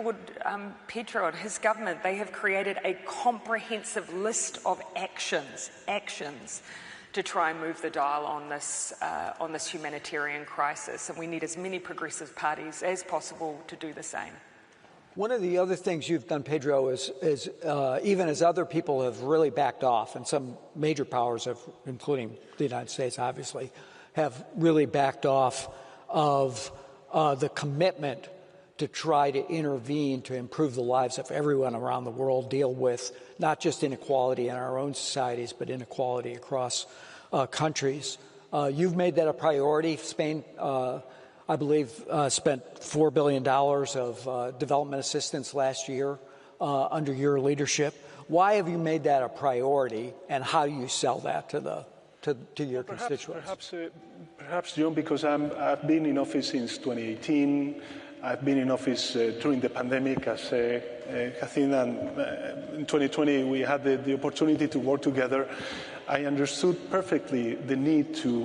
applaud Pedro and his government. They have created a comprehensive list of actions to try and move the dial on this humanitarian crisis, and we need as many progressive parties as possible to do the same. One of the other things you've done, Pedro, is even as other people have really backed off, and some major powers, including the United States, obviously, have really backed off of the commitment to try to intervene to improve the lives of everyone around the world, deal with not just inequality in our own societies, but inequality across countries. You've made that a priority. Spain, I believe, spent $4 billion of development assistance last year under your leadership. Why have you made that a priority, and how do you sell that to your constituents? Perhaps, John, because I've been in office since 2018. I've been in office during the pandemic, as Kathleen, and in 2020 we had the opportunity to work together. I understood perfectly the need to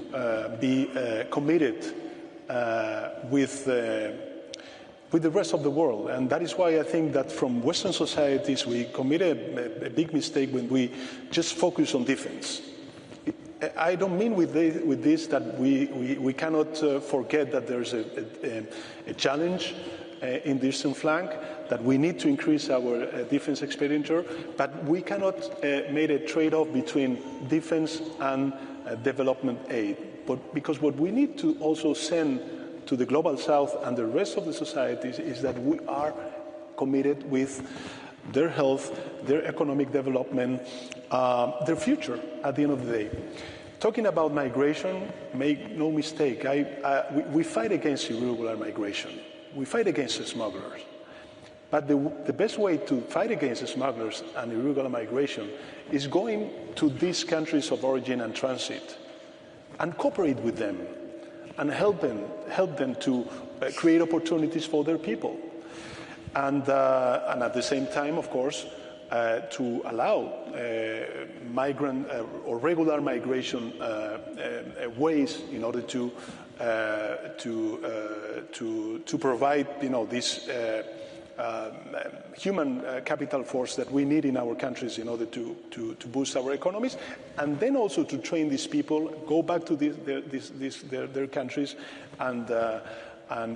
be committed with the rest of the world, and that is why I think that from Western societies we committed a big mistake when we just focus on defense. I don't mean with this that we cannot forget that there's a challenge in the eastern flank, that we need to increase our defense expenditure, but we cannot make a trade-off between defense and development aid. Because what we need to also send to the global south and the rest of the societies is that we are committed with their health, their economic development, their future at the end of the day. Talking about migration, make no mistake, we fight against irregular migration. We fight against the smugglers. But the best way to fight against the smugglers and irregular migration is going to these countries of origin and transit and cooperate with them and help them to create opportunities for their people. And at the same time, of course, to allow migrant or regular migration ways in order to provide, this human capital force that we need in our countries in order to boost our economies, and then also to train these people, go back to their countries, and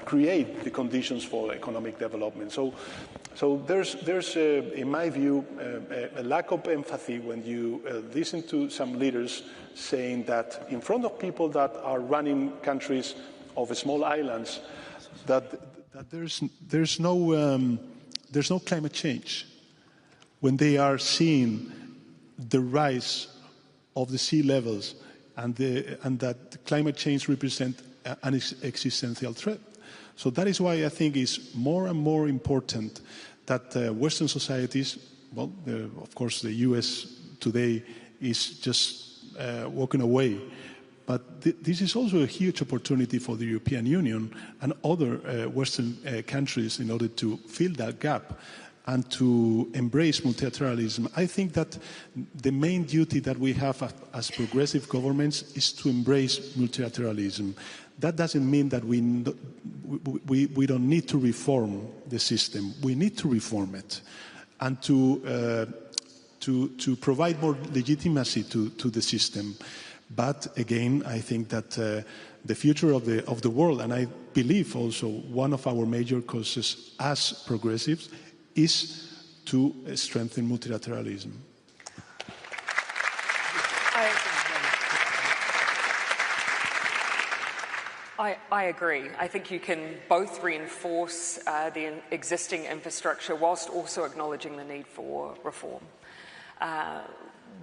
create the conditions for economic development. So there's in my view, a lack of empathy when you listen to some leaders saying that in front of people that are running countries of small islands, that there's no climate change, when they are seeing the rise of the sea levels and that climate change represents an existential threat. So that is why I think it's more and more important that Western societies, well, of course the US today is just walking away, but this is also a huge opportunity for the European Union and other Western countries in order to fill that gap and to embrace multilateralism. I think that the main duty that we have as progressive governments is to embrace multilateralism. That doesn't mean that we don't need to reform the system. We need to reform it, and to provide more legitimacy to the system. But again, I think that the future of the world, and I believe also one of our major causes as progressives, is to strengthen multilateralism. I agree. I think you can both reinforce the existing infrastructure whilst also acknowledging the need for reform.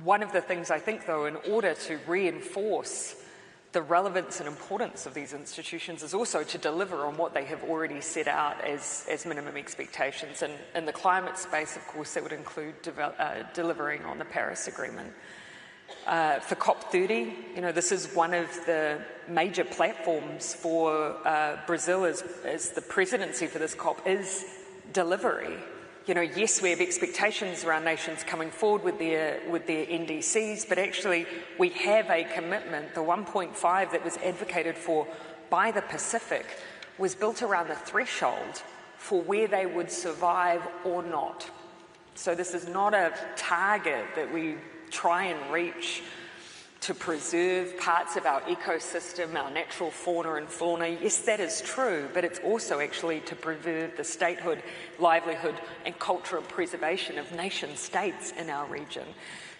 One of the things I think, though, in order to reinforce the relevance and importance of these institutions is also to deliver on what they have already set out as minimum expectations. And in the climate space, of course, that would include delivering on the Paris Agreement. For COP30, this is one of the major platforms for Brazil as the presidency for this COP is delivery. Yes, we have expectations around nations coming forward with their NDCs, but actually we have a commitment. The 1.5 that was advocated for by the Pacific was built around the threshold for where they would survive or not. So this is not a target that we try and reach to preserve parts of our ecosystem, our natural fauna and fauna. Yes, that is true, but it's also actually to preserve the statehood, livelihood and culture and preservation of nation states in our region.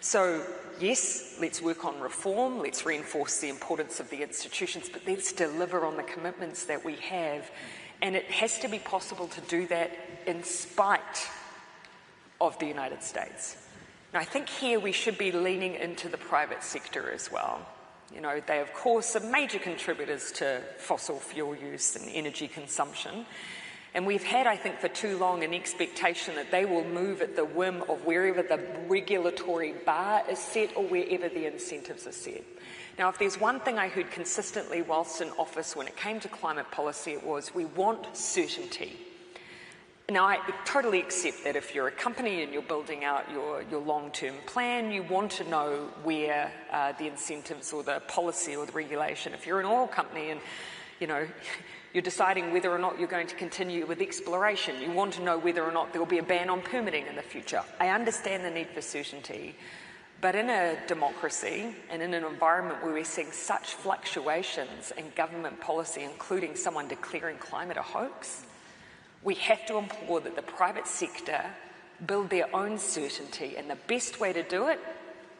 So yes, let's work on reform, let's reinforce the importance of the institutions, but let's deliver on the commitments that we have. And it has to be possible to do that in spite of the United States. Now, I think here we should be leaning into the private sector as well. You know, they, of course, are major contributors to fossil fuel use and energy consumption. And we've had, I think, for too long an expectation that they will move at the whim of wherever the regulatory bar is set or wherever the incentives are set. Now, if there's one thing I heard consistently whilst in office when it came to climate policy, it was we want certainty. Now, I totally accept that if you're a company and you're building out your long-term plan, you want to know where the incentives or the policy or the regulation. If you're an oil company and, you know, you're deciding whether or not you're going to continue with exploration, you want to know whether or not there will be a ban on permitting in the future. I understand the need for certainty, but in a democracy and in an environment where we're seeing such fluctuations in government policy, including someone declaring climate a hoax, we have to implore that the private sector build their own certainty, and the best way to do it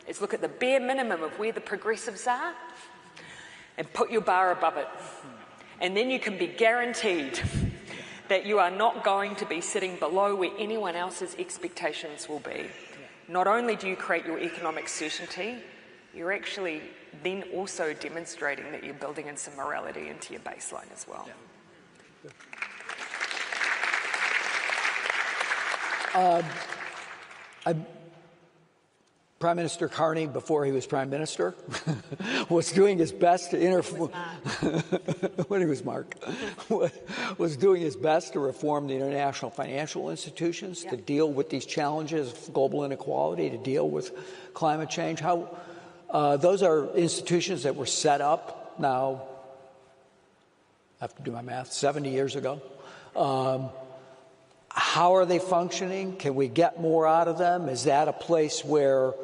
is look at the bare minimum of where the progressives are and put your bar above it. And then you can be guaranteed that you are not going to be sitting below where anyone else's expectations will be. Not only do you create your economic certainty, you're actually then also demonstrating that you're building in some morality into your baseline as well. Prime Minister Carney, before he was Prime Minister, was doing his best to when he was Mark, was doing his best to reform the international financial institutions to deal with these challenges of global inequality, to deal with climate change. Those are institutions that were set up now, I have to do my math, 70 years ago. How are they functioning? Can we get more out of them? Is that a place where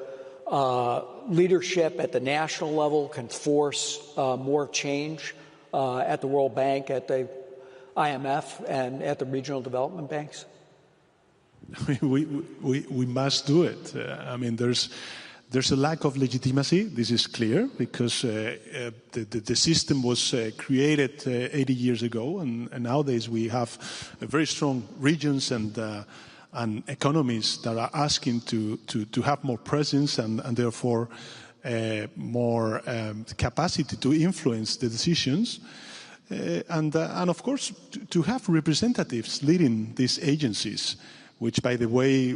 leadership at the national level can force more change at the World Bank, at the IMF, and at the regional development banks? We must do it. I mean, there's a lack of legitimacy. This is clear because the system was created 80 years ago, and nowadays we have very strong regions and economies that are asking to have more presence and therefore more capacity to influence the decisions, and of course to have representatives leading these agencies. Which, by the way,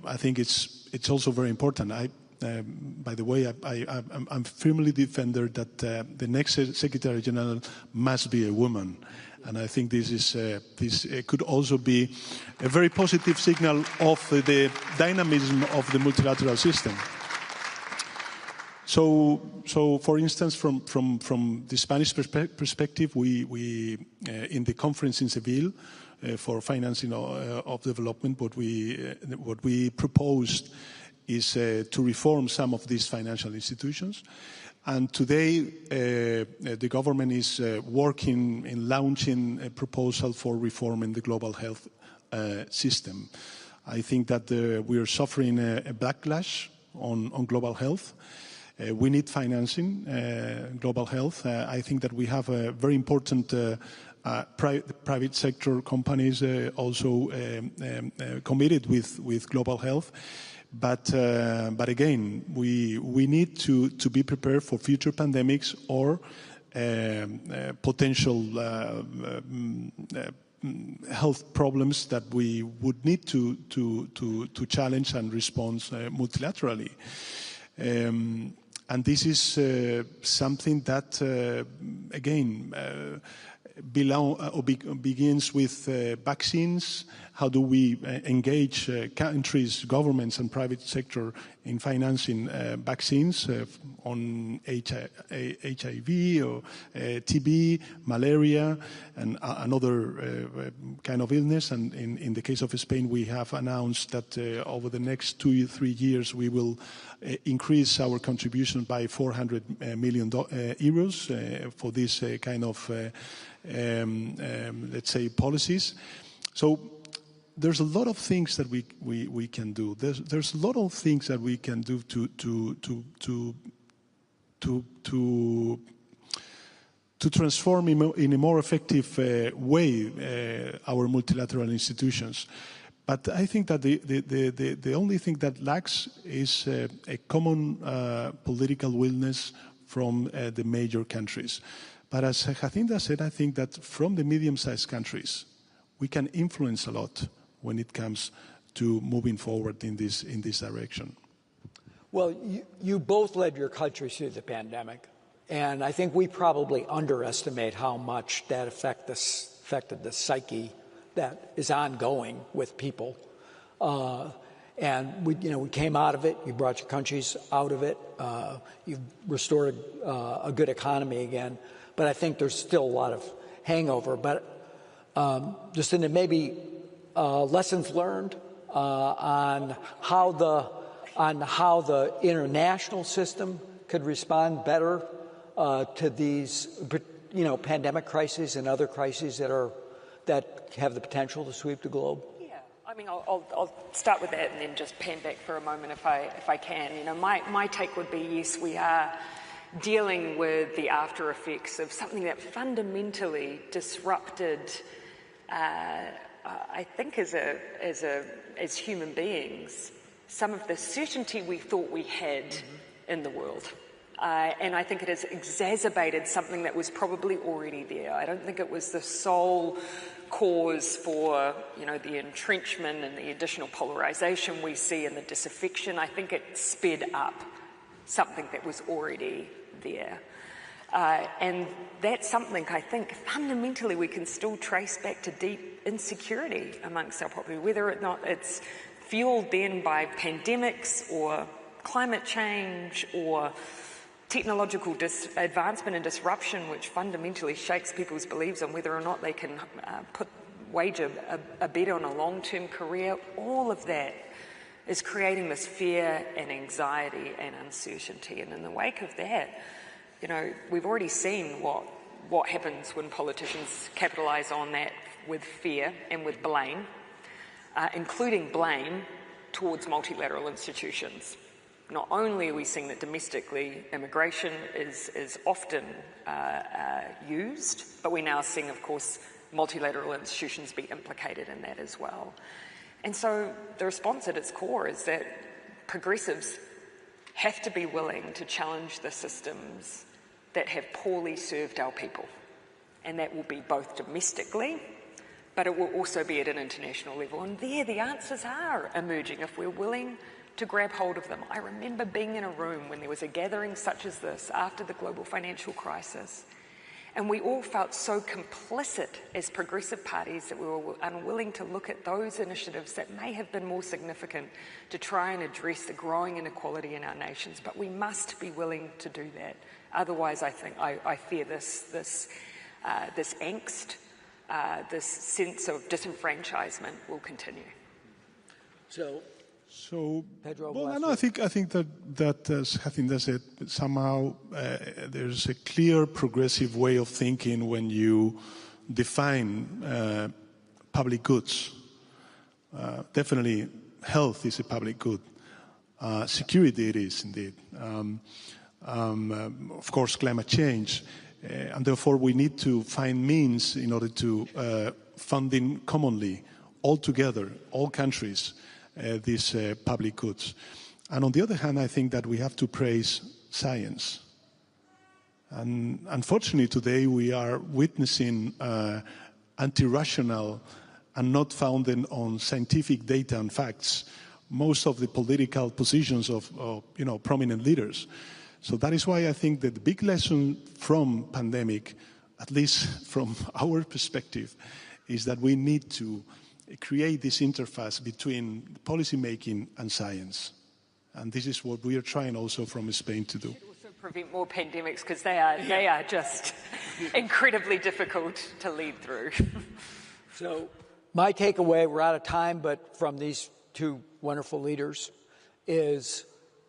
I think it's also very important. By the way, I'm firmly defender that the next Secretary General must be a woman, and I think this could also be a very positive signal of the dynamism of the multilateral system. So for instance, from the Spanish perspective, we in the conference in Seville. For financing of development, what we proposed is to reform some of these financial institutions. And today, the government is working in launching a proposal for reforming the global health system. I think that we are suffering a backlash on global health. We need financing global health. I think that we have a very important private sector companies also committed with global health, but again, we need to be prepared for future pandemics or potential health problems that we would need to challenge and respond multilaterally. And this is something that begins with vaccines how do we engage countries, governments and private sector in financing vaccines on HIV or TB, malaria, and another kind of illness. And in the case of Spain, we have announced that over the next 2 or 3 years, we will increase our contribution by 400 million euros for this kind of, let's say, policies. So there's a lot of things that we can do. There's a lot of things that we can do to transform in a more effective way our multilateral institutions. But I think that the only thing that lacks is a common political willingness from the major countries. But as Jacinta said, I think that from the medium-sized countries, we can influence a lot when it comes to moving forward in this direction. Well, you both led your countries through the pandemic, and I think we probably underestimate how much that affected the psyche that is ongoing with people. And we came out of it. You brought your countries out of it. You've restored a good economy again. But I think there's still a lot of hangover. But just in maybe lessons learned on how the international system could respond better to these pandemic crises and other crises that have the potential to sweep the globe. Yeah, I mean, I'll start with that and then just pan back for a moment if I can. My take would be, yes, we are dealing with the after effects of something that fundamentally disrupted, I think, as human beings, some of the certainty we thought we had in the world. And I think it has exacerbated something that was probably already there. I don't think it was the sole cause for, the entrenchment and the additional polarization we see and the disaffection. I think it sped up something that was already there. And that's something I think fundamentally we can still trace back to deep insecurity amongst our population, whether or not it's fueled then by pandemics or climate change or technological advancement and disruption, which fundamentally shakes people's beliefs on whether or not they can wage a bet on a long-term career. All of that is creating this fear and anxiety and uncertainty. And in the wake of that, we've already seen what happens when politicians capitalise on that with fear and with blame, including blame towards multilateral institutions. Not only are we seeing that domestically immigration is often used, but we're now seeing, of course, multilateral institutions be implicated in that as well. And so the response at its core is that progressives have to be willing to challenge the systems that have poorly served our people. And that will be both domestically, but it will also be at an international level. And there the answers are emerging if we're willing to grab hold of them. I remember being in a room when there was a gathering such as this after the global financial crisis, and we all felt so complicit as progressive parties that we were unwilling to look at those initiatives that may have been more significant to try and address the growing inequality in our nations. But we must be willing to do that. Otherwise, I fear this angst, this sense of disenfranchisement will continue. So Pedro, I think that as Jacinta said, somehow there's a clear progressive way of thinking when you define public goods. Definitely, health is a public good. Security it is indeed. Of course, climate change, and therefore we need to find means in order to funding commonly, all together, all countries. These public goods. And on the other hand, I think that we have to praise science. And unfortunately today we are witnessing anti-rational and not founded on scientific data and facts most of the political positions of prominent leaders. So that is why I think that the big lesson from pandemic, at least from our perspective, is that we need to create this interface between policy making and science. And this is what we are trying also from Spain to do. Also prevent more pandemics, because they are just incredibly difficult to lead through. So my takeaway, we're out of time, but from these two wonderful leaders, is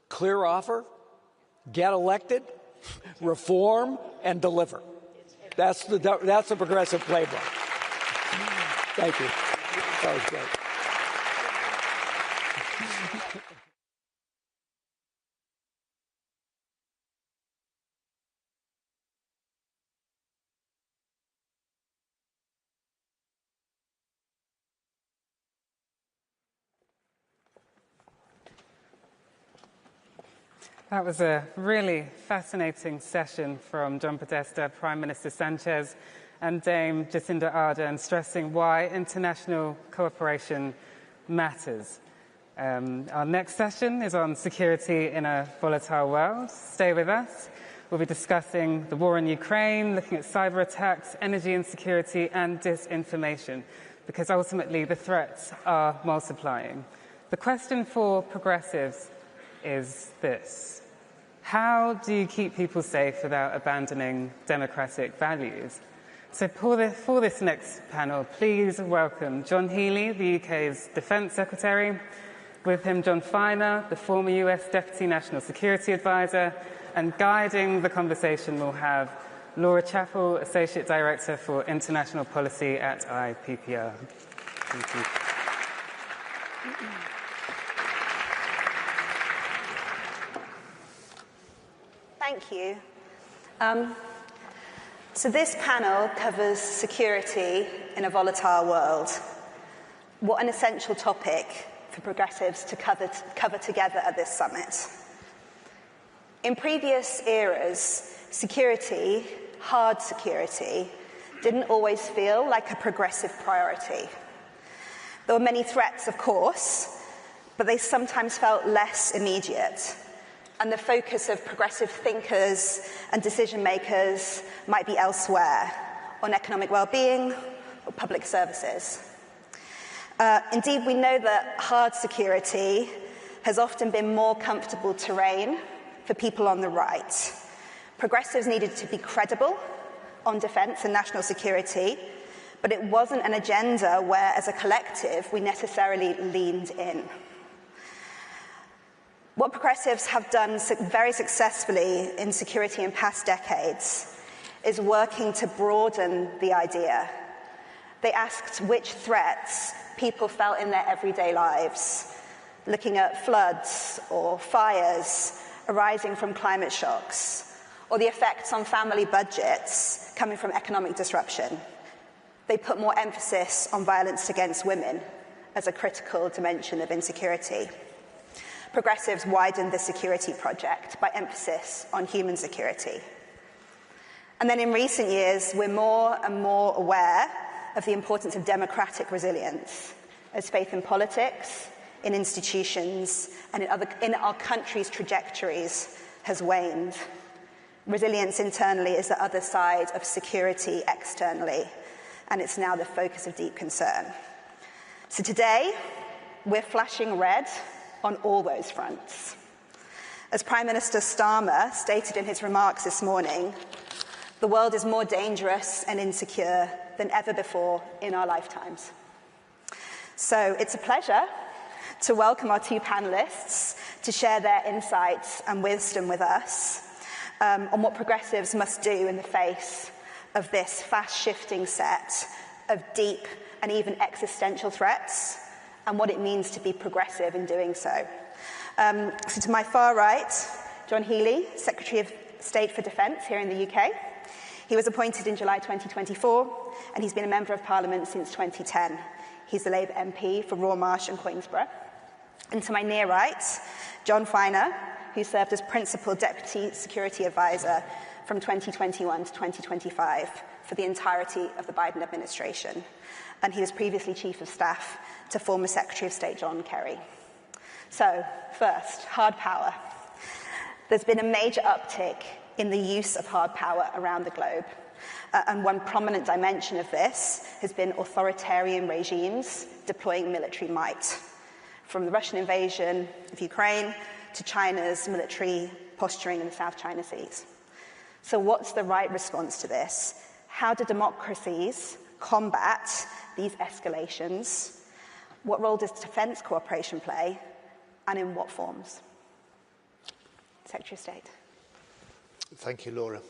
clear offer, get elected, reform, and deliver. That's the progressive playbook. Thank you. That was great. That was a really fascinating session from John Podesta, Prime Minister Sanchez, and Dame Jacinda Ardern, stressing why international cooperation matters. Our next session is on security in a volatile world. Stay with us. We'll be discussing the war in Ukraine, looking at cyber attacks, energy insecurity, and disinformation, because ultimately the threats are multiplying. The question for progressives is this: how do you keep people safe without abandoning democratic values? So for this next panel, please welcome John Healey, the UK's Defence Secretary, with him John Feiner, the former US Deputy National Security Advisor, and guiding the conversation we'll have Laura Chappell, Associate Director for International Policy at IPPR. Thank you. Thank you. So this panel covers security in a volatile world. What an essential topic for progressives to cover together at this summit. In previous eras, security, hard security, didn't always feel like a progressive priority. There were many threats, of course, but they sometimes felt less immediate. And the focus of progressive thinkers and decision makers might be elsewhere, on economic well-being or public services. Indeed, we know that hard security has often been more comfortable terrain for people on the right. Progressives needed to be credible on defence and national security, but it wasn't an agenda where, as a collective, we necessarily leaned in. What progressives have done very successfully in security in past decades is working to broaden the idea. They asked which threats people felt in their everyday lives, looking at floods or fires arising from climate shocks, or the effects on family budgets coming from economic disruption. They put more emphasis on violence against women as a critical dimension of insecurity. Progressives widened the security project by emphasis on human security. And then in recent years, we're more and more aware of the importance of democratic resilience as faith in politics, in institutions, and in our country's trajectories has waned. Resilience internally is the other side of security externally, and it's now the focus of deep concern. So today, we're flashing red on all those fronts. As Prime Minister Starmer stated in his remarks this morning, the world is more dangerous and insecure than ever before in our lifetimes. So it's a pleasure to welcome our two panelists to share their insights and wisdom with us on what progressives must do in the face of this fast-shifting set of deep and even existential threats, and what it means to be progressive in doing so. So to my far right, John Healey, Secretary of State for Defence here in the UK. He was appointed in July 2024, and he's been a Member of Parliament since 2010. He's the Labour MP for Rawmarsh and Queensborough. And to my near right, John Feiner, who served as Principal Deputy Security Advisor from 2021 to 2025 for the entirety of the Biden administration. And he was previously Chief of Staff to former Secretary of State John Kerry. So, first, hard power. There's been a major uptick in the use of hard power around the globe. And one prominent dimension of this has been authoritarian regimes deploying military might, from the Russian invasion of Ukraine to China's military posturing in the South China Seas. So what's the right response to this? How do democracies combat these escalations? What role does defence cooperation play, and in what forms? Secretary of State. Thank you, Laura.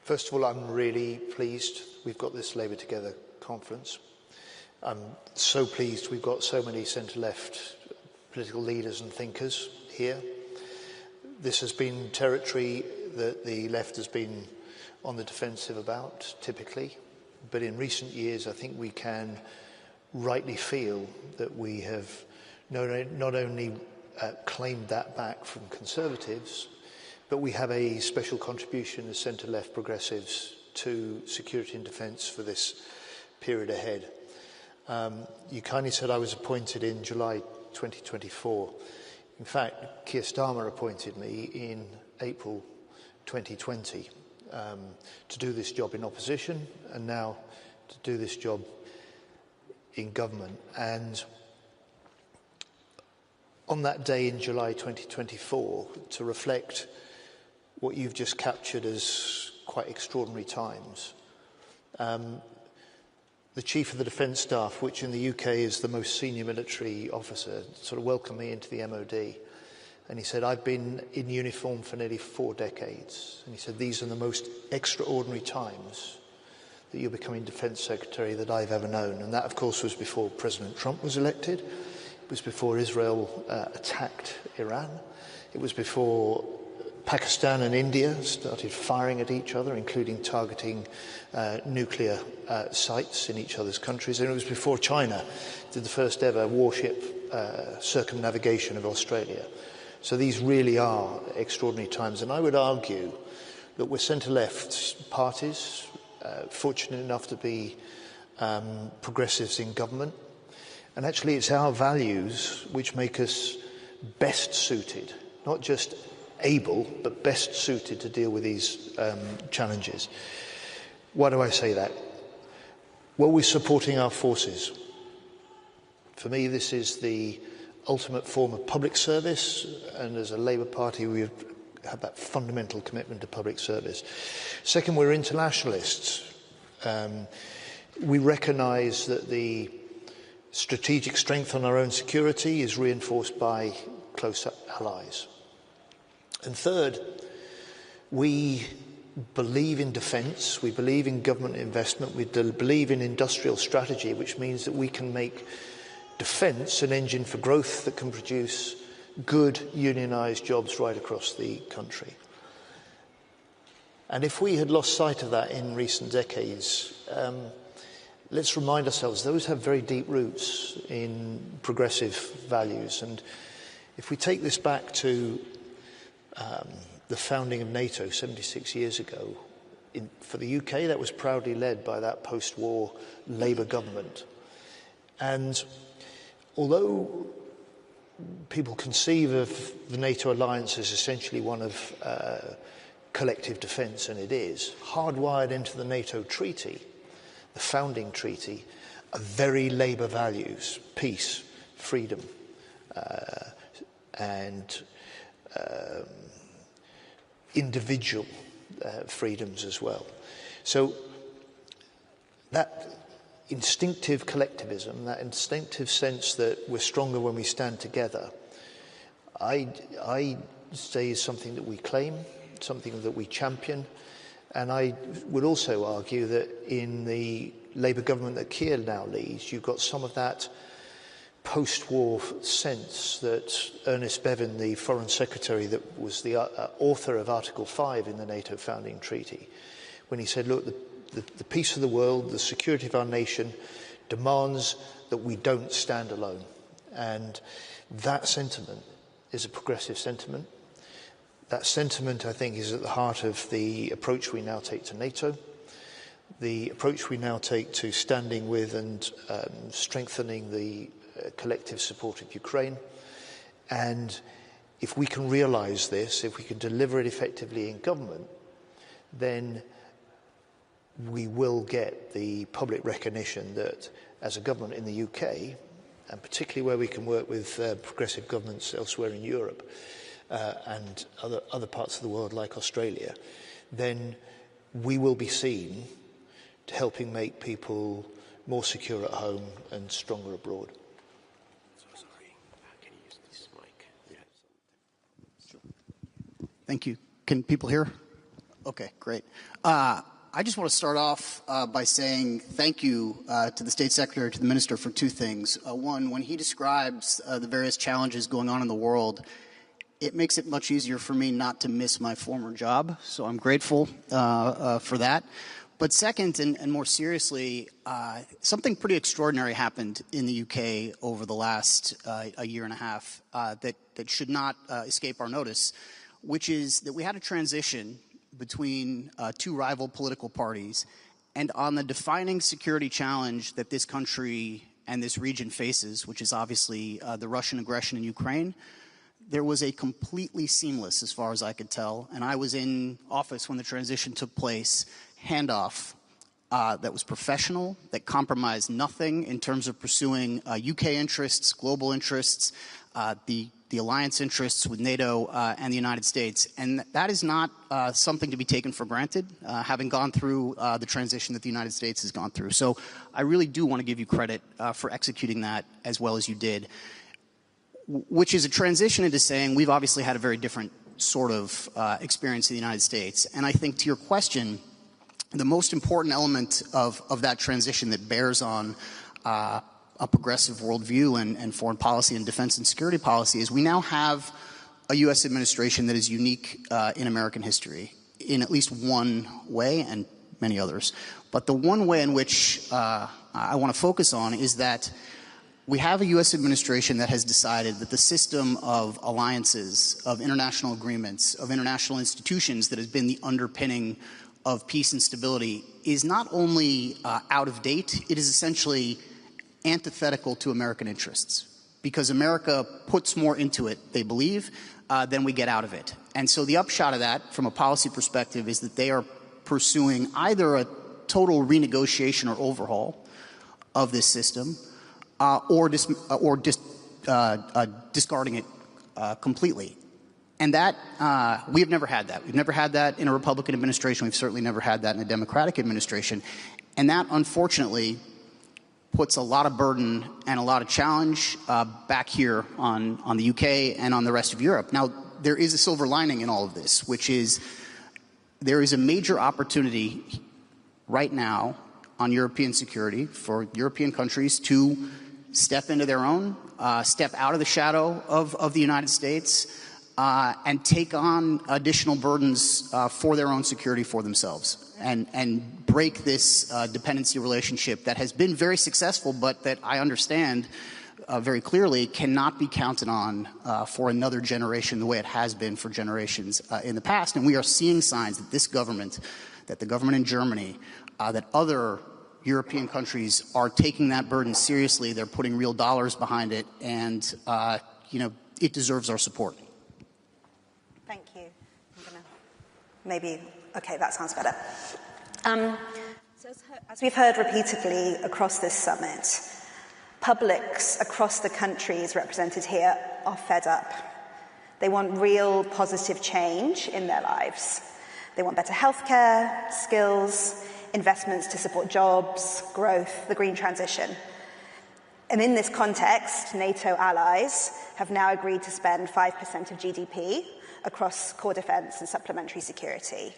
First of all, I'm really pleased we've got this Labour Together conference. I'm so pleased we've got so many centre-left political leaders and thinkers here. This has been territory that the left has been on the defensive about, typically. But in recent years, I think we can rightly feel that we have not only claimed that back from Conservatives, but we have a special contribution as centre-left progressives to security and defence for this period ahead. You kindly said I was appointed in July 2024. In fact, Keir Starmer appointed me in April 2020 to do this job in opposition and now to do this job in government. And on that day in July 2024, to reflect what you've just captured as quite extraordinary times, the Chief of the Defence Staff, which in the UK is the most senior military officer, sort of welcomed me into the MOD. And he said, I've been in uniform for nearly 4 decades. And he said, these are the most extraordinary times that you're becoming Defence Secretary that I've ever known. And that, of course, was before President Trump was elected. It was before Israel attacked Iran. It was before Pakistan and India started firing at each other, including targeting nuclear sites in each other's countries. And it was before China did the first ever warship circumnavigation of Australia. So these really are extraordinary times. And I would argue that we're centre-left parties, fortunate enough to be progressives in government. And actually it's our values which make us best suited, not just able, but best suited to deal with these challenges. Why do I say that? Well, we're supporting our forces. For me, this is the ultimate form of public service, and as a Labour Party, we have that fundamental commitment to public service. Second, we're internationalists. We recognise that the strategic strength on our own security is reinforced by close allies. And third, we believe in defence, we believe in government investment, we believe in industrial strategy, which means that we can make defence an engine for growth that can produce good unionised jobs right across the country. And if we had lost sight of that in recent decades, let's remind ourselves those have very deep roots in progressive values. And if we take this back to the founding of NATO 76 years ago, for the UK, that was proudly led by that post-war Labour government. And although people conceive of the NATO alliance as essentially one of collective defence, and it is, hardwired into the NATO treaty, the founding treaty, are very Labour values: peace, freedom, and individual freedoms as well. So that instinctive collectivism, that instinctive sense that we're stronger when we stand together, I say is something that we claim, something that we champion. And I would also argue that in the Labour government that Keir now leads, you've got some of that post-war sense that Ernest Bevin, the Foreign Secretary that was the author of Article 5 in the NATO founding treaty, when he said, look, the peace of the world, the security of our nation demands that we don't stand alone. And that sentiment is a progressive sentiment. That sentiment, I think, is at the heart of the approach we now take to NATO, the approach we now take to standing with and strengthening the collective support of Ukraine. And if we can realise this, if we can deliver it effectively in government, then we will get the public recognition that as a government in the UK, and particularly where we can work with progressive governments elsewhere in Europe and other parts of the world like Australia, then we will be seen to helping make people more secure at home and stronger abroad. Thank you. Can people hear? Okay, great. I just want to start off by saying thank you to the State Secretary, to the Minister for two things. One, when he describes the various challenges going on in the world, it makes it much easier for me not to miss my former job, so I'm grateful for that. But second, and more seriously, something pretty extraordinary happened in the UK over the last a year and a half that should not escape our notice, which is that we had a transition between two rival political parties, and on the defining security challenge that this country and this region faces, which is obviously the Russian aggression in Ukraine, there was a completely seamless, as far as I could tell, and I was in office when the transition took place, handoff that was professional, that compromised nothing in terms of pursuing UK interests, global interests, the alliance interests with NATO and the United States. And that is not something to be taken for granted, having gone through the transition that the United States has gone through. So I really do want to give you credit for executing that as well as you did, which is a transition into saying we've obviously had a very different sort of experience in the United States. And I think to your question, the most important element of that transition that bears on a progressive worldview and foreign policy and defense and security policy is we now have a U.S. administration that is unique in American history in at least one way and many others. But the one way in which I want to focus on is that we have a U.S. administration that has decided that the system of alliances, of international agreements, of international institutions that has been the underpinning of peace and stability is not only out of date, it is essentially antithetical to American interests, because America puts more into it, they believe, than we get out of it. And so the upshot of that, from a policy perspective, is that they are pursuing either a total renegotiation or overhaul of this system, or discarding it completely. And that, we have never had that. We've never had that in a Republican administration. We've certainly never had that in a Democratic administration. And that, unfortunately, puts a lot of burden and a lot of challenge back here on the UK and on the rest of Europe. Now, there is a silver lining in all of this, which is there is a major opportunity right now on European security for European countries to step into their own, step out of the shadow of the United States, and take on additional burdens for their own security for themselves, and break this dependency relationship that has been very successful, but that I understand very clearly cannot be counted on for another generation the way it has been for generations in the past. And we are seeing signs that this government, that the government in Germany, that other European countries are taking that burden seriously. They're putting real dollars behind it, and it deserves our support. Thank you. I'm gonna maybe, okay, that sounds better. So as we've heard repeatedly across this summit, publics across the countries represented here are fed up. They want real positive change in their lives. They want better healthcare, skills, investments to support jobs, growth, the green transition. And in this context, NATO allies have now agreed to spend 5% of GDP across core defense and supplementary security.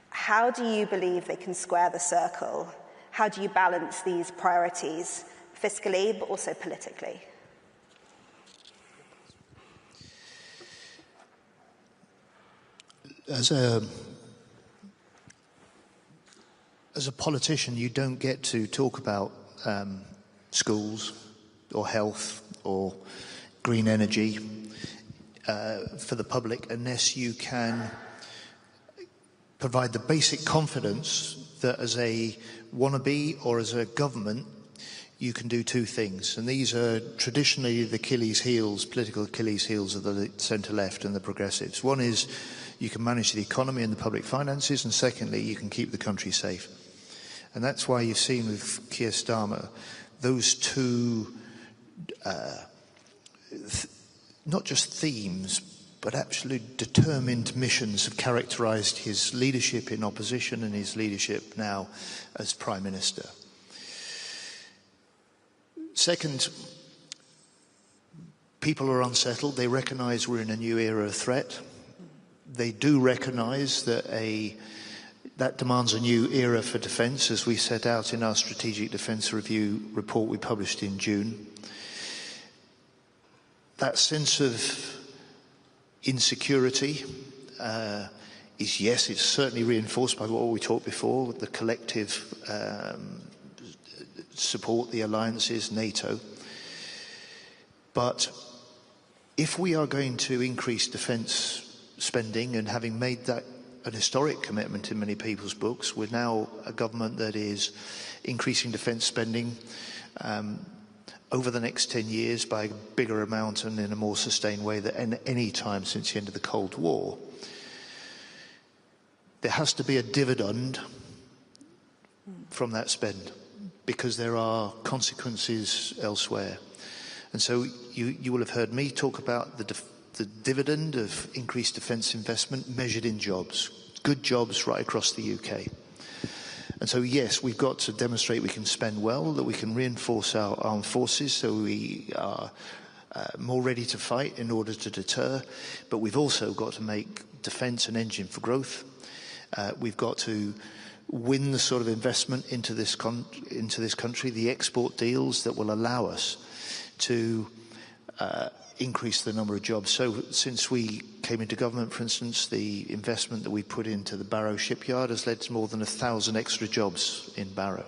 How do you believe they can square the circle? How do you balance these priorities fiscally, but also politically? As a politician, you don't get to talk about schools or health or green energy for the public unless you can provide the basic confidence that as a wannabe or as a government, you can do two things. And these are traditionally the Achilles heels, political Achilles heels of the centre-left and the progressives. One is you can manage the economy and the public finances, and secondly, you can keep the country safe. And that's why you've seen with Keir Starmer those two, not just themes, but actually determined missions have characterized his leadership in opposition and his leadership now as Prime Minister. Second, people are unsettled. They recognize we're in a new era of threat. They do recognize that that demands a new era for defense, as we set out in our Strategic Defense Review report we published in June. That sense of insecurity it's certainly reinforced by what we talked before, the collective support, the alliances, NATO. But if we are going to increase defence spending, and having made that an historic commitment in many people's books, we're now a government that is increasing defence spending over the next 10 years by a bigger amount and in a more sustained way than any time since the end of the Cold War. There has to be a dividend from that spend, because there are consequences elsewhere. And so you will have heard me talk about the dividend of increased defence investment measured in jobs, good jobs right across the UK. And so, yes, we've got to demonstrate we can spend well, that we can reinforce our armed forces so we are more ready to fight in order to deter. But we've also got to make defence an engine for growth. We've got to win the sort of investment into this country, the export deals that will allow us to increase the number of jobs. So since we came into government, for instance, the investment that we put into the Barrow shipyard has led to more than 1,000 extra jobs in Barrow.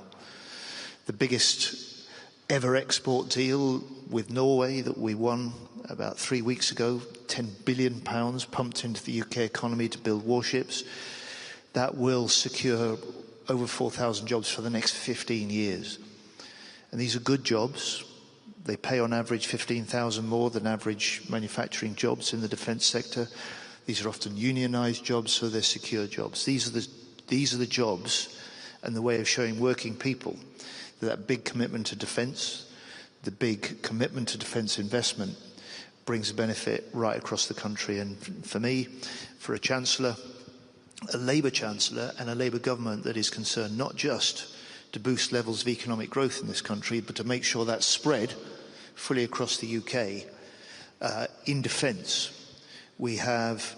The biggest ever export deal with Norway that we won about 3 weeks ago, £10 billion pumped into the UK economy to build warships. That will secure over 4,000 jobs for the next 15 years. And these are good jobs. They pay on average 15,000 more than average manufacturing jobs in the defence sector. These are often unionised jobs, so they're secure jobs. These are the jobs and the way of showing working people that big commitment to defence, the big commitment to defence investment brings a benefit right across the country. And for me, for a Chancellor, a Labour Chancellor and a Labour government that is concerned not just to boost levels of economic growth in this country, but to make sure that's spread fully across the UK. In defence, we have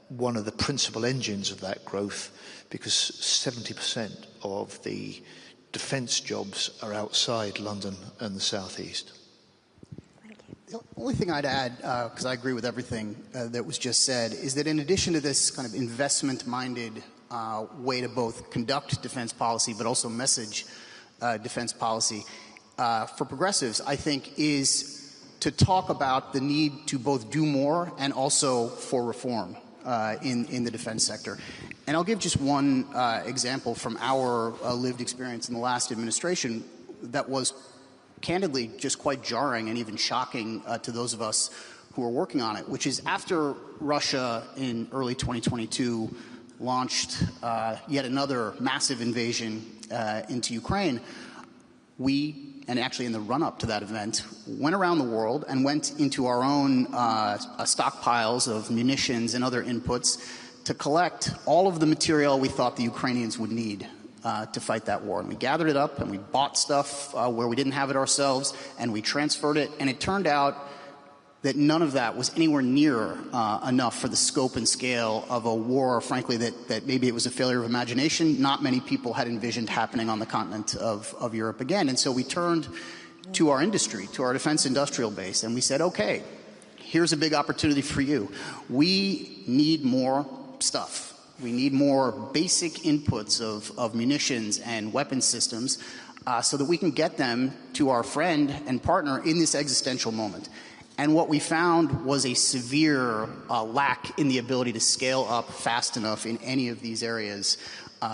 one of the principal engines of that growth, because 70% of the defence jobs are outside London and the South East. Thank you. The only thing I'd add, because I agree with everything that was just said, is that in addition to this kind of investment-minded way to both conduct defense policy but also message defense policy, for progressives, I think, is to talk about the need to both do more and also for reform in the defense sector. And I'll give just one example from our lived experience in the last administration that was candidly just quite jarring and even shocking to those of us who are working on it, which is after Russia in early 2022 launched yet another massive invasion into Ukraine, we, and actually in the run-up to that event, went around the world and went into our own stockpiles of munitions and other inputs to collect all of the material we thought the Ukrainians would need to fight that war. And we gathered it up and we bought stuff where we didn't have it ourselves, and we transferred it, and it turned out that none of that was anywhere near enough for the scope and scale of a war, frankly, that maybe it was a failure of imagination. Not many people had envisioned happening on the continent of Europe again. And so we turned to our industry, to our defense industrial base, and we said, okay, here's a big opportunity for you. We need more stuff. We need more basic inputs of munitions and weapon systems so that we can get them to our friend and partner in this existential moment. And what we found was a severe lack in the ability to scale up fast enough in any of these areas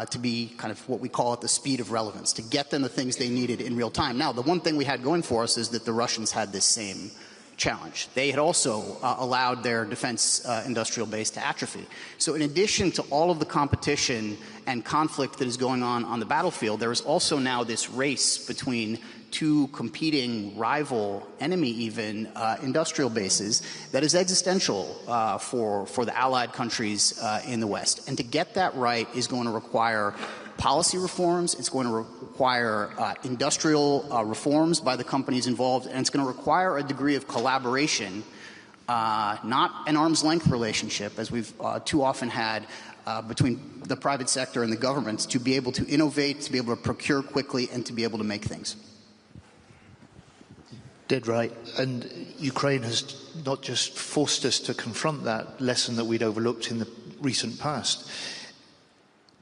to be kind of what we call at the speed of relevance, to get them the things they needed in real time. Now, the one thing we had going for us is that the Russians had this same challenge. They had also allowed their defense industrial base to atrophy. So in addition to all of the competition and conflict that is going on the battlefield, there is also now this race between two competing rival, enemy even, industrial bases that is existential for the allied countries in the West. And to get that right is going to require policy reforms, it's going to require industrial reforms by the companies involved, and it's going to require a degree of collaboration, not an arm's length relationship, as we've too often had between the private sector and the governments, to be able to innovate, to be able to procure quickly, and to be able to make things. Dead right. And Ukraine has not just forced us to confront that lesson that we'd overlooked in the recent past.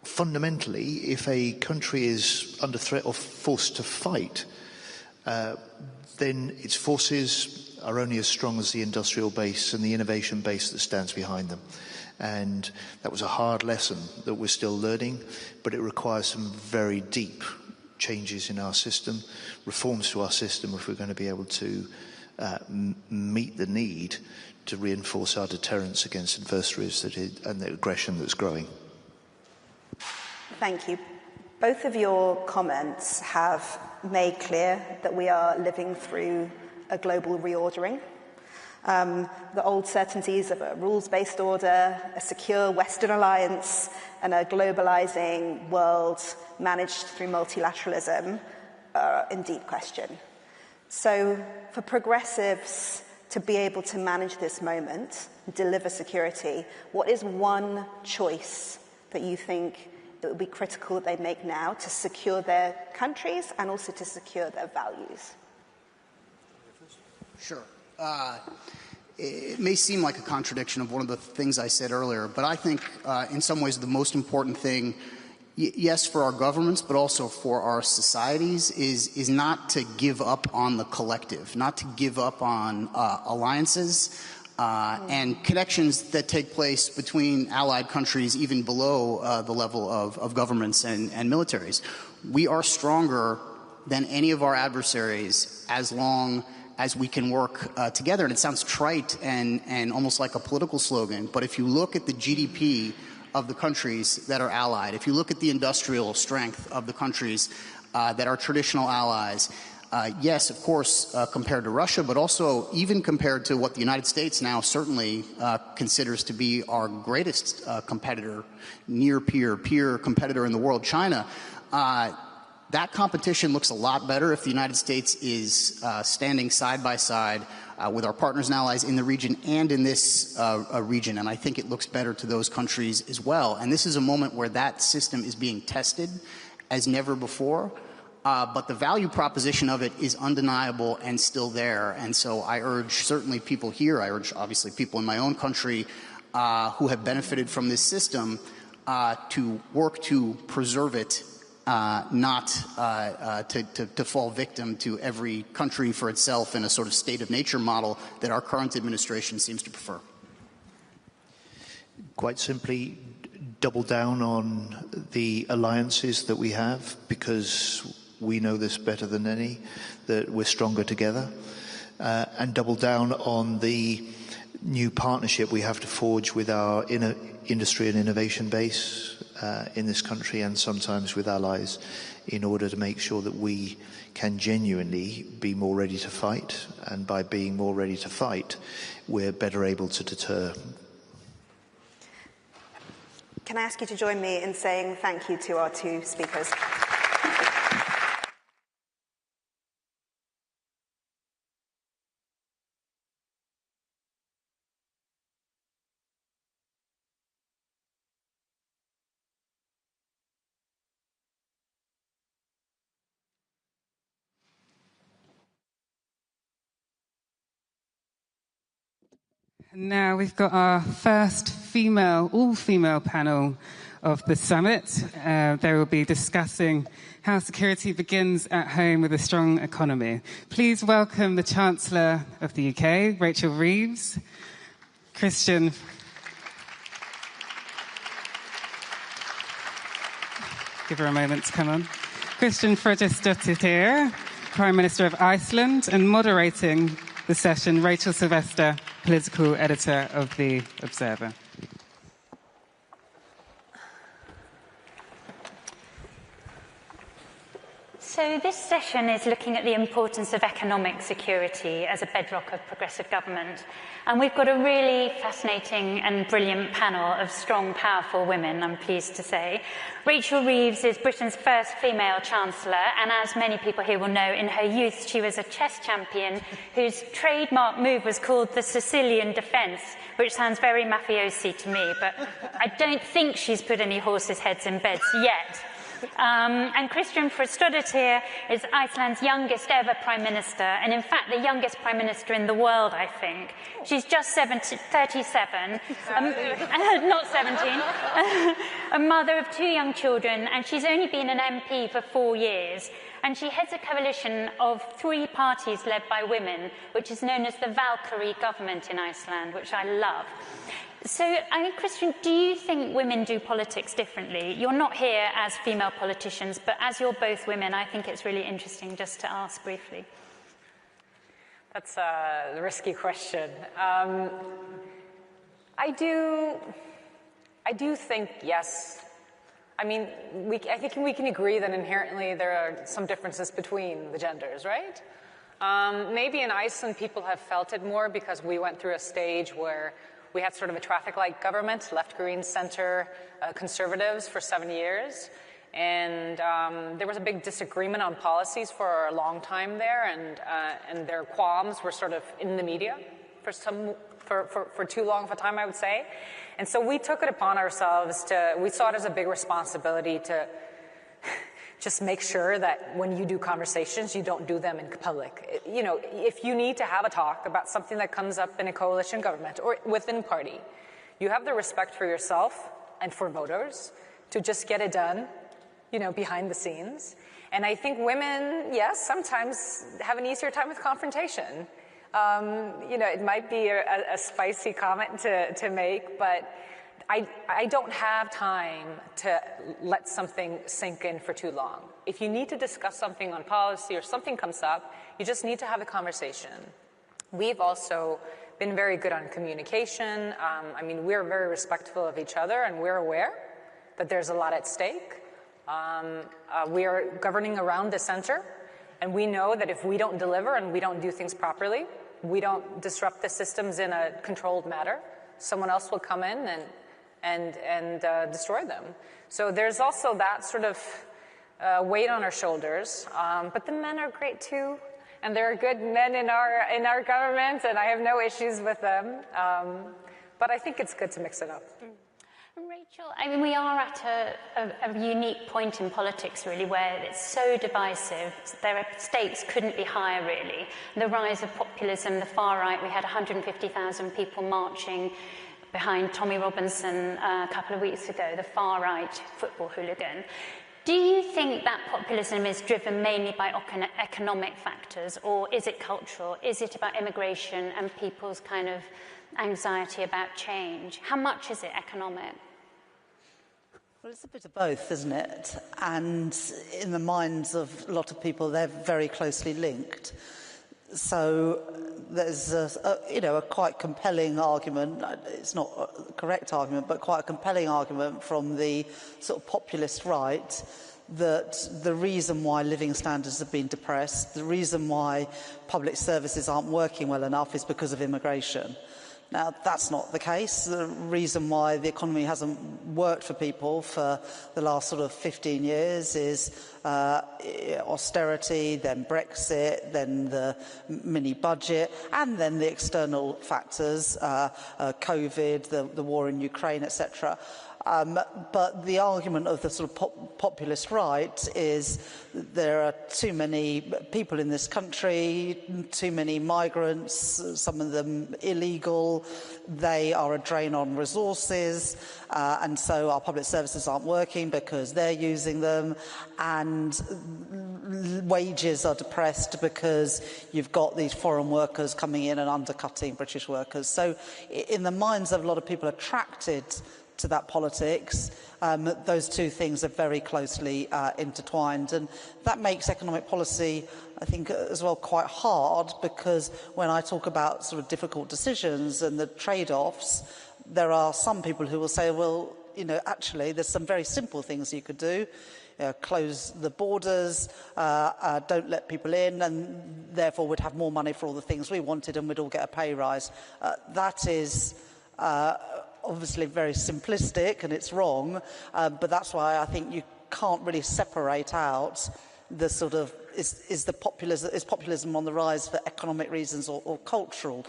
Fundamentally, if a country is under threat or forced to fight, then its forces are only as strong as the industrial base and the innovation base that stands behind them. And that was a hard lesson that we're still learning, but it requires some very deep changes in our system, reforms to our system, if we're going to be able to meet the need to reinforce our deterrence against adversaries and the aggression that's growing. Thank you. Both of your comments have made clear that we are living through a global reordering. The old certainties of a rules-based order, a secure Western alliance, and a globalizing world managed through multilateralism are in deep question. So for progressives to be able to manage this moment, deliver security, what is one choice that you think it would be critical that they make now to secure their countries and also to secure their values? Sure. It may seem like a contradiction of one of the things I said earlier, but I think in some ways the most important thing, yes, for our governments, but also for our societies, is not to give up on the collective, not to give up on alliances and connections that take place between allied countries even below the level of governments and militaries. We are stronger than any of our adversaries as long as we can work together. And it sounds trite and almost like a political slogan, but if you look at the GDP of the countries that are allied, if you look at the industrial strength of the countries that are traditional allies, yes, of course, compared to Russia, but also even compared to what the United States now certainly considers to be our greatest competitor, near peer competitor in the world, China, that competition looks a lot better if the United States is standing side by side with our partners and allies in the region and in this region. And I think it looks better to those countries as well. And this is a moment where that system is being tested as never before. But the value proposition of it is undeniable and still there. And so I urge certainly people here, I urge obviously people in my own country who have benefited from this system to work to preserve it, not to fall victim to every country for itself in a sort of state of nature model that our current administration seems to prefer. Quite simply, double down on the alliances that we have, because we know this better than any, that we're stronger together, and double down on the new partnership we have to forge with our industry and innovation base in this country, and sometimes with allies, in order to make sure that we can genuinely be more ready to fight. And by being more ready to fight, we're better able to deter. Can I ask you to join me in saying thank you to our two speakers? Now we've got our first all-female panel of the summit. They will be discussing how security begins at home with a strong economy. Please welcome the Chancellor of the UK, Rachel Reeves, Christian. Give her a moment to come on. Christian Frederiksen, Prime Minister of Iceland, and moderating the session, Rachel Sylvester, political editor of The Observer. So this session is looking at the importance of economic security as a bedrock of progressive government. And we've got a really fascinating and brilliant panel of strong, powerful women, I'm pleased to say. Rachel Reeves is Britain's first female chancellor, and as many people here will know, in her youth she was a chess champion whose trademark move was called the Sicilian defence, which sounds very mafiosi to me, but I don't think she's put any horses' heads in beds yet. And Christian Frostadottir is Iceland's youngest ever Prime Minister, and in fact the youngest Prime Minister in the world, I think. She's just 37, not 17, a mother of 2 young children, and she's only been an MP for 4 years. And she heads a coalition of 3 parties led by women, which is known as the Valkyrie government in Iceland, which I love. So, I mean, Christian, do you think women do politics differently? You're not here as female politicians, but as you're both women, I think it's really interesting just to ask briefly. That's a risky question. I do think yes. I mean, I think we can agree that inherently there are some differences between the genders, right? Maybe in Iceland people have felt it more because we went through a stage where we had sort of a traffic light government, left, green, center, conservatives for 7 years. And there was a big disagreement on policies for a long time there, and their qualms were sort of in the media for too long of a time, I would say. And so we took it upon ourselves we saw it as a big responsibility to just make sure that when you do conversations, you don't do them in public. You know, if you need to have a talk about something that comes up in a coalition government or within party, you have the respect for yourself and for voters to just get it done, you know, behind the scenes. And I think women, yes, sometimes have an easier time with confrontation. You know, it might be a spicy comment to make, but I don't have time to let something sink in for too long. If you need to discuss something on policy or something comes up, you just need to have a conversation. We've also been very good on communication. I mean, we're very respectful of each other, and we're aware that there's a lot at stake. We are governing around the center, and we know that if we don't deliver and we don't do things properly, we don't disrupt the systems in a controlled manner, someone else will come in and destroy them. So there's also that sort of weight on our shoulders. But the men are great too, and there are good men in our government, and I have no issues with them. But I think it's good to mix it up. Rachel, I mean, we are at a unique point in politics, really, where it's so divisive. Their stakes couldn't be higher, really. The rise of populism, the far right, we had 150,000 people marching behind Tommy Robinson a couple of weeks ago, the far right football hooligan. Do you think that populism is driven mainly by economic factors, or is it cultural? Is it about immigration and people's kind of anxiety about change? How much is it economic? Well, it's a bit of both, isn't it? And in the minds of a lot of people, they're very closely linked. So there's a quite compelling argument. It's not a correct argument, but quite a compelling argument from the sort of populist right that the reason why living standards have been depressed, the reason why public services aren't working well enough is because of immigration. Now, that's not the case. The reason why the economy hasn't worked for people for the last sort of 15 years is austerity, then Brexit, then the mini-budget, and then the external factors, COVID, the war in Ukraine, etc. But the argument of the sort of populist right is there are too many people in this country, too many migrants, some of them illegal, they are a drain on resources, and so our public services aren't working because they're using them, and wages are depressed because you've got these foreign workers coming in and undercutting British workers. So in the minds of a lot of people attracted to that politics. Those two things are very closely intertwined, and that makes economic policy, I think, as well quite hard, because when I talk about sort of difficult decisions and the trade-offs, there are some people who will say, well, you know, actually, there's some very simple things you could do. Close the borders, don't let people in, and therefore we'd have more money for all the things we wanted and we'd all get a pay rise. That is obviously very simplistic and it's wrong, but that's why I think you can't really separate out the sort of, is populism on the rise for economic reasons or cultural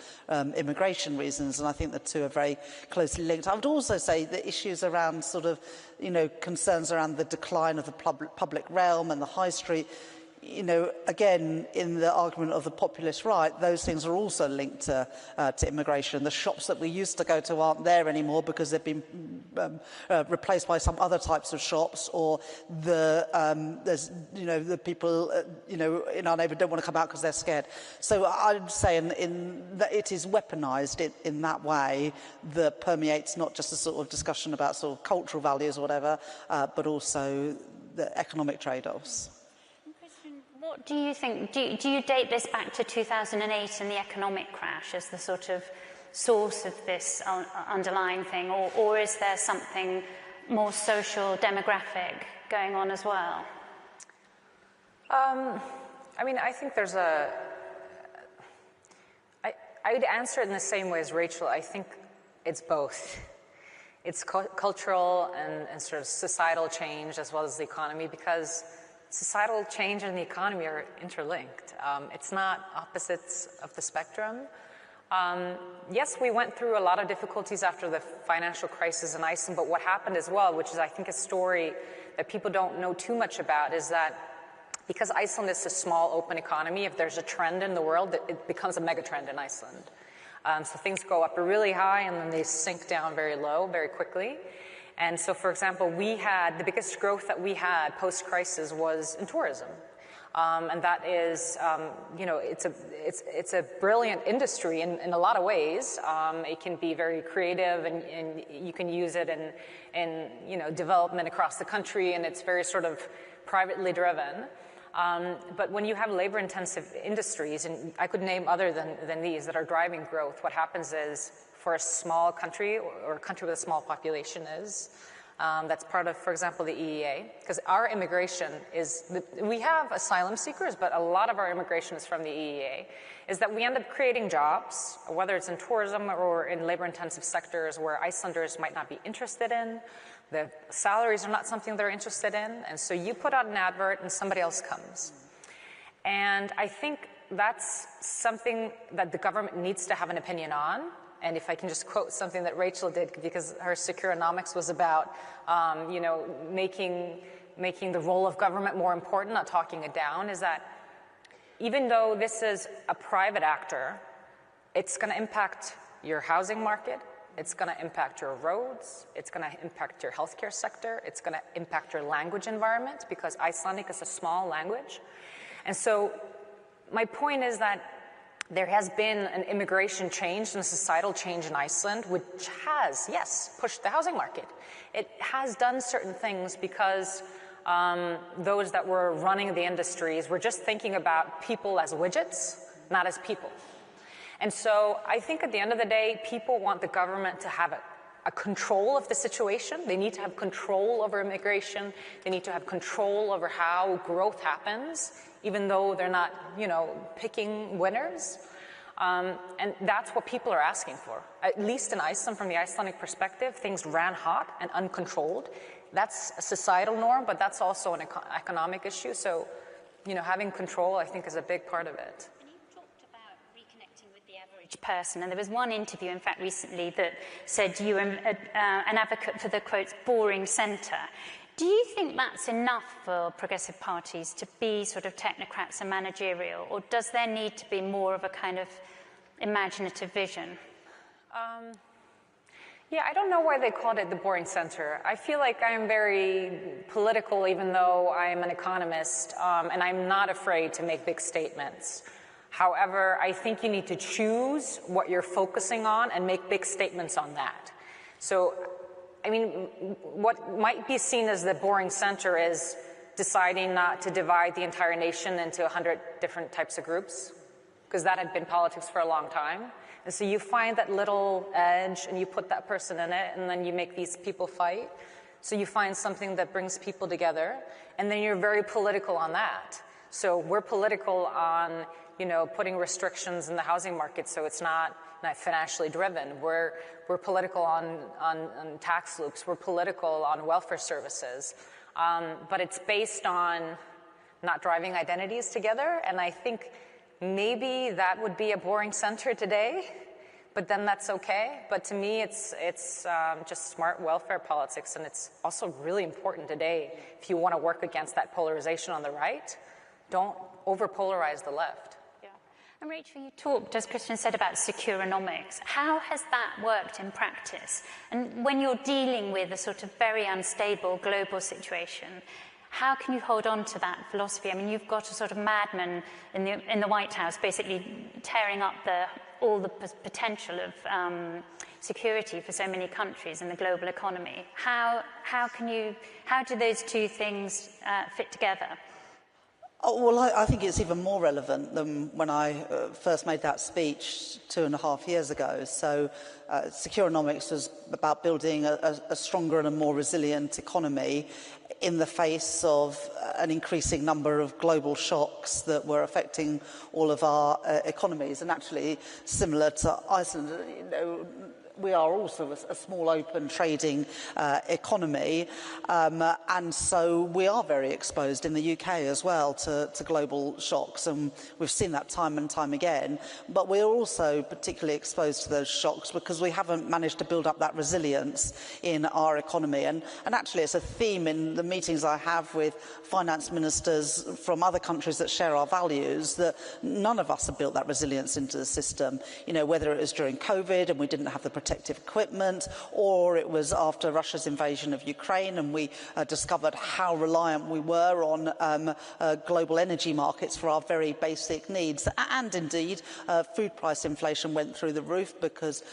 immigration reasons? And I think the two are very closely linked. I would also say the issues around sort of, you know, concerns around the decline of the public realm and the high street, you know, again, in the argument of the populist right, those things are also linked to immigration. The shops that we used to go to aren't there anymore because they've been replaced by some other types of shops, or there's, you know, the people, you know, in our neighbourhood don't want to come out because they're scared. So I'd say in that it is weaponised in that way that permeates not just a sort of discussion about sort of cultural values or whatever, but also the economic trade-offs. What do you think? Do you date this back to 2008 and the economic crash as the sort of source of this underlying thing, or is there something more social, demographic going on as well? I mean, I think there's I would answer it in the same way as Rachel. I think it's both. It's cultural and sort of societal change as well as the economy, because societal change and the economy are interlinked. It's not opposites of the spectrum. Yes, we went through a lot of difficulties after the financial crisis in Iceland, but what happened as well, which is I think a story that people don't know too much about, is that because Iceland is a small open economy, if there's a trend in the world, it becomes a mega trend in Iceland. So things go up really high and then they sink down very low very quickly. And so, for example, the biggest growth that we had post-crisis was in tourism. And that is, you know, it's a brilliant industry in a lot of ways. It can be very creative, and you can use it in you know, development across the country, and it's very sort of privately driven. But when you have labor-intensive industries, and I could name other than these that are driving growth, what happens is, for a small country or a country with a small population that's part of, for example, the EEA, because our immigration we have asylum seekers, but a lot of our immigration is from the EEA, is that we end up creating jobs, whether it's in tourism or in labor-intensive sectors where Icelanders might not be interested in. The salaries are not something they're interested in, and so you put out an advert and somebody else comes. And I think that's something that the government needs to have an opinion on. And if I can just quote something that Rachel did, because her Securonomics was about, you know, making the role of government more important, not talking it down, is that even though this is a private actor, it's going to impact your housing market, it's going to impact your roads, it's going to impact your healthcare sector, it's going to impact your language environment, because Icelandic is a small language. And so my point is that there has been an immigration change and a societal change in Iceland, which has, yes, pushed the housing market. It has done certain things because those that were running the industries were just thinking about people as widgets, not as people. And so I think at the end of the day, people want the government to have a control of the situation. They need to have control over immigration. They need to have control over how growth happens, even though they're not, you know, picking winners. And that's what people are asking for. At least in Iceland, from the Icelandic perspective, things ran hot and uncontrolled. That's a societal norm, but that's also an economic issue. So, you know, having control, I think, is a big part of it. And you talked about reconnecting with the average person, and there was one interview, in fact, recently that said you were an advocate for the, quotes, boring centre. Do you think that's enough for progressive parties to be sort of technocrats and managerial, or does there need to be more of a kind of imaginative vision? Yeah, I don't know why they called it the boring center. I feel like I'm very political, even though I'm an economist, and I'm not afraid to make big statements. However, I think you need to choose what you're focusing on and make big statements on that. So I mean, what might be seen as the boring center is deciding not to divide the entire nation into 100 different types of groups, because that had been politics for a long time. And so you find that little edge and you put that person in it, and then you make these people fight. So you find something that brings people together, and then you're very political on that. So we're political on, putting restrictions in the housing market so it's not financially driven. We're political on tax loops. We're political on welfare services. But it's based on not driving identities together, and I think maybe that would be a boring center today, but then that's okay. But to me, it's just smart welfare politics, and it's also really important today if you want to work against that polarization on the right. Don't over-polarize the left. Yeah. And Rachel, you talked, as Christian said, about securonomics. How has that worked in practice? And when you're dealing with a sort of very unstable global situation, how can you hold on to that philosophy? I mean, you've got a sort of madman in the White House basically tearing up all the potential of security for so many countries in the global economy. How do those two things fit together? Oh, well, I think it's even more relevant than when I first made that speech 2.5 years ago. So securonomics was about building a stronger and a more resilient economy in the face of an increasing number of global shocks that were affecting all of our economies. And actually, similar to Iceland, we are also a small open trading economy, and so we are very exposed in the UK as well to global shocks, and we've seen that time and time again. But we're also particularly exposed to those shocks because we haven't managed to build up that resilience in our economy. And actually it's a theme in the meetings I have with finance ministers from other countries that share our values, that none of us have built that resilience into the system. Whether it was during COVID and we didn't have the protective equipment, or it was after Russia's invasion of Ukraine and we discovered how reliant we were on global energy markets for our very basic needs. And indeed, food price inflation went through the roof because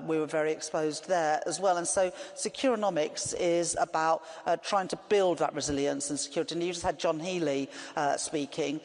we were very exposed there as well. And so securonomics is about trying to build that resilience and security. And you just had John Healey speaking.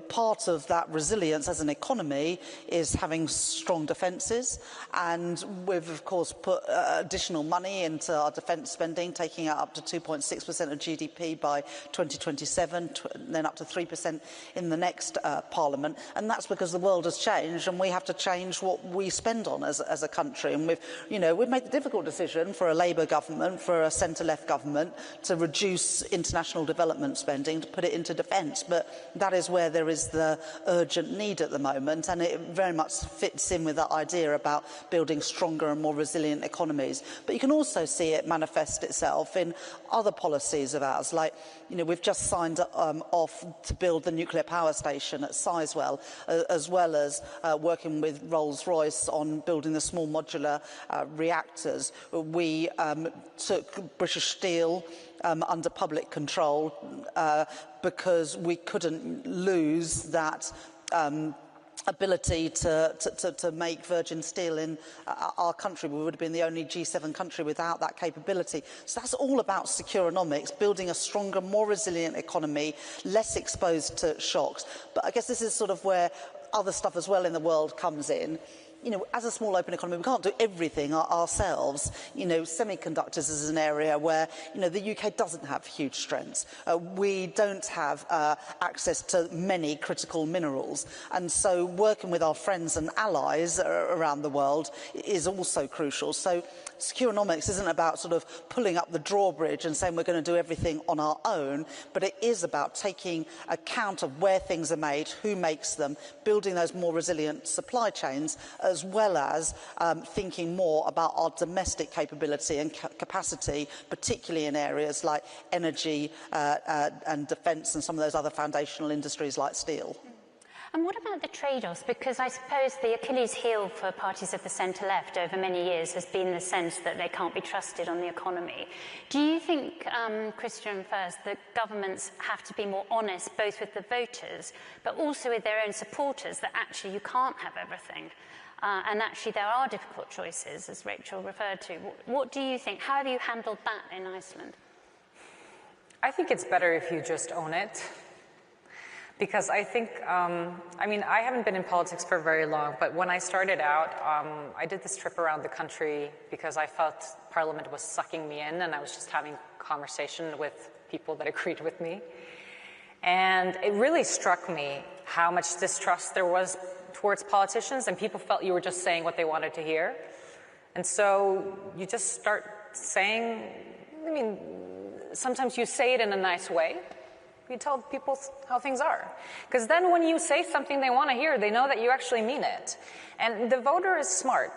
Part of that resilience as an economy is having strong defences, and we've of course put additional money into our defence spending, taking it up to 2.6% of GDP by 2027, then up to 3% in the next Parliament. And that's because the world has changed, and we have to change what we spend on as a country. And we've made the difficult decision for a Labour government, for a centre-left government, to reduce international development spending, to put it into defence. But that is where there is the urgent need at the moment, and it very much fits in with that idea about building stronger and more resilient economies. But you can also see it manifest itself in other policies of ours, like we've just signed off to build the nuclear power station at Sizewell, as well as working with Rolls-Royce on building the small modular reactors. We took British Steel under public control because we couldn't lose that ability to make virgin steel in our country. We would have been the only G7 country without that capability. So that's all about securonomics, building a stronger, more resilient economy, less exposed to shocks. But I guess this is sort of where other stuff as well in the world comes in. As a small open economy, we can't do everything ourselves. Semiconductors is an area where, the UK doesn't have huge strengths. We don't have access to many critical minerals. And so working with our friends and allies around the world is also crucial. So securonomics isn't about sort of pulling up the drawbridge and saying we're going to do everything on our own, but it is about taking account of where things are made, who makes them, building those more resilient supply chains, as well as thinking more about our domestic capability and capacity, particularly in areas like energy and defence and some of those other foundational industries like steel. And what about the trade-offs? Because I suppose the Achilles heel for parties of the centre-left over many years has been the sense that they can't be trusted on the economy. Do you think, Christian first, that governments have to be more honest both with the voters but also with their own supporters, that actually you can't have everything? And actually there are difficult choices, as Rachel referred to. What do you think? How have you handled that in Iceland? I think it's better if you just own it. Because I think, I mean, I haven't been in politics for very long, but when I started out, I did this trip around the country because I felt Parliament was sucking me in, and I was just having conversation with people that agreed with me. And it really struck me how much distrust there was towards politicians, and people felt you were just saying what they wanted to hear. And so you just start saying, I mean, sometimes you say it in a nice way. You tell people how things are. Because then when you say something they want to hear, they know that you actually mean it. And the voter is smart.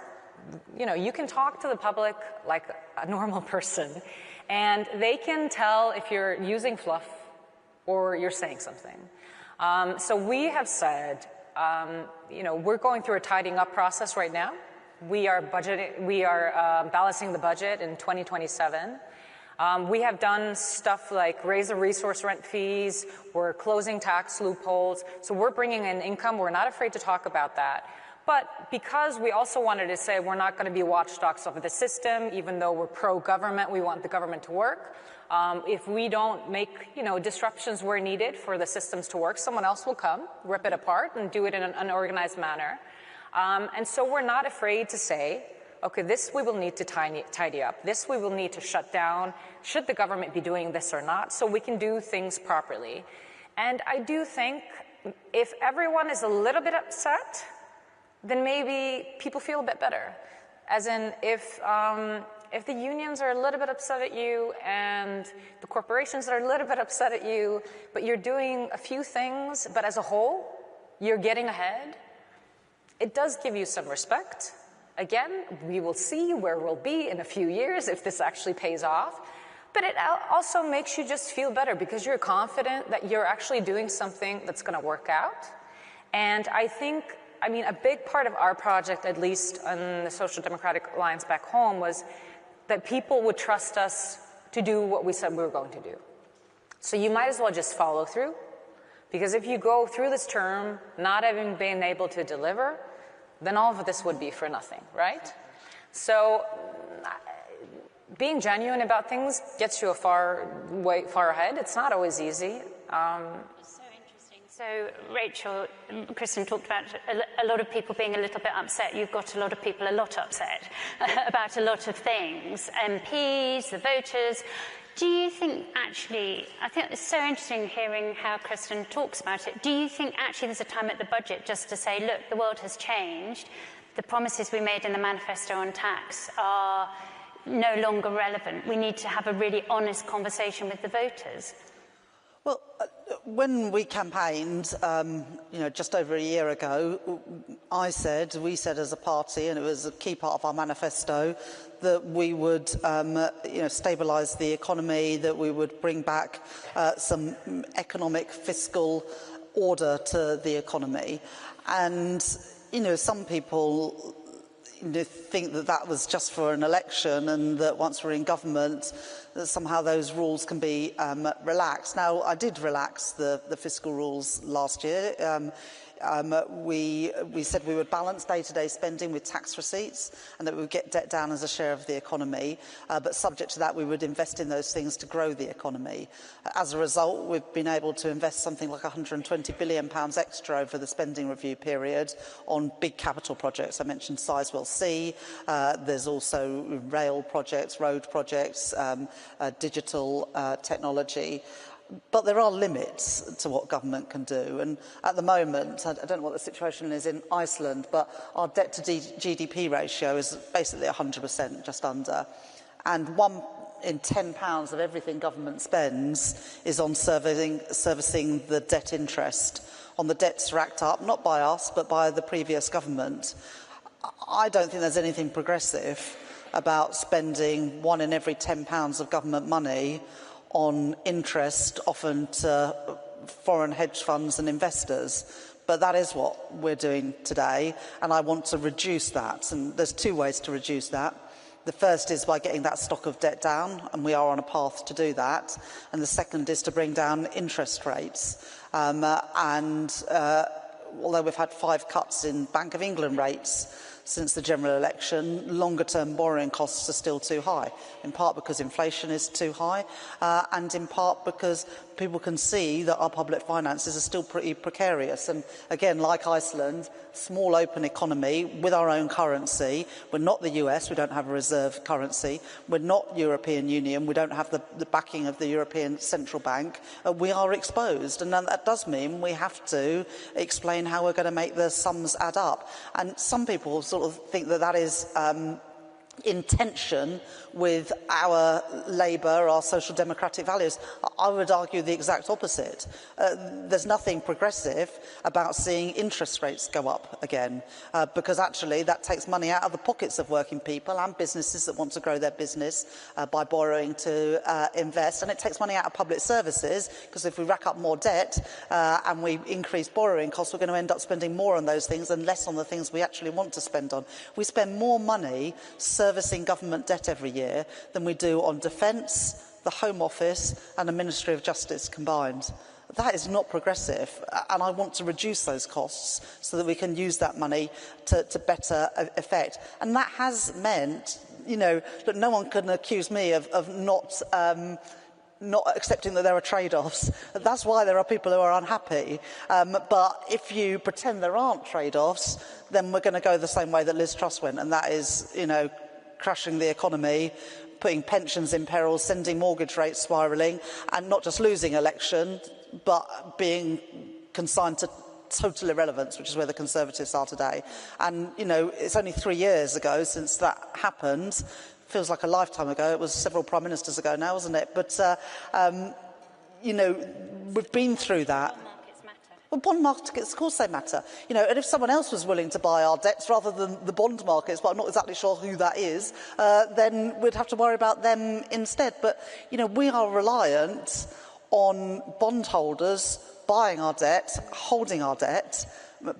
You know, you can talk to the public like a normal person, and they can tell if you're using fluff or you're saying something. So we have said, you know, we're going through a tidying up process right now. We are balancing the budget in 2027. We have done stuff like raise the resource rent fees, we're closing tax loopholes, so we're bringing in income, we're not afraid to talk about that. But because we also wanted to say we're not going to be watchdogs of the system, even though we're pro-government, we want the government to work. If we don't make, you know, disruptions where needed for the systems to work, someone else will come, rip it apart, and do it in an unorganized manner. And so we're not afraid to say, okay, this we will need to tidy up. This we will need to shut down. Should the government be doing this or not? So we can do things properly. And I do think if everyone is a little bit upset, then maybe people feel a bit better. As in, if the unions are a little bit upset at you and the corporations are a little bit upset at you, but you're doing a few things, but as a whole, you're getting ahead, it does give you some respect. Again, we will see where we'll be in a few years if this actually pays off. But it also makes you just feel better because you're confident that you're actually doing something that's going to work out. And I think, I mean, a big part of our project, at least on the Social Democratic Alliance back home, was that people would trust us to do what we said we were going to do. So you might as well just follow through. Because if you go through this term not having been able to deliver, then all of this would be for nothing, right? So being genuine about things gets you far ahead. It's not always easy. So interesting. So Rachel, Kristen talked about a lot of people being a little bit upset. You've got a lot of people a lot upset about a lot of things. MPs, the voters. Do you think actually, I think it's so interesting hearing how Kristen talks about it. Do you think actually there's a time at the budget just to say, look, the world has changed. The promises we made in the manifesto on tax are no longer relevant. We need to have a really honest conversation with the voters. Well, when we campaigned, you know, just over a year ago, we said as a party, and it was a key part of our manifesto, that we would, you know, stabilise the economy, that we would bring back some economic fiscal order to the economy. And, you know, some people think that that was just for an election and that once we're in government, that somehow those rules can be relaxed. Now, I did relax the fiscal rules last year. We said we would balance day-to-day spending with tax receipts and that we would get debt down as a share of the economy, but subject to that we would invest in those things to grow the economy. As a result, we've been able to invest something like £120 billion extra over the spending review period on big capital projects. I mentioned Sizewell C, there's also rail projects, road projects, digital technology. But there are limits to what government can do. And at the moment, I don't know what the situation is in Iceland, but our debt to GDP ratio is basically 100%, just under. And £1 in £10 of everything government spends is on servicing the debt interest on the debts racked up, not by us, but by the previous government. I don't think there's anything progressive about spending £1 in every £10 of government money on interest often to foreign hedge funds and investors. But that is what we're doing today, and I want to reduce that. And there's two ways to reduce that. The first is by getting that stock of debt down, and we are on a path to do that. And the second is to bring down interest rates. although we've had 5 cuts in Bank of England rates since the general election, longer-term borrowing costs are still too high, in part because inflation is too high, and in part because people can see that our public finances are still pretty precarious. And again, like Iceland, small open economy with our own currency. We're not the US, we don't have a reserve currency. We're not European Union, we don't have the backing of the European Central Bank. We are exposed, and that does mean we have to explain how we're going to make the sums add up. And some people sort of think that that is in tension with our Labour, our social democratic values. I would argue the exact opposite. There's nothing progressive about seeing interest rates go up again, because actually that takes money out of the pockets of working people and businesses that want to grow their business by borrowing to invest, and it takes money out of public services, because if we rack up more debt and we increase borrowing costs, we're going to end up spending more on those things and less on the things we actually want to spend on. We spend more money servicing government debt every year than we do on defence, the Home Office and the Ministry of Justice combined. That is not progressive, and I want to reduce those costs so that we can use that money to better effect. And that has meant, you know, that no one can accuse me of not accepting that there are trade-offs. That's why there are people who are unhappy. But if you pretend there aren't trade-offs, then we're going to go the same way that Liz Truss went, and that is, you know, crashing the economy, putting pensions in peril, sending mortgage rates spiralling, and not just losing election, but being consigned to total irrelevance, which is where the Conservatives are today. And, you know, it's only 3 years ago since that happened. Feels like a lifetime ago. It was several prime ministers ago now, wasn't it? But, you know, we've been through that. Well, bond markets, of course they matter. You know, and if someone else was willing to buy our debts rather than the bond markets, but I'm not exactly sure who that is, then we'd have to worry about them instead. But, you know, we are reliant on bondholders buying our debt, holding our debt,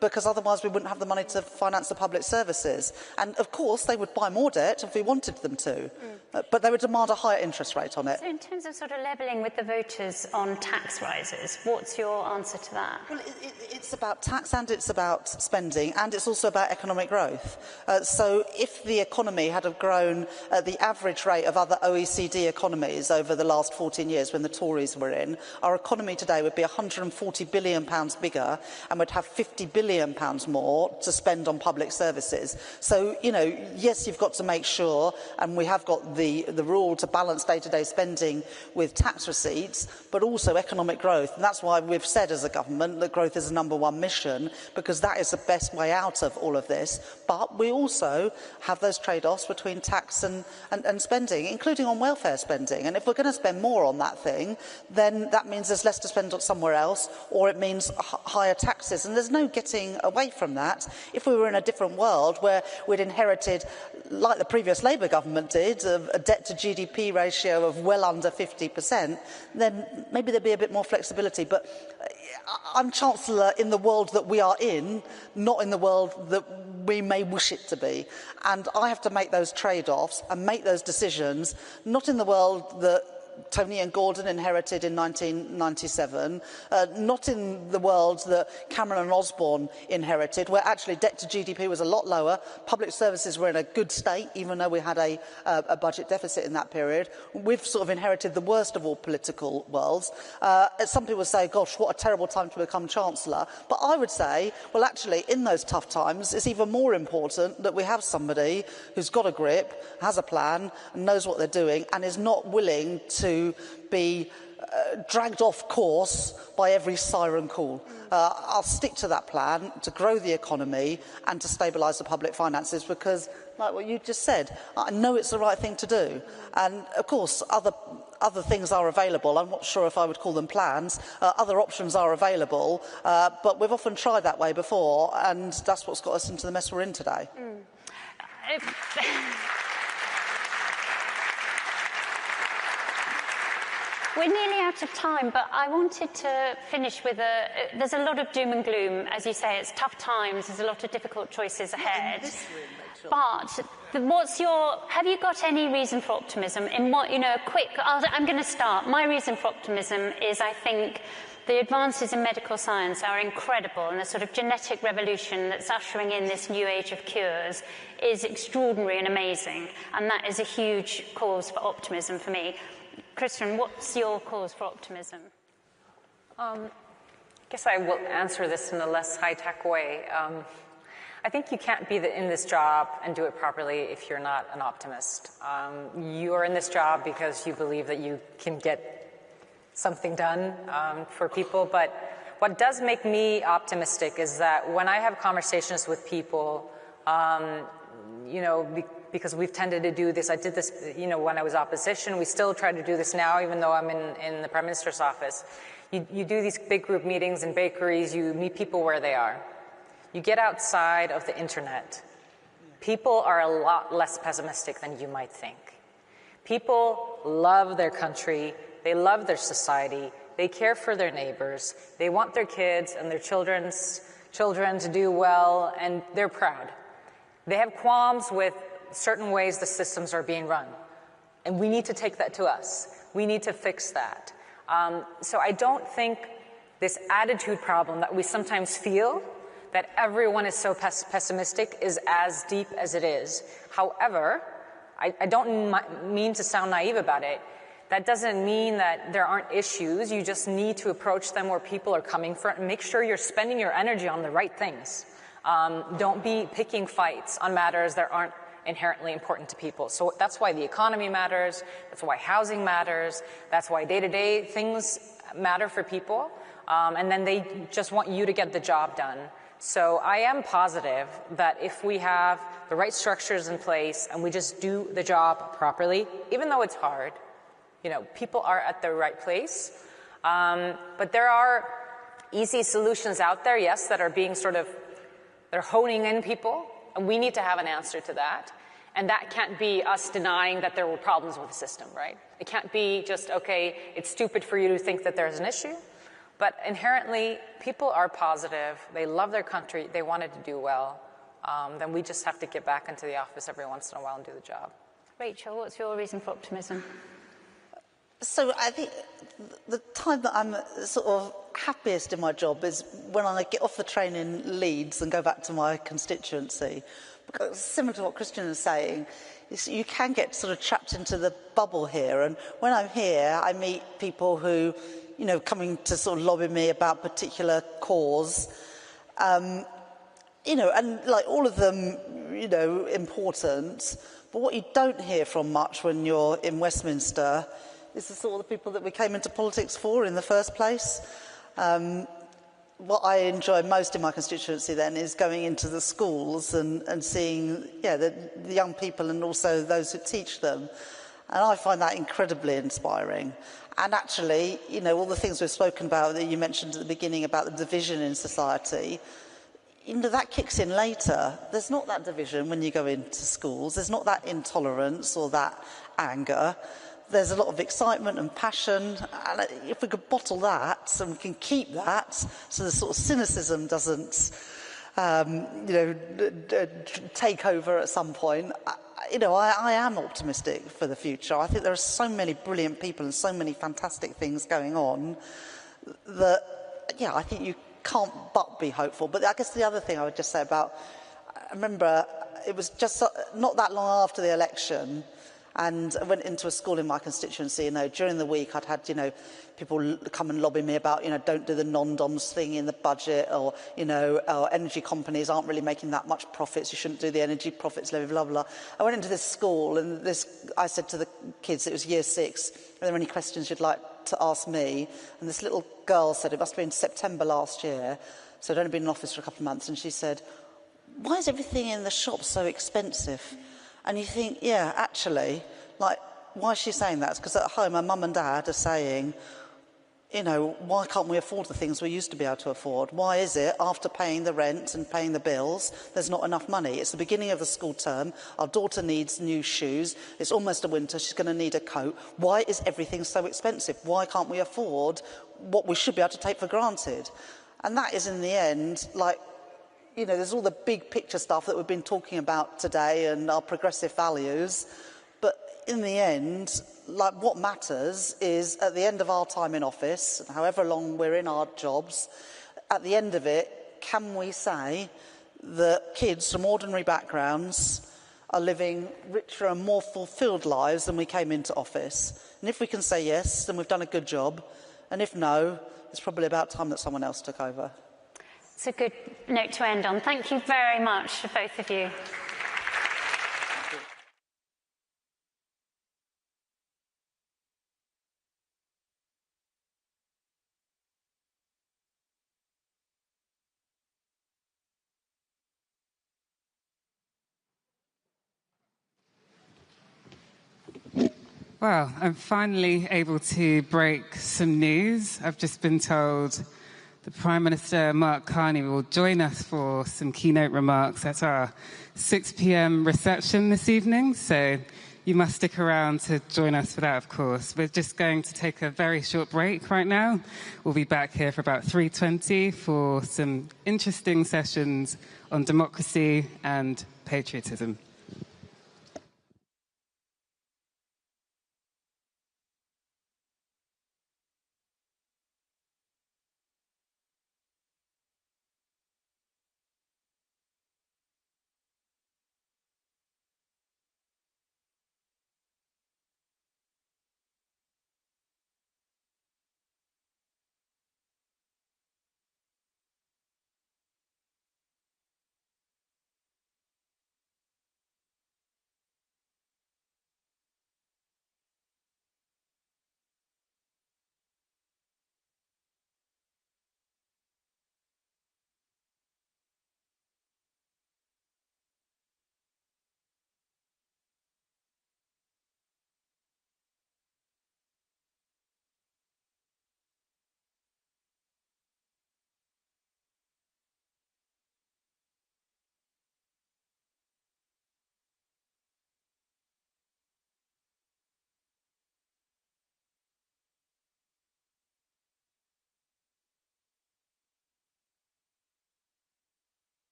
because otherwise we wouldn't have the money to finance the public services. And, of course, they would buy more debt if we wanted them to, but they would demand a higher interest rate on it. So in terms of sort of levelling with the voters on tax rises, what's your answer to that? Well, it's about tax and it's about spending, and it's also about economic growth. So if the economy had have grown at the average rate of other OECD economies over the last 14 years when the Tories were in, our economy today would be £140 billion bigger and would have £50 billion more to spend on public services. So, you know, yes, you've got to make sure, and we have got the rule to balance day-to-day spending with tax receipts, but also economic growth. And that's why we've said as a government that growth is the #1 mission, because that is the best way out of all of this. But we also have those trade-offs between tax and spending, including on welfare spending. And if we're going to spend more on that thing, then that means there's less to spend on somewhere else, or it means higher taxes. And there's no getting away from that. If we were in a different world where we'd inherited, like the previous Labour government did, a debt-to-GDP ratio of well under 50%, then maybe there'd be a bit more flexibility. But I'm Chancellor in the world that we are in, not in the world that we may wish it to be. And I have to make those trade-offs and make those decisions, not in the world that Tony and Gordon inherited in 1997, not in the world that Cameron and Osborne inherited, where actually debt to GDP was a lot lower, public services were in a good state, even though we had a budget deficit in that period. We've sort of inherited the worst of all political worlds. Some people say, gosh, what a terrible time to become Chancellor. But I would say, well, actually, in those tough times, it's even more important that we have somebody who's got a grip, has a plan, and knows what they're doing, and is not willing to be dragged off course by every siren call. I'll stick to that plan to grow the economy and to stabilise the public finances because, like what you just said, I know it's the right thing to do. And, of course, other things are available. I'm not sure if I would call them plans. Other options are available, but we've often tried that way before, and that's what's got us into the mess we're in today. We're nearly out of time, but I wanted to finish with there's a lot of doom and gloom. As you say, it's tough times. There's a lot of difficult choices ahead. But have you got any reason for optimism? In what, I'm going to start. My reason for optimism is I think the advances in medical science are incredible, and the sort of genetic revolution that's ushering in this new age of cures is extraordinary and amazing, and that is a huge cause for optimism for me. Christian, what's your cause for optimism? I guess I will answer this in a less high-tech way. I think you can't be in this job and do it properly if you're not an optimist. You are in this job because you believe that you can get something done for people, but what does make me optimistic is that when I have conversations with people, because we've tended to do this, I did this, when I was opposition, we still try to do this now, even though I'm in the Prime Minister's office. You do these big group meetings in bakeries, you meet people where they are. You get outside of the internet. People are a lot less pessimistic than you might think. People love their country, they love their society, they care for their neighbors, they want their kids and their children's children to do well, and they're proud. They have qualms with certain ways the systems are being run, and we need to take that to us. We need to fix that. So I don't think this attitude problem that we sometimes feel, that everyone is so pessimistic, is as deep as it is. However, I don't mean to sound naive about it. That doesn't mean that there aren't issues. You just need to approach them where people are coming from and make sure you're spending your energy on the right things. Don't be picking fights on matters that aren't inherently important to people. So that's why the economy matters. That's why housing matters. That's why day-to-day things matter for people. And then they just want you to get the job done. So I am positive that if we have the right structures in place and we just do the job properly, even though it's hard, people are at the right place. But there are easy solutions out there, yes, that are being they're honing in people, and we need to have an answer to that. And that can't be us denying that there were problems with the system, right? It can't be just, okay, it's stupid for you to think that there's an issue. But inherently, people are positive. They love their country. They want it to do well. Then we just have to get back into the office every once in a while and do the job. Rachel, what's your reason for optimism? So I think the time that I'm sort of happiest in my job is when I get off the train in Leeds and go back to my constituency. Because similar to what Christian is saying, you can get sort of trapped into the bubble here. And when I'm here, I meet people who, coming to sort of lobby me about particular cause, and like all of them, important. But what you don't hear from much when you're in Westminster is the sort of people that we came into politics for in the first place. What I enjoy most in my constituency then is going into the schools and seeing the young people and also those who teach them. And I find that incredibly inspiring. And actually, all the things we've spoken about that you mentioned at the beginning about the division in society, that kicks in later. There's not that division when you go into schools. There's not that intolerance or that anger. There's a lot of excitement and passion, and if we could bottle that and we can keep that so the sort of cynicism doesn't, take over at some point, I am optimistic for the future. I think there are so many brilliant people and so many fantastic things going on that, I think you can't but be hopeful. But I guess the other thing I would just say I remember it was just not that long after the election, and I went into a school in my constituency, during the week I'd had, people come and lobby me about, don't do the non-doms thing in the budget, or, energy companies aren't really making that much profits, you shouldn't do the energy profits levy, blah, blah. I went into this school and I said to the kids, it was year 6, are there any questions you'd like to ask me? And this little girl said, it must have been September last year, so I'd only been in office for a couple of months, and she said, why is everything in the shop so expensive? And you think, actually, why is she saying that? It's because at home, her mum and dad are saying, why can't we afford the things we used to be able to afford? Why is it, after paying the rent and paying the bills, there's not enough money? It's the beginning of the school term. Our daughter needs new shoes. It's almost a winter. She's going to need a coat. Why is everything so expensive? Why can't we afford what we should be able to take for granted? And that is, in the end, there's all the big picture stuff that we've been talking about today and our progressive values. But in the end, like, what matters is at the end of our time in office, however long we're in our jobs, at the end of it, can we say that kids from ordinary backgrounds are living richer and more fulfilled lives than we came into office? And if we can say yes, then we've done a good job. And if no, it's probably about time that someone else took over. It's a good note to end on. Thank you very much, both of you. Well, I'm finally able to break some news. I've just been told the Prime Minister, Mark Carney, will join us for some keynote remarks at our 6 p.m. reception this evening. So you must stick around to join us for that, of course. We're just going to take a very short break right now. We'll be back here for about 3:20 for some interesting sessions on democracy and patriotism.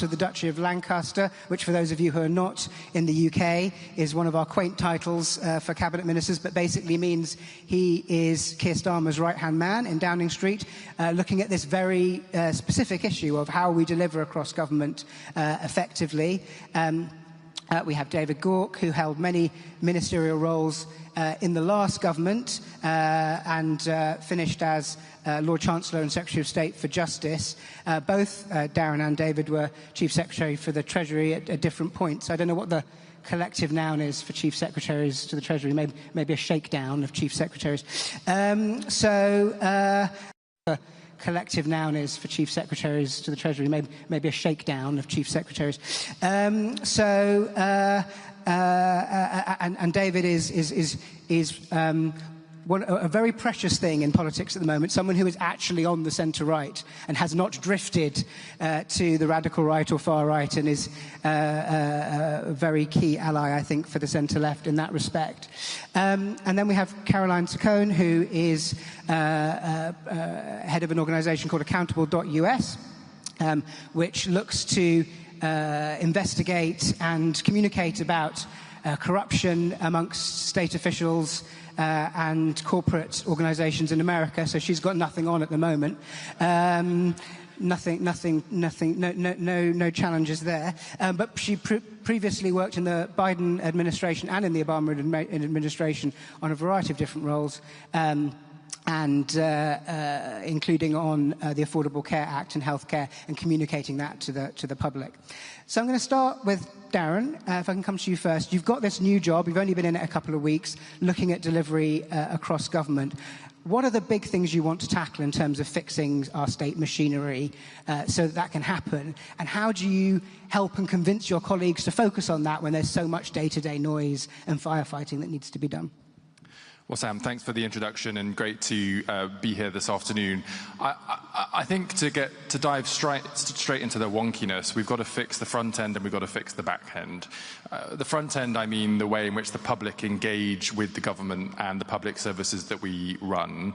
of the Duchy of Lancaster, which for those of you who are not in the UK is one of our quaint titles for cabinet ministers, but basically means he is Keir Starmer's right-hand man in Downing Street, looking at this very specific issue of how we deliver across government effectively. We have David Gauke, who held many ministerial roles in the last government and finished as Lord Chancellor and Secretary of State for Justice. Both Darren and David were Chief Secretary for the Treasury at different points. I don't know what the collective noun is for Chief Secretaries to the Treasury, maybe a shakedown of Chief Secretaries. Collective noun is for Chief Secretaries to the Treasury, maybe a shakedown of Chief Secretaries. And David is a very precious thing in politics at the moment, someone who is actually on the centre-right and has not drifted to the radical right or far right, and is a very key ally, I think, for the centre-left in that respect. And then we have Caroline Saccone, who is head of an organisation called Accountable.us, which looks to investigate and communicate about corruption amongst state officials and corporate organisations in America. So she's got nothing on at the moment. No challenges there. But she previously worked in the Biden administration and in the Obama administration on a variety of different roles. And including on the Affordable Care Act and healthcare, and communicating that to the public. So I'm going to start with Darren, if I can come to you first. You've got this new job, you've only been in it a couple of weeks, looking at delivery across government. What are the big things you want to tackle in terms of fixing our state machinery so that can happen? And how do you help and convince your colleagues to focus on that when there's so much day-to-day noise and firefighting that needs to be done? Well, Sam, thanks for the introduction, and great to be here this afternoon. I think to dive straight into the wonkiness, we've got to fix the front end and we've got to fix the back end. The front end, I mean the way in which the public engage with the government and the public services that we run.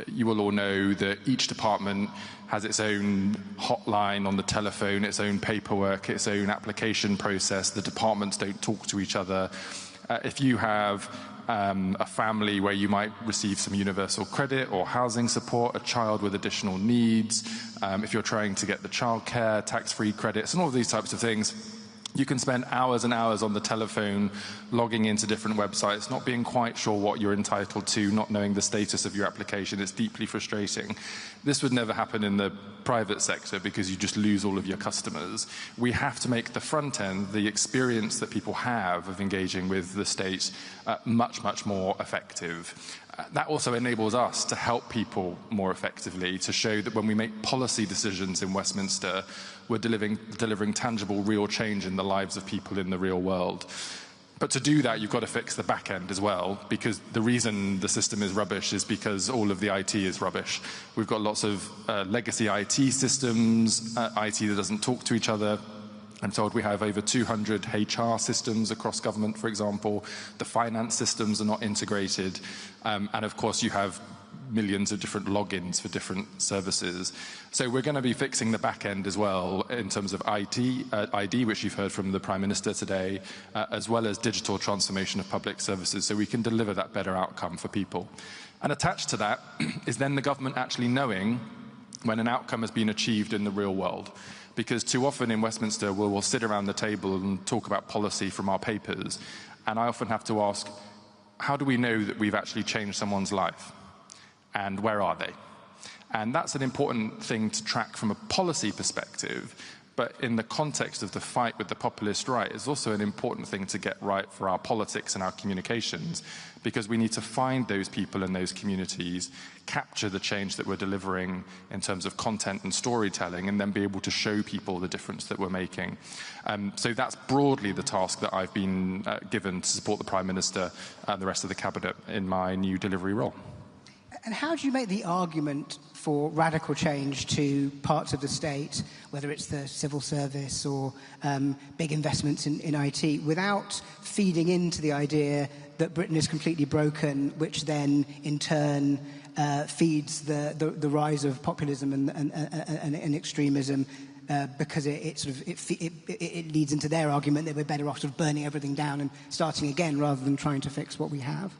You will all know that each department has its own hotline on the telephone, its own paperwork, its own application process. The departments don't talk to each other. If you have a family where you might receive some universal credit or housing support, a child with additional needs, if you're trying to get the childcare, tax-free credits, and all of these types of things, you can spend hours and hours on the telephone logging into different websites, not being quite sure what you're entitled to, not knowing the status of your application. It's deeply frustrating. This would never happen in the private sector because you just lose all of your customers. We have to make the front end, the experience that people have of engaging with the state, much, much more effective. That also enables us to help people more effectively, to show that when we make policy decisions in Westminster, we're delivering tangible, real change in the lives of people in the real world. But to do that, you've got to fix the back end as well, because the reason the system is rubbish is because all of the IT is rubbish. We've got lots of legacy IT systems, IT that doesn't talk to each other. I'm told we have over 200 HR systems across government, for example. The finance systems are not integrated. And of course, you have millions of different logins for different services. So we're going to be fixing the back end as well in terms of ID, which you've heard from the Prime Minister today, as well as digital transformation of public services, so we can deliver that better outcome for people. And attached to that is then the government actually knowing when an outcome has been achieved in the real world. Because too often in Westminster, we'll sit around the table and talk about policy from our papers. And I often have to ask, how do we know that we've actually changed someone's life? And where are they? And that's an important thing to track from a policy perspective. But in the context of the fight with the populist right, it's also an important thing to get right for our politics and our communications, because we need to find those people in those communities, capture the change that we're delivering in terms of content and storytelling, and then be able to show people the difference that we're making. So that's broadly the task that I've been given to support the Prime Minister and the rest of the Cabinet in my new delivery role. And how do you make the argument for radical change to parts of the state, whether it's the civil service or big investments in IT, without feeding into the idea that Britain is completely broken, which then in turn feeds the rise of populism and extremism because it leads into their argument that we're better off sort of burning everything down and starting again rather than trying to fix what we have.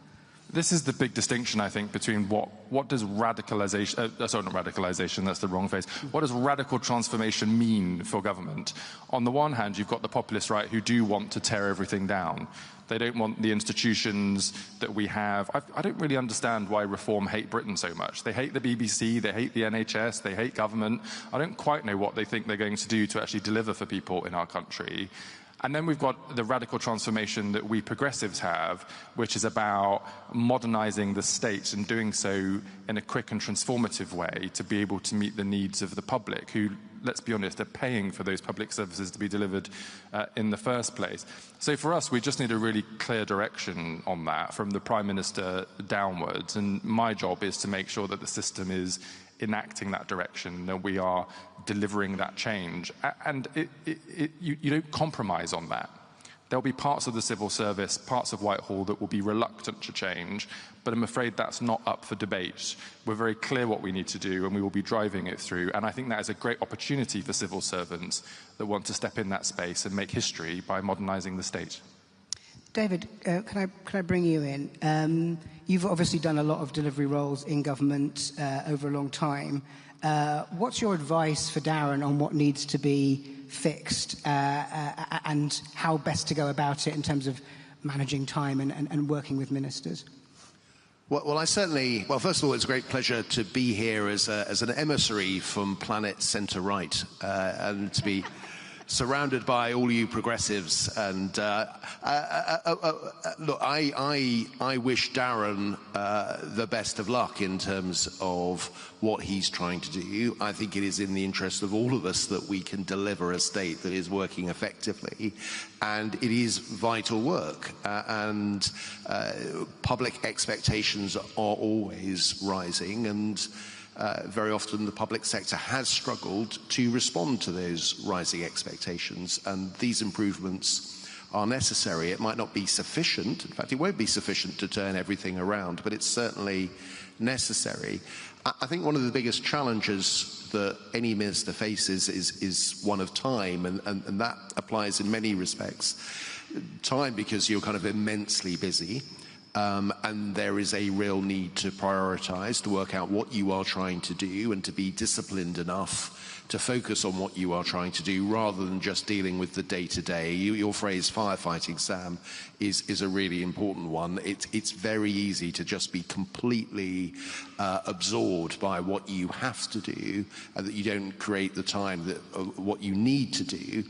This is the big distinction, I think, between what does radicalisation, sorry, not radicalisation, that's the wrong phrase. What does radical transformation mean for government? On the one hand, you've got the populist right who do want to tear everything down. They don't want the institutions that we have. I don't really understand why Reform hate Britain so much. They hate the BBC, they hate the NHS, they hate government. I don't quite know what they think they're going to do to actually deliver for people in our country. And then we've got the radical transformation that we progressives have, which is about modernising the state and doing so in a quick and transformative way to be able to meet the needs of the public who, let's be honest, are paying for those public services to be delivered in the first place. So for us, we just need a really clear direction on that from the Prime Minister downwards. And my job is to make sure that the system is enacting that direction, that we are delivering that change. And you don't compromise on that. There'll be parts of the civil service, parts of Whitehall that will be reluctant to change, but I'm afraid that's not up for debate. We're very clear what we need to do, and we will be driving it through. And I think that is a great opportunity for civil servants that want to step in that space and make history by modernising the state. David, can I bring you in? You've obviously done a lot of delivery roles in government over a long time. What's your advice for Darren on what needs to be fixed and how best to go about it in terms of managing time and working with ministers? Well, I certainly. Well, first of all, it's a great pleasure to be here as an emissary from Planet Centre Right and to be surrounded by all you progressives. And look, I wish Darren the best of luck in terms of what he's trying to do. I think it is in the interest of all of us that we can deliver a state that is working effectively, and it is vital work. And public expectations are always rising, and very often the public sector has struggled to respond to those rising expectations, and these improvements are necessary. It might not be sufficient. In fact, it won't be sufficient to turn everything around, but it's certainly necessary. I think one of the biggest challenges that any minister faces is one of time, and that applies in many respects. Time, because you're kind of immensely busy. And there is a real need to prioritise, to work out what you are trying to do and to be disciplined enough to focus on what you are trying to do rather than just dealing with the day-to-day. Your phrase, firefighting, Sam, is a really important one. It's very easy to just be completely absorbed by what you have to do and that you don't create the time that what you need to do.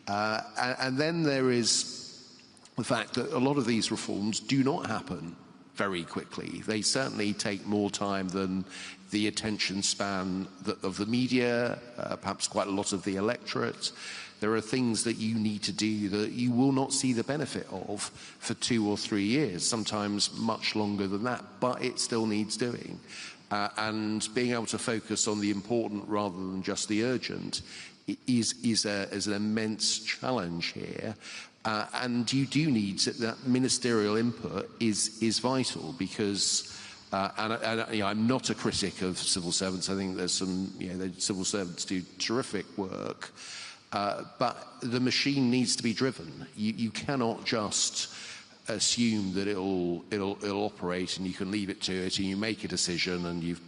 And then there is the fact that a lot of these reforms do not happen very quickly. They certainly take more time than the attention span of the media, perhaps quite a lot of the electorate. There are things that you need to do that you will not see the benefit of for 2 or 3 years, sometimes much longer than that, but it still needs doing. And being able to focus on the important rather than just the urgent is an immense challenge here. And you do need that ministerial input is vital because, I'm not a critic of civil servants. I think there's some, the civil servants do terrific work, but the machine needs to be driven. You cannot just assume that it'll operate and you can leave it to it and you make a decision and you've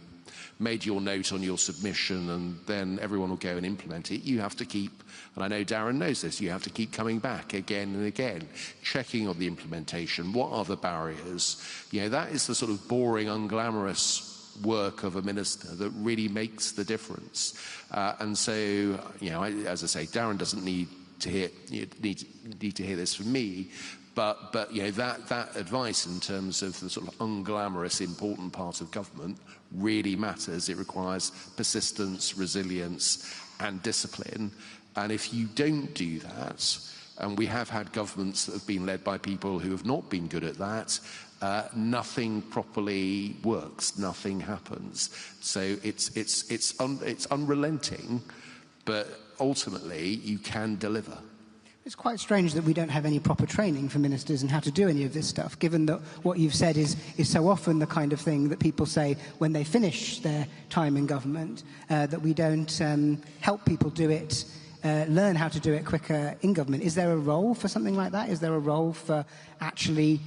made your note on your submission and then everyone will go and implement it. You have to keep, and I know Darren knows this, you have to keep coming back again and again, checking on the implementation. What are the barriers? That is the sort of boring, unglamorous work of a minister that really makes the difference. And so, as I say, Darren doesn't need to hear this from me. But that advice in terms of the sort of unglamorous, important part of government really matters. It requires persistence, resilience, and discipline. And if you don't do that, and we have had governments that have been led by people who have not been good at that, nothing properly works, nothing happens. So it's unrelenting, but ultimately you can deliver. It's quite strange that we don't have any proper training for ministers in how to do any of this stuff, given that what you've said is so often the kind of thing that people say when they finish their time in government, that we don't help people do it, learn how to do it quicker in government. Is there a role for something like that? Is there a role for actually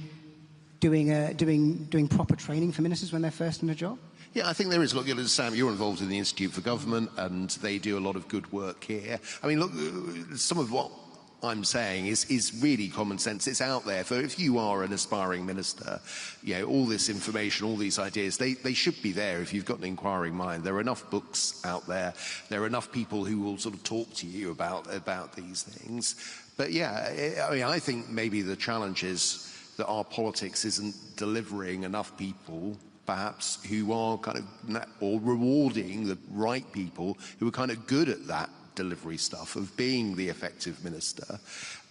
doing proper training for ministers when they're first in a job? Yeah, I think there is. Look, Sam, you're involved in the Institute for Government, and they do a lot of good work here. I mean, look, some of what I'm saying is really common sense. It's out there. For if you are an aspiring minister, all this information, all these ideas, they should be there if you've got an inquiring mind. There are enough books out there. There are enough people who will sort of talk to you about these things. But yeah, I mean, I think maybe the challenge is that our politics isn't delivering enough people, perhaps, who are kind of, or rewarding the right people who are kind of good at that delivery stuff of being the effective minister,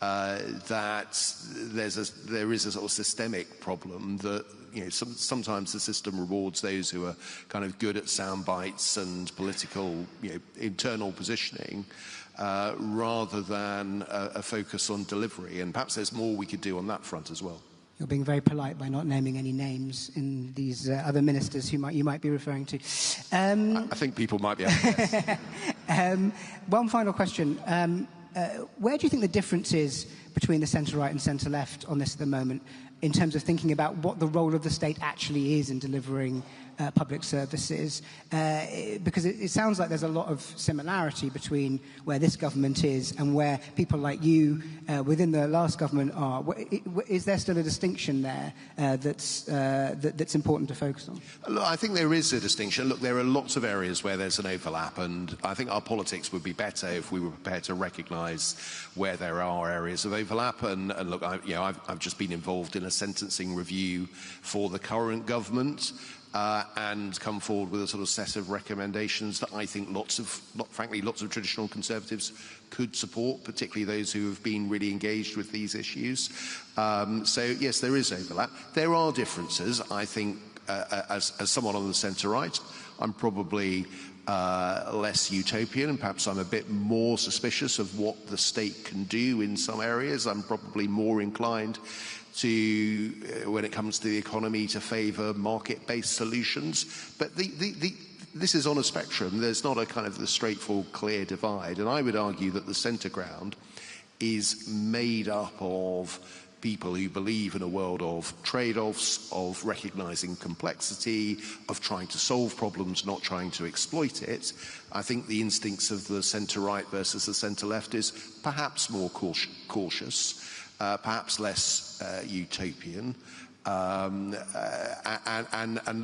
that there is a sort of systemic problem that sometimes the system rewards those who are kind of good at sound bites and political internal positioning rather than a focus on delivery, and perhaps there's more we could do on that front as well. You're being very polite by not naming any names in these other ministers who you might be referring to. I think people might be able to guess. One final question. Where do you think the difference is between the centre-right and centre-left on this at the moment, in terms of thinking about what the role of the state actually is in delivering public services? Because it sounds like there's a lot of similarity between where this government is and where people like you within the last government are. Is there still a distinction there that's important to focus on? Look, I think there is a distinction. Look, there are lots of areas where there's an overlap, and I think our politics would be better if we were prepared to recognise where there are areas of overlap. And look, I've just been involved in a sentencing review for the current government. And come forward with a sort of set of recommendations that I think lots of traditional Conservatives could support, particularly those who have been really engaged with these issues. So yes, there is overlap. There are differences. I think as someone on the centre-right, I'm probably less utopian, and perhaps I'm a bit more suspicious of what the state can do in some areas. I'm probably more inclined to, when it comes to the economy, to favour market-based solutions. But this is on a spectrum. There's not a kind of the straightforward, clear divide. And I would argue that the centre ground is made up of people who believe in a world of trade-offs, of recognising complexity, of trying to solve problems, not trying to exploit it. I think the instincts of the centre-right versus the centre-left is perhaps more cautious. Perhaps less utopian, and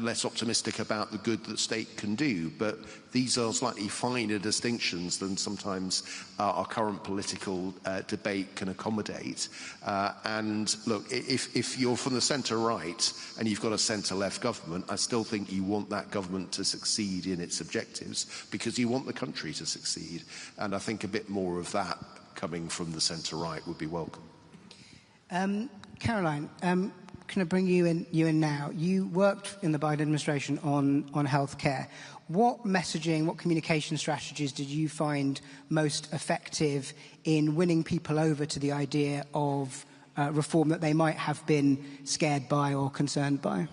less optimistic about the good that state can do. But these are slightly finer distinctions than sometimes our current political debate can accommodate. And look, if you're from the centre-right and you've got a centre-left government, I still think you want that government to succeed in its objectives because you want the country to succeed. And I think a bit more of that coming from the centre-right would be welcome. Caroline, can I bring you in now? You worked in the Biden administration on healthcare. What messaging, what communication strategies did you find most effective in winning people over to the idea of reform that they might have been scared by or concerned by?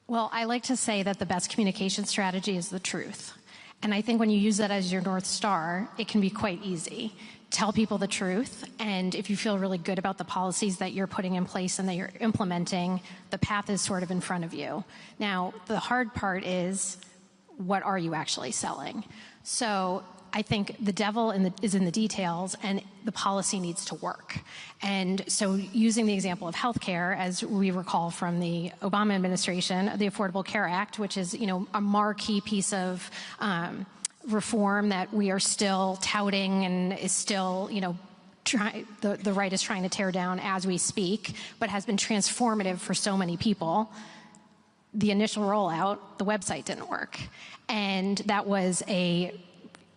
Well, I like to say that the best communication strategy is the truth. And I think when you use that as your North Star, it can be quite easy. Tell people the truth, and if you feel really good about the policies that you're putting in place and that you're implementing, the path is sort of in front of you. Now, the hard part is, what are you actually selling? So I think the devil is in the details, and the policy needs to work. And so using the example of healthcare, as we recall from the Obama administration, the Affordable Care Act, which is, a marquee piece of reform that we are still touting and is still, the right is trying to tear down as we speak, but has been transformative for so many people. The initial rollout, the website didn't work. And that was a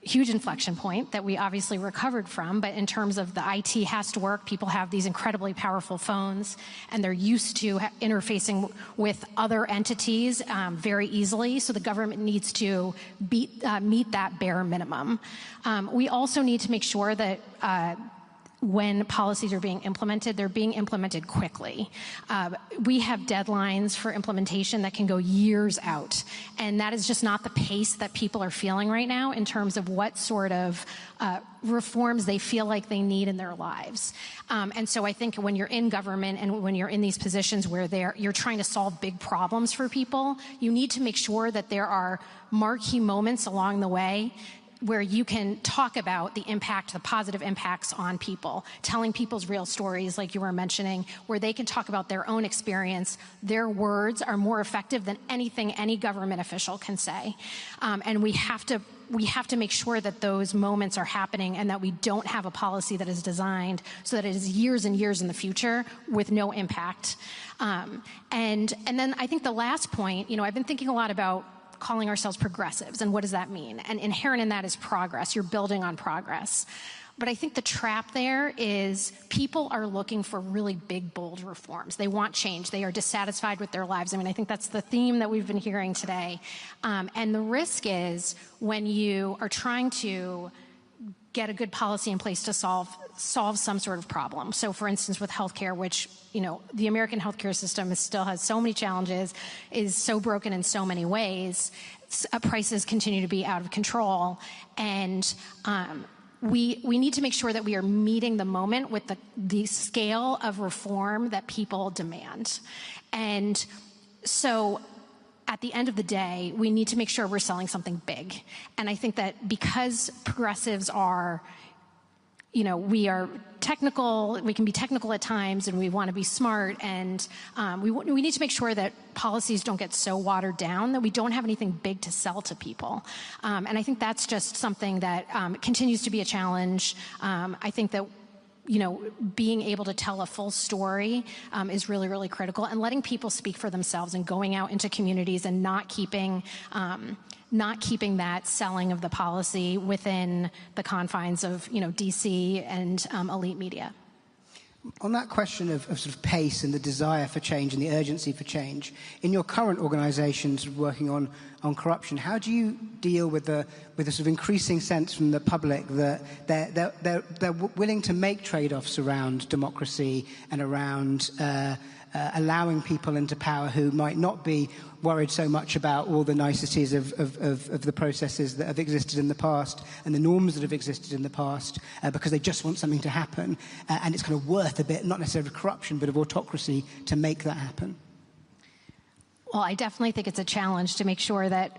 huge inflection point that we obviously recovered from, but in terms of the IT has to work, people have these incredibly powerful phones, and they're used to interfacing with other entities very easily, so the government needs to meet that bare minimum. We also need to make sure that when policies are being implemented, they're being implemented quickly. We have deadlines for implementation that can go years out, and that is just not the pace that people are feeling right now in terms of what sort of reforms they feel like they need in their lives. And so I think when you're in government and when you're in these positions where you're trying to solve big problems for people, you need to make sure that there are marquee moments along the way where you can talk about the impact, the positive impacts on people, telling people's real stories like you were mentioning, where they can talk about their own experience. Their words are more effective than anything any government official can say. And we have to make sure that those moments are happening and that we don't have a policy that is designed so that it is years and years in the future with no impact. And then I think the last point, I've been thinking a lot about calling ourselves progressives, and what does that mean? And inherent in that is progress. You're building on progress. But I think the trap there is people are looking for really big, bold reforms. They want change. They are dissatisfied with their lives. I think that's the theme that we've been hearing today. And the risk is when you are trying to get a good policy in place to solve some sort of problem. So for instance, with healthcare, which, the American healthcare system still has so many challenges, is so broken in so many ways, prices continue to be out of control. And we need to make sure that we are meeting the moment with the scale of reform that people demand. And so at the end of the day, we need to make sure we're selling something big. And I think that because progressives are, we are technical, we can be technical at times, and we want to be smart, and we need to make sure that policies don't get so watered down that we don't have anything big to sell to people. And I think that's just something that continues to be a challenge. I think that being able to tell a full story is really, really critical, and letting people speak for themselves and going out into communities and not keeping that selling of the policy within the confines of, DC and elite media. On that question of sort of pace and the desire for change and the urgency for change, in your current organisations working on corruption, how do you deal with the sort of increasing sense from the public that they're willing to make trade-offs around democracy and around allowing people into power who might not be worried so much about all the niceties of the processes that have existed in the past and the norms that have existed in the past because they just want something to happen, and it's kind of worth a bit, not necessarily of corruption, but of autocracy to make that happen? Well, I definitely think it's a challenge to make sure that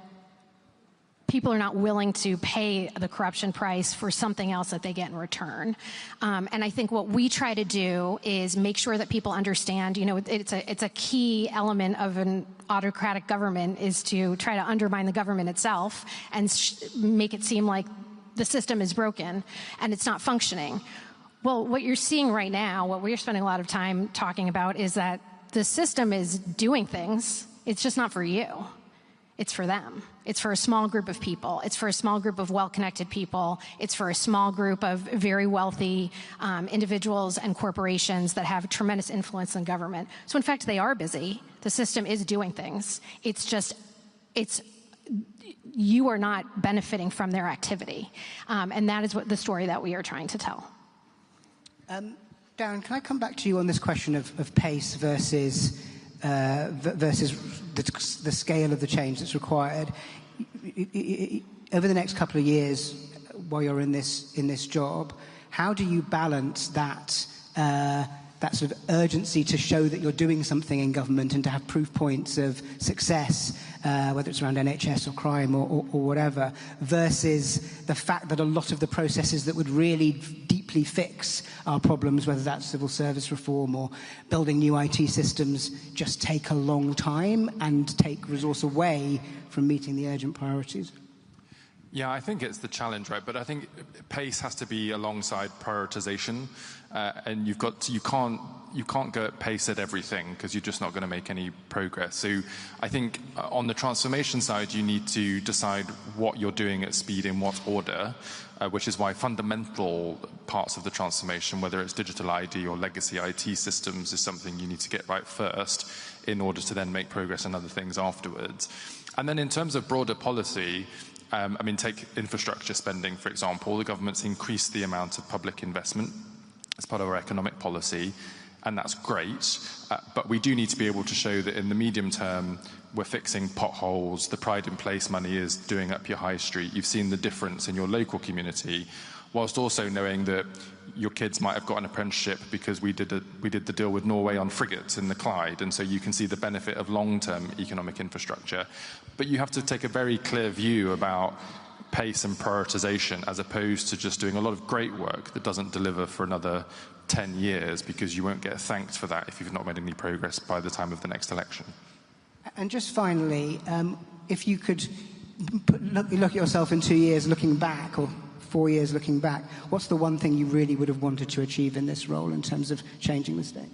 people are not willing to pay the corruption price for something else that they get in return. And I think what we try to do is make sure that people understand, it's a key element of an autocratic government is to try to undermine the government itself and make it seem like the system is broken and it's not functioning. Well, what you're seeing right now, what we're spending a lot of time talking about is that the system is doing things. It's just not for you. It's for them. It's for a small group of people. It's for a small group of well-connected people. It's for a small group of very wealthy individuals and corporations that have tremendous influence in government. So in fact, they are busy. The system is doing things. It's just, you are not benefiting from their activity. And that is what the story that we are trying to tell. Darren, can I come back to you on this question of pace versus the scale of the change that's required? Over the next couple of years, while you're in this job, how do you balance that sort of urgency to show that you're doing something in government and to have proof points of success, whether it's around NHS or crime or whatever, versus the fact that a lot of the processes that would really deeply fix our problems, whether that's civil service reform or building new IT systems, just take a long time and take resource away from meeting the urgent priorities? Yeah, I think it's the challenge, right? But I think pace has to be alongside prioritization, and you can't go at pace at everything because you're just not going to make any progress. So I think on the transformation side, you need to decide what you're doing at speed in what order, which is why fundamental parts of the transformation, whether it's digital ID or legacy IT systems, is something you need to get right first in order to then make progress on other things afterwards. And then in terms of broader policy, take infrastructure spending, for example. The government's increased the amount of public investment as part of our economic policy, and that's great. But we do need to be able to show that in the medium term, we're fixing potholes, the Pride in Place money is doing up your high street, you've seen the difference in your local community, whilst also knowing that your kids might have got an apprenticeship because we did the deal with Norway on frigates in the Clyde, and so you can see the benefit of long-term economic infrastructure. But you have to take a very clear view about pace and prioritization, as opposed to just doing a lot of great work that doesn't deliver for another 10 years, because you won't get thanked for that if you've not made any progress by the time of the next election. And just finally, if you could look at yourself in 2 years looking back, or 4 years looking back, what's the one thing you really would have wanted to achieve in this role in terms of changing the state?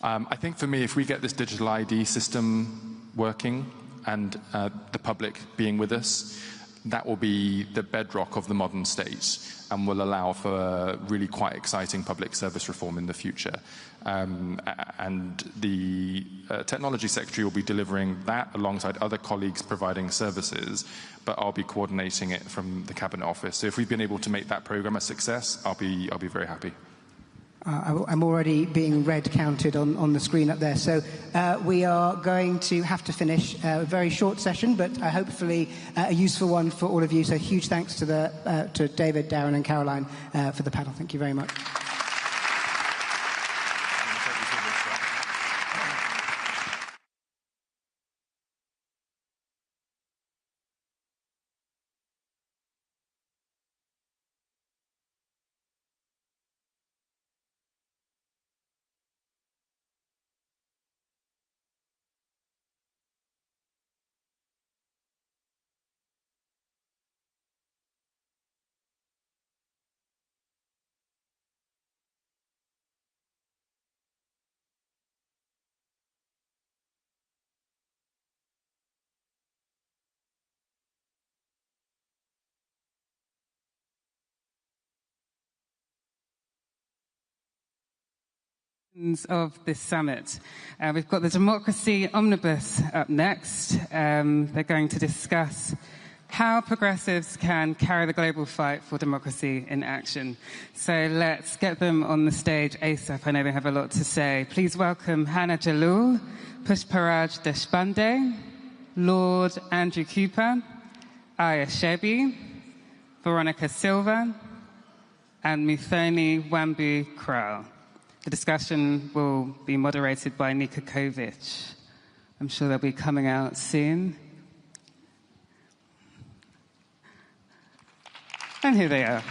I think for me, if we get this digital ID system working and the public being with us, that will be the bedrock of the modern state and will allow for really quite exciting public service reform in the future. And the Technology Secretary will be delivering that alongside other colleagues providing services, but I'll be coordinating it from the Cabinet Office. So if we've been able to make that programme a success, I'll be very happy. I'm already being red counted on the screen up there. So we are going to have to finish a very short session, but hopefully a useful one for all of you. So huge thanks to David, Darren and Caroline for the panel. Thank you very much. Of this summit. We've got the Democracy Omnibus up next. They're going to discuss how progressives can carry the global fight for democracy in action. So let's get them on the stage ASAP. I know they have a lot to say. Please welcome Hannah Jalul, Pushparaj Deshpande, Lord Andrew Cooper, Aya Shebi, Veronica Silva, and Muthoni Wambu-Krall. The discussion will be moderated by Nika Kovic. I'm sure they'll be coming out soon. And here they are.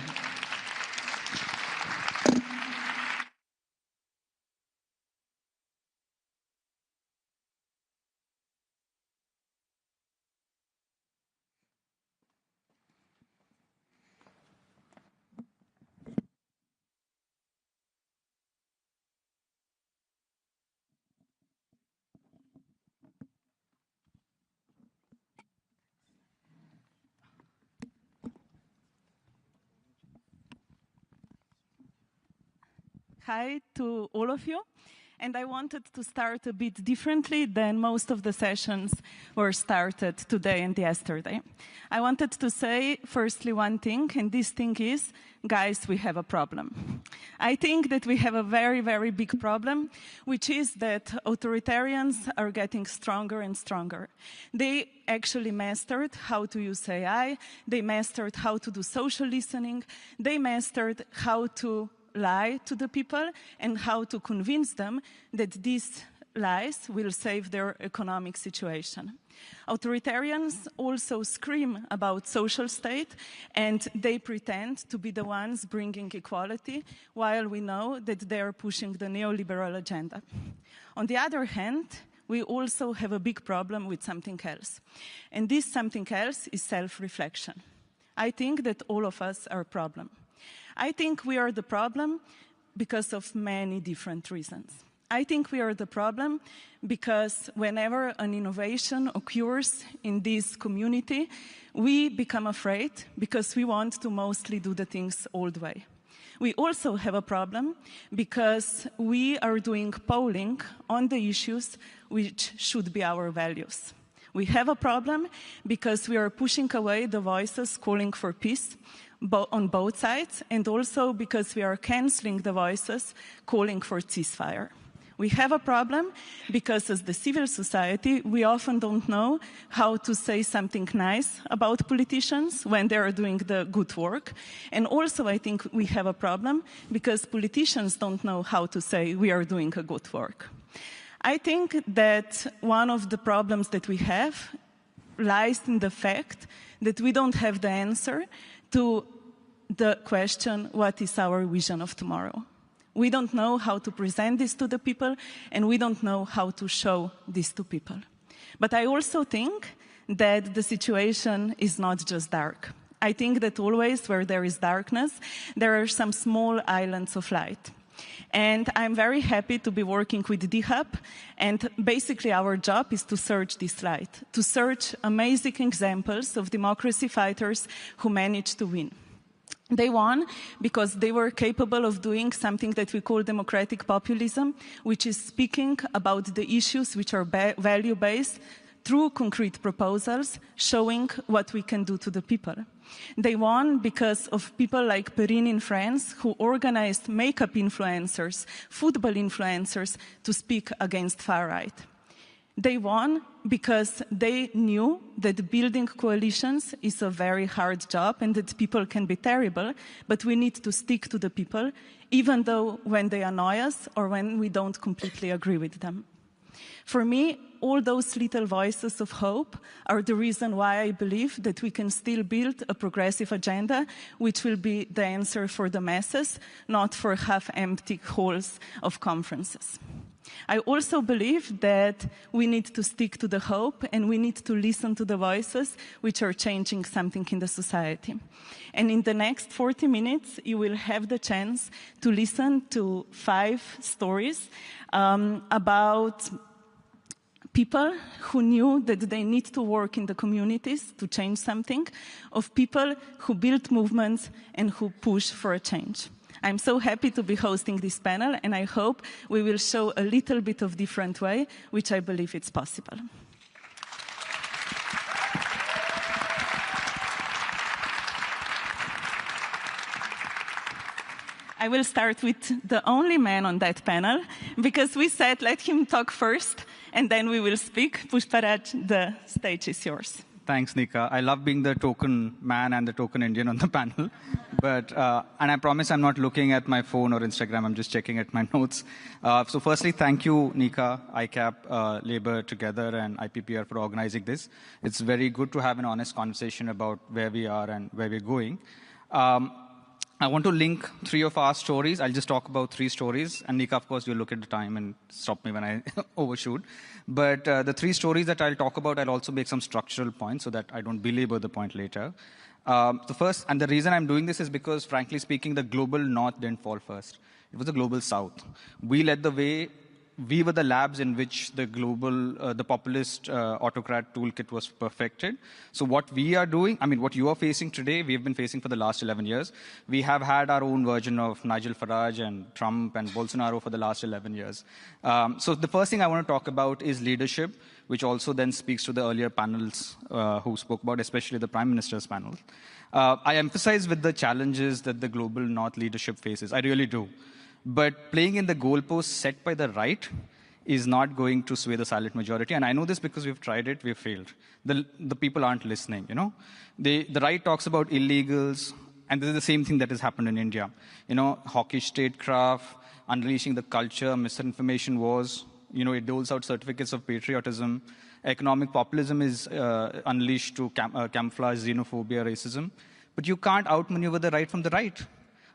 Hi to all of you. And I wanted to start a bit differently than most of the sessions were started today and yesterday. I wanted to say, firstly, one thing, and this thing is, guys, we have a problem. I think that we have a very, very big problem, which is that authoritarians are getting stronger and stronger. They actually mastered how to use AI. They mastered how to do social listening. They mastered how to lie to the people and how to convince them that these lies will save their economic situation. Authoritarians also scream about social state, and they pretend to be the ones bringing equality, while we know that they are pushing the neoliberal agenda. On the other hand, we also have a big problem with something else. And this something else is self-reflection. I think that all of us are a problem. I think we are the problem because of many different reasons. I think we are the problem because whenever an innovation occurs in this community, we become afraid because we want to mostly do the things old way. We also have a problem because we are doing polling on the issues which should be our values. We have a problem because we are pushing away the voices calling for peace. on both sides, and also because we are canceling the voices calling for ceasefire. We have a problem because as the civil society, we often don't know how to say something nice about politicians when they are doing the good work. And also I think we have a problem because politicians don't know how to say we are doing a good work. I think that one of the problems that we have lies in the fact that we don't have the answer to the question, what is our vision of tomorrow? We don't know how to present this to the people, and we don't know how to show this to people. But I also think that the situation is not just dark. I think that always where there is darkness, there are some small islands of light. And I'm very happy to be working with DHUB, and basically our job is to search this light, to search amazing examples of democracy fighters who managed to win. They won because they were capable of doing something that we call democratic populism, which is speaking about the issues which are value-based through concrete proposals, showing what we can do to the people. They won because of people like Perrine in France, who organized makeup influencers, football influencers to speak against far-right. They won because they knew that building coalitions is a very hard job and that people can be terrible, but we need to stick to the people, even though when they annoy us or when we don't completely agree with them. For me, all those little voices of hope are the reason why I believe that we can still build a progressive agenda, which will be the answer for the masses, not for half-empty halls of conferences. I also believe that we need to stick to the hope and we need to listen to the voices which are changing something in the society. And in the next 40 minutes, you will have the chance to listen to 5 stories about people who knew that they need to work in the communities to change something, of people who built movements and who push for a change. I'm so happy to be hosting this panel, and I hope we will show a little bit of different way, which I believe it's possible. I will start with the only man on that panel, because we said let him talk first, and then we will speak. Pushparaj, the stage is yours. Thanks, Nika. I love being the token man and the token Indian on the panel. But, and I promise I'm not looking at my phone or Instagram. I'm just checking at my notes. So firstly, thank you, Nika, ICAP, Labour Together, and IPPR for organizing this. It's very good to have an honest conversation about where we are and where we're going. I want to link 3 of our stories. I'll just talk about 3 stories. And Nika, of course, you'll look at the time and stop me when I overshoot. But the 3 stories that I'll talk about, I'll also make some structural points so that I don't belabor the point later. The first, and the reason I'm doing this is because, frankly speaking, the global north didn't fall first. It was the global south. We led the way. We were the labs in which the global, the populist autocrat toolkit was perfected. So what we are doing, I mean, what you are facing today, we have been facing for the last 11 years. We have had our own version of Nigel Farage and Trump and Bolsonaro for the last 11 years. So the first thing I want to talk about is leadership, which also then speaks to the earlier panels who spoke about, especially the Prime Minister's panel. I emphasize with the challenges that the global north leadership faces. I really do. But playing in the goalposts set by the right is not going to sway the silent majority. And I know this because we've tried it, we've failed. The people aren't listening, you know. The right talks about illegals, and this is the same thing that has happened in India. You know, hawkish statecraft, unleashing the culture, misinformation wars. You know, it doles out certificates of patriotism. Economic populism is unleashed to camouflage xenophobia, racism. But you can't outmaneuver the right from the right.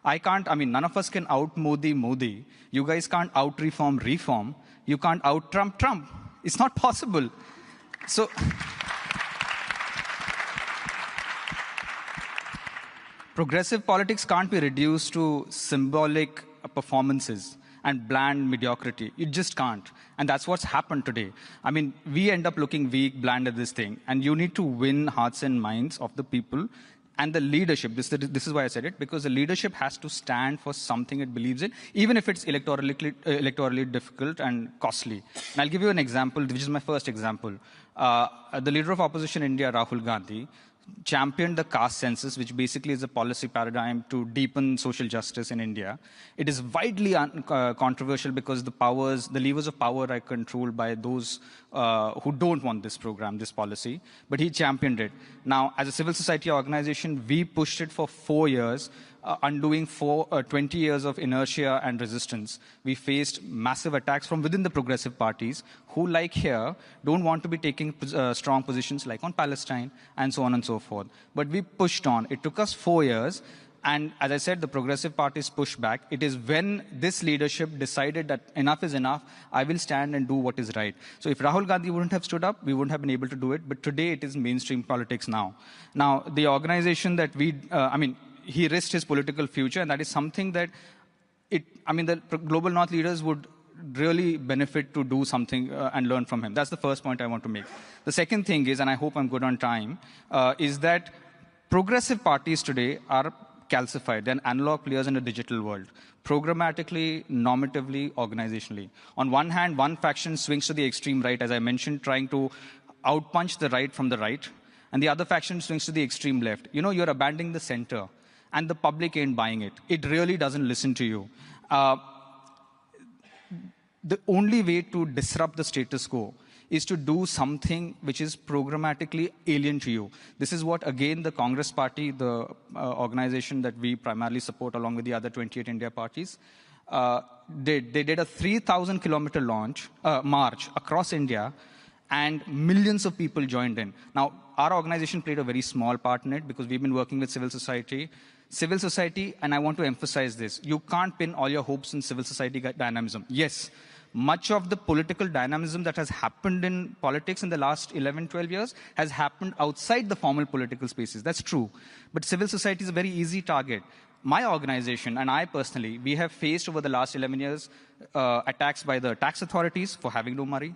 None of us can out-Modi. You guys can't out-reform. You can't out-Trump. It's not possible. So, progressive politics can't be reduced to symbolic performances and bland mediocrity. You just can't. And that's what's happened today. I mean, we end up looking weak, bland at this thing. And you need to win hearts and minds of the people. And the leadership, this is why I said it, because the leadership has to stand for something it believes in, even if it's electorally difficult and costly. And I'll give you an example, which is my first example. The leader of opposition India, Rahul Gandhi, championed the caste census, which basically is a policy paradigm to deepen social justice in India. It is widely controversial because the levers of power are controlled by those who don't want this program, this policy. But he championed it. Now, as a civil society organization, we pushed it for 4 years, undoing 20 years of inertia and resistance. We faced massive attacks from within the progressive parties who, like here, don't want to be taking strong positions like on Palestine and so on and so forth. But we pushed on. It took us 4 years. And as I said, the progressive parties pushed back. It is when this leadership decided that enough is enough, I will stand and do what is right. So if Rahul Gandhi wouldn't have stood up, we wouldn't have been able to do it. But today it is mainstream politics now. Now, the organization that he risked his political future, and that is something that the Global North leaders would really benefit to do something and learn from him. That's the first point I want to make. The second thing is, and I hope I'm good on time, is that progressive parties today are calcified. They're analog players in a digital world, programmatically, normatively, organizationally. On one hand, one faction swings to the extreme right, as I mentioned, trying to outpunch the right from the right, and the other faction swings to the extreme left. You're abandoning the center, and the public ain't buying it. It really doesn't listen to you. The only way to disrupt the status quo is to do something which is programmatically alien to you. This is what, again, the Congress Party, the organization that we primarily support along with the other 28 India parties, did. They did a 3,000-kilometer march across India, and millions of people joined in. Now, our organization played a very small part in it because we've been working with civil society. Civil society, and I want to emphasize this, you can't pin all your hopes in civil society dynamism. Yes, much of the political dynamism that has happened in politics in the last 11, 12 years has happened outside the formal political spaces. That's true. But civil society is a very easy target. My organization and I personally, we have faced over the last 11 years attacks by the tax authorities for having no money.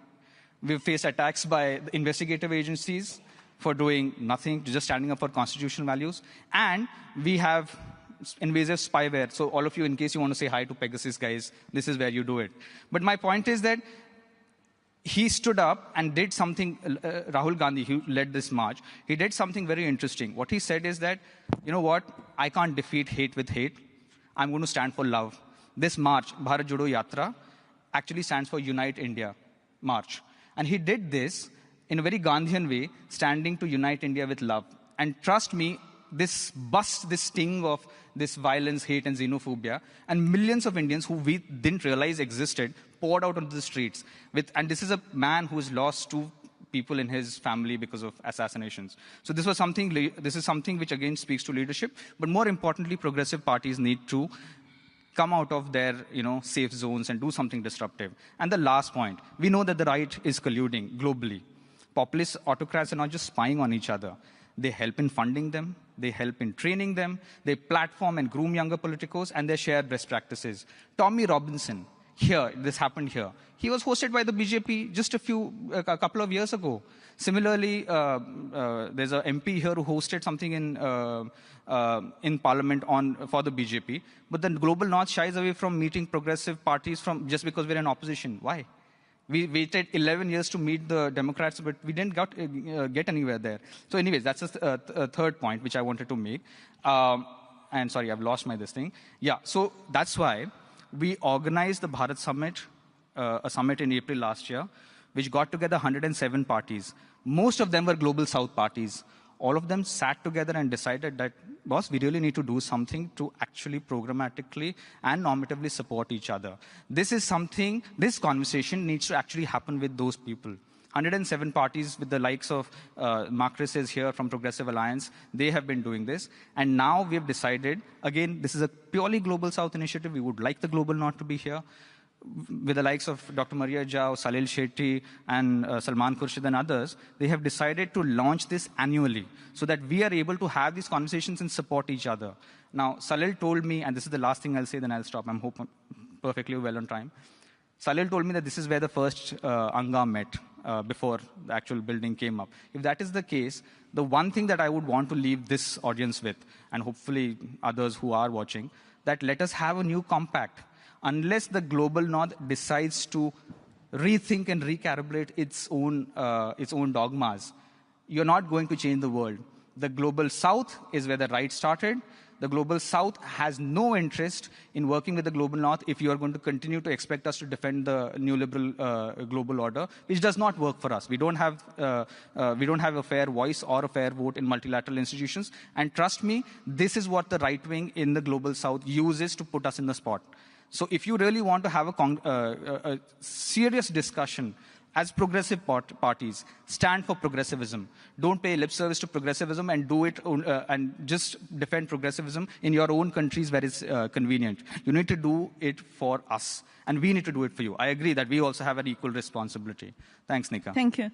We've faced attacks by the investigative agencies for doing nothing, just standing up for constitutional values. And we have invasive spyware. So all of you, in case you want to say hi to Pegasus guys, this is where you do it. But my point is that he stood up and did something, Rahul Gandhi, who led this march, he did something very interesting. What he said is that, you know what, I can't defeat hate with hate. I'm going to stand for love. This march, Bharat Jodo Yatra, actually stands for Unite India March. And he did this in a very Gandhian way, standing to unite India with love. And trust me, this busts this sting of this violence, hate, and xenophobia, and millions of Indians who we didn't realize existed poured out onto the streets. And this is a man who's lost 2 people in his family because of assassinations. So this is something which again speaks to leadership, but more importantly, progressive parties need to come out of their safe zones and do something disruptive. And the last point, we know that the right is colluding globally. Populist autocrats are not just spying on each other. They help in funding them, they help in training them, they platform and groom younger politicos, and they share best practices. Tommy Robinson, this happened here. He was hosted by the BJP just a couple of years ago. Similarly, there's an MP here who hosted something in Parliament for the BJP. But the Global North shies away from meeting progressive parties just because we're in opposition. Why? We waited 11 years to meet the Democrats, but we didn't get anywhere there. So anyways, that's a third point which I wanted to make. And sorry, I've lost this thing. Yeah, so that's why we organized the Bharat Summit, a summit in April last year, which got together 107 parties. Most of them were Global South parties. All of them sat together and decided that, boss, we really need to do something to actually programmatically and normatively support each other. This conversation needs to actually happen with those people. 107 parties with the likes of Marcus is here from Progressive Alliance. They have been doing this. And now we have decided, again, this is a purely Global South initiative. We would like the Global North to be here. With the likes of Dr. Maria Jao, Salil Shetty, and Salman Khurshid and others, they have decided to launch this annually so that we are able to have these conversations and support each other. Now, Salil told me, and this is the last thing I'll say, then I'll stop. I'm hoping perfectly well on time. Salil told me that this is where the first Anga met before the actual building came up. If that is the case, the one thing that I would want to leave this audience with, and hopefully others who are watching, that let us have a new compact. Unless the Global North decides to rethink and recalibrate its own dogmas, you're not going to change the world. The global south is where the right started. The global south has no interest in working with the global north if you are going to continue to expect us to defend the neoliberal global order, which does not work for us. We don't have a fair voice or a fair vote in multilateral institutions. And trust me, this is what the right wing in the global south uses to put us in the spot. So if you really want to have a serious discussion as progressive parties, stand for progressivism. Don't pay lip service to progressivism and do it and just defend progressivism in your own countries where it's convenient. You need to do it for us, and we need to do it for you. I agree that we also have an equal responsibility. Thanks, Nika. Thank you.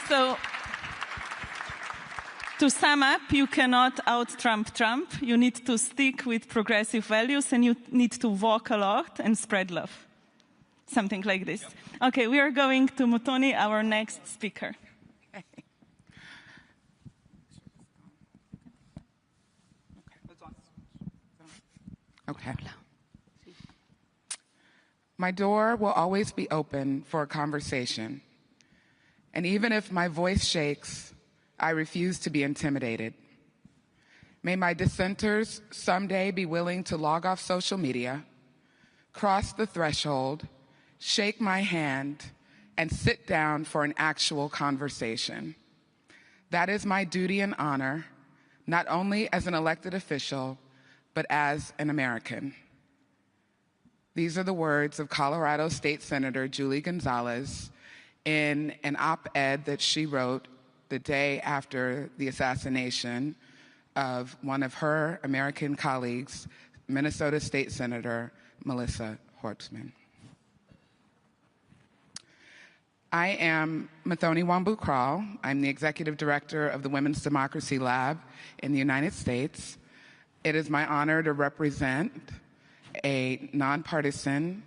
So, to sum up, you cannot out-Trump Trump. You need to stick with progressive values, and you need to walk a lot and spread love. Something like this. Okay, we are going to Mutoni, our next speaker. Okay. My door will always be open for a conversation. And even if my voice shakes, I refuse to be intimidated. May my dissenters someday be willing to log off social media, cross the threshold, shake my hand, and sit down for an actual conversation. That is my duty and honor, not only as an elected official, but as an American. These are the words of Colorado State Senator Julie Gonzalez in an op-ed that she wrote the day after the assassination of one of her American colleagues, Minnesota State Senator Melissa Horstman. I am Muthoni Wambui-Krall. I'm the Executive Director of the Women's Democracy Lab in the United States. It is my honor to represent a nonpartisan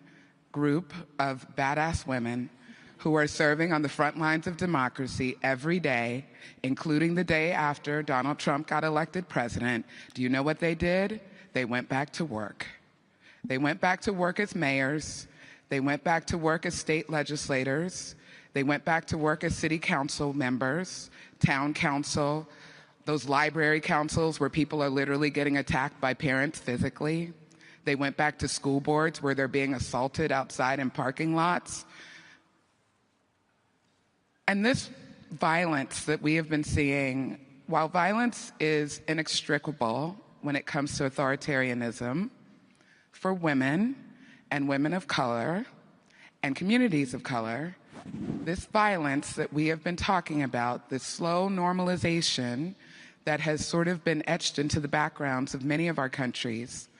group of badass women who are serving on the front lines of democracy every day, including the day after Donald Trump got elected president. Do you know what they did? They went back to work. They went back to work as mayors. They went back to work as state legislators. They went back to work as city council members, town council, those library councils where people are literally getting attacked by parents physically. They went back to school boards where they're being assaulted outside in parking lots. And this violence that we have been seeing, while violence is inextricable when it comes to authoritarianism, for women and women of color and communities of color, this violence that we have been talking about, this slow normalization that has sort of been etched into the backgrounds of many of our countries,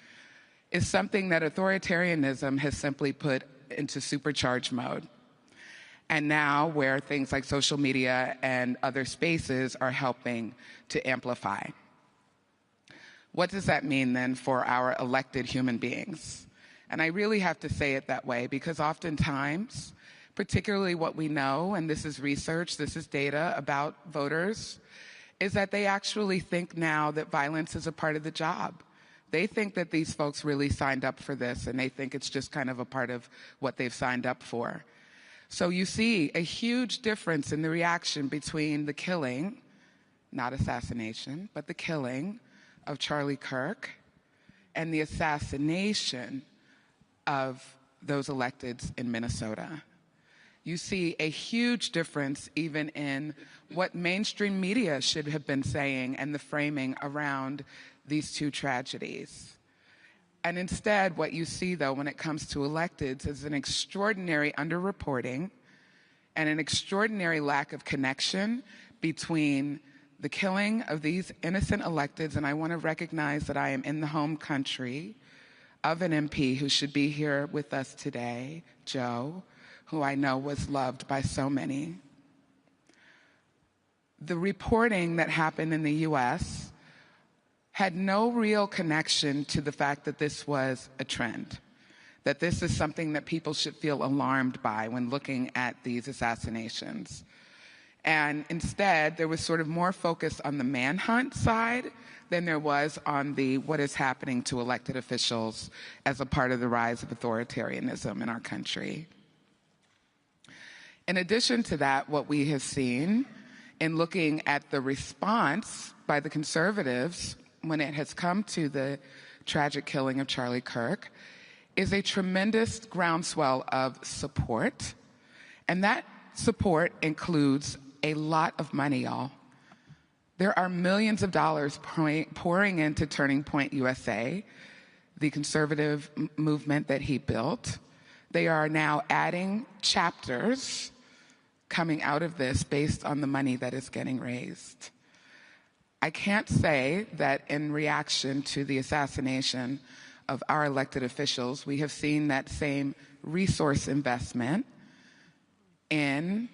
is something that authoritarianism has simply put into supercharged mode. And now where things like social media and other spaces are helping to amplify. What does that mean then for our elected human beings? And I really have to say it that way because oftentimes, particularly what we know, and this is research, this is data about voters, is that they actually think now that violence is a part of the job. They think that these folks really signed up for this, and they think it's just kind of a part of what they've signed up for. So you see a huge difference in the reaction between the killing, not assassination, but the killing of Charlie Kirk and the assassination of those electeds in Minnesota. You see a huge difference even in what mainstream media should have been saying and the framing around these two tragedies. And instead, what you see, though, when it comes to electeds is an extraordinary underreporting and an extraordinary lack of connection between the killing of these innocent electeds, and I want to recognize that I am in the home country of an MP who should be here with us today, Joe, who I know was loved by so many. The reporting that happened in the US had no real connection to the fact that this was a trend, that this is something that people should feel alarmed by when looking at these assassinations. And instead, there was sort of more focus on the manhunt side than there was on the what is happening to elected officials as a part of the rise of authoritarianism in our country. In addition to that, what we have seen in looking at the response by the conservatives when it has come to the tragic killing of Charlie Kirk is a tremendous groundswell of support. And that support includes a lot of money, y'all. There are millions of dollars pouring into Turning Point USA, the conservative movement that he built. They are now adding chapters coming out of this based on the money that is getting raised. I can't say that in reaction to the assassination of our elected officials, we have seen that same resource investment in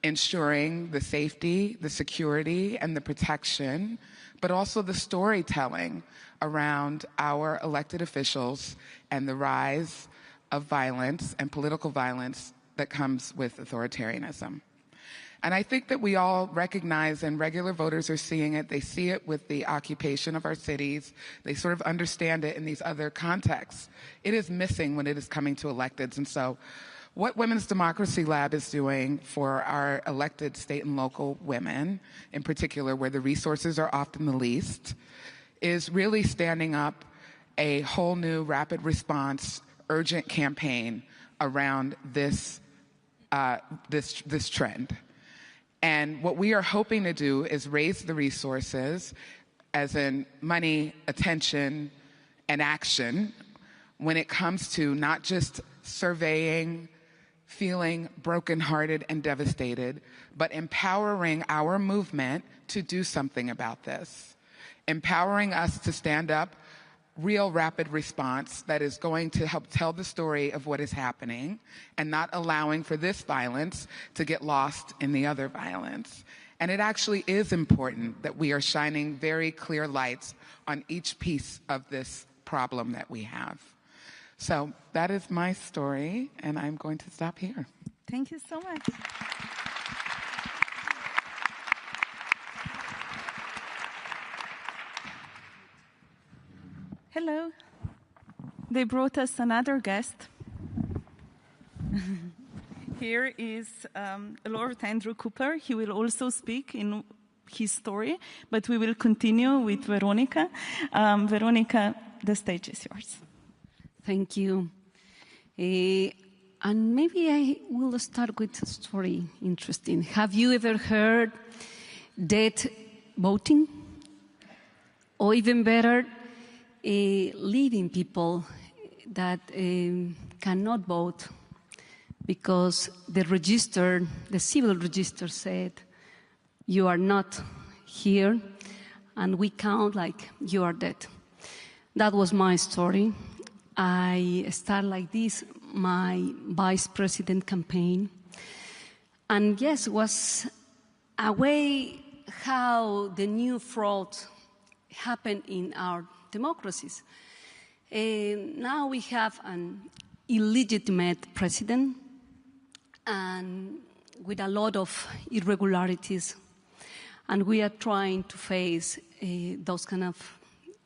ensuring the safety, the security, and the protection, but also the storytelling around our elected officials and the rise of violence and political violence that comes with authoritarianism. And I think that we all recognize, and regular voters are seeing it, they see it with the occupation of our cities, they sort of understand it in these other contexts. It is missing when it is coming to electeds. And so what Women's Democracy Lab is doing for our elected state and local women, in particular where the resources are often the least, is really standing up a whole new rapid response, urgent campaign around this trend. And what we are hoping to do is raise the resources, as in money, attention, and action, when it comes to not just surveying, feeling brokenhearted and devastated, but empowering our movement to do something about this. Empowering us to stand up real rapid response that is going to help tell the story of what is happening and not allowing for this violence to get lost in the other violence. And it actually is important that we are shining very clear lights on each piece of this problem that we have. So that is my story, and I'm going to stop here. Thank you so much. Hello. They brought us another guest. Here is Lord Andrew Cooper. He will also speak in his story, but we will continue with Veronica. Veronica, the stage is yours. Thank you. And maybe I will start with a story interesting. Have you ever heard dead voting? Or even better, living people that cannot vote because the civil register said, you are not here, and we count like you are dead. That was my story. I started like this, my vice president campaign. And yes, it was a way how the new fraud happened in our democracies. Now we have an illegitimate president and with a lot of irregularities. And we are trying to face those kind of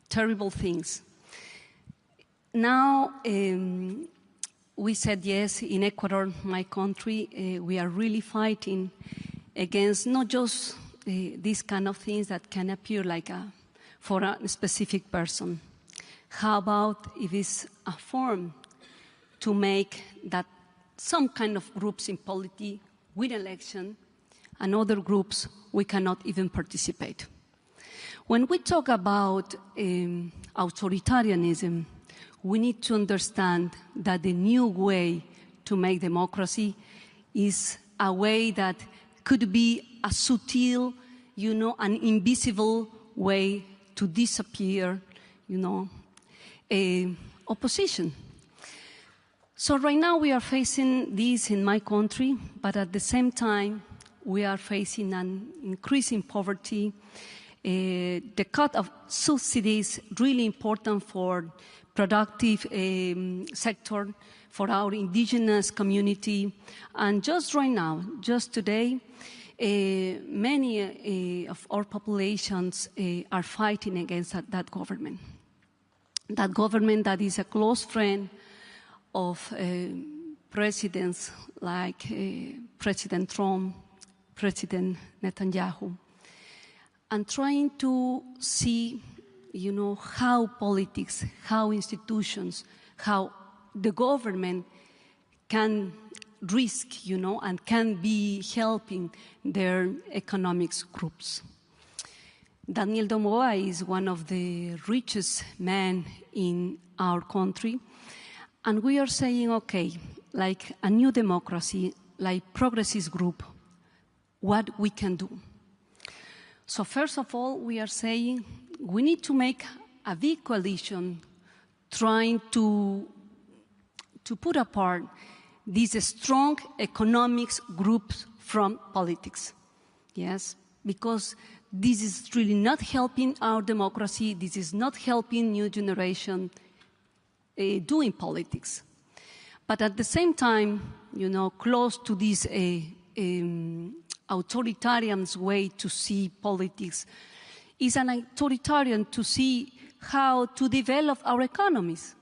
terrible things. Now, we said yes, in Ecuador, my country, we are really fighting against not just these kind of things that can appear like for a specific person. How about if it's a form to make that some kind of groups in polity win election and other groups we cannot even participate? When we talk about authoritarianism, we need to understand that the new way to make democracy is a way that could be a subtle, an invisible way to disappear, opposition. So right now we are facing this in my country, but at the same time we are facing an increase in poverty. The cut of subsidies really important for productive sector, for our indigenous community. And just right now, just today, many of our populations are fighting against that government. That government that is a close friend of presidents like President Trump, President Netanyahu and trying to see, how politics, how institutions, how the government can risk, and can be helping their economics groups. Daniel Domoa is one of the richest men in our country, and we are saying, okay, like a new democracy, like progressive group, what we can do. So first of all, we are saying we need to make a big coalition trying to put apart these strong economics groups from politics. Yes, because this is really not helping our democracy. This is not helping new generation doing politics. But at the same time, close to this authoritarian way to see politics is an authoritarian to see how to develop our economies.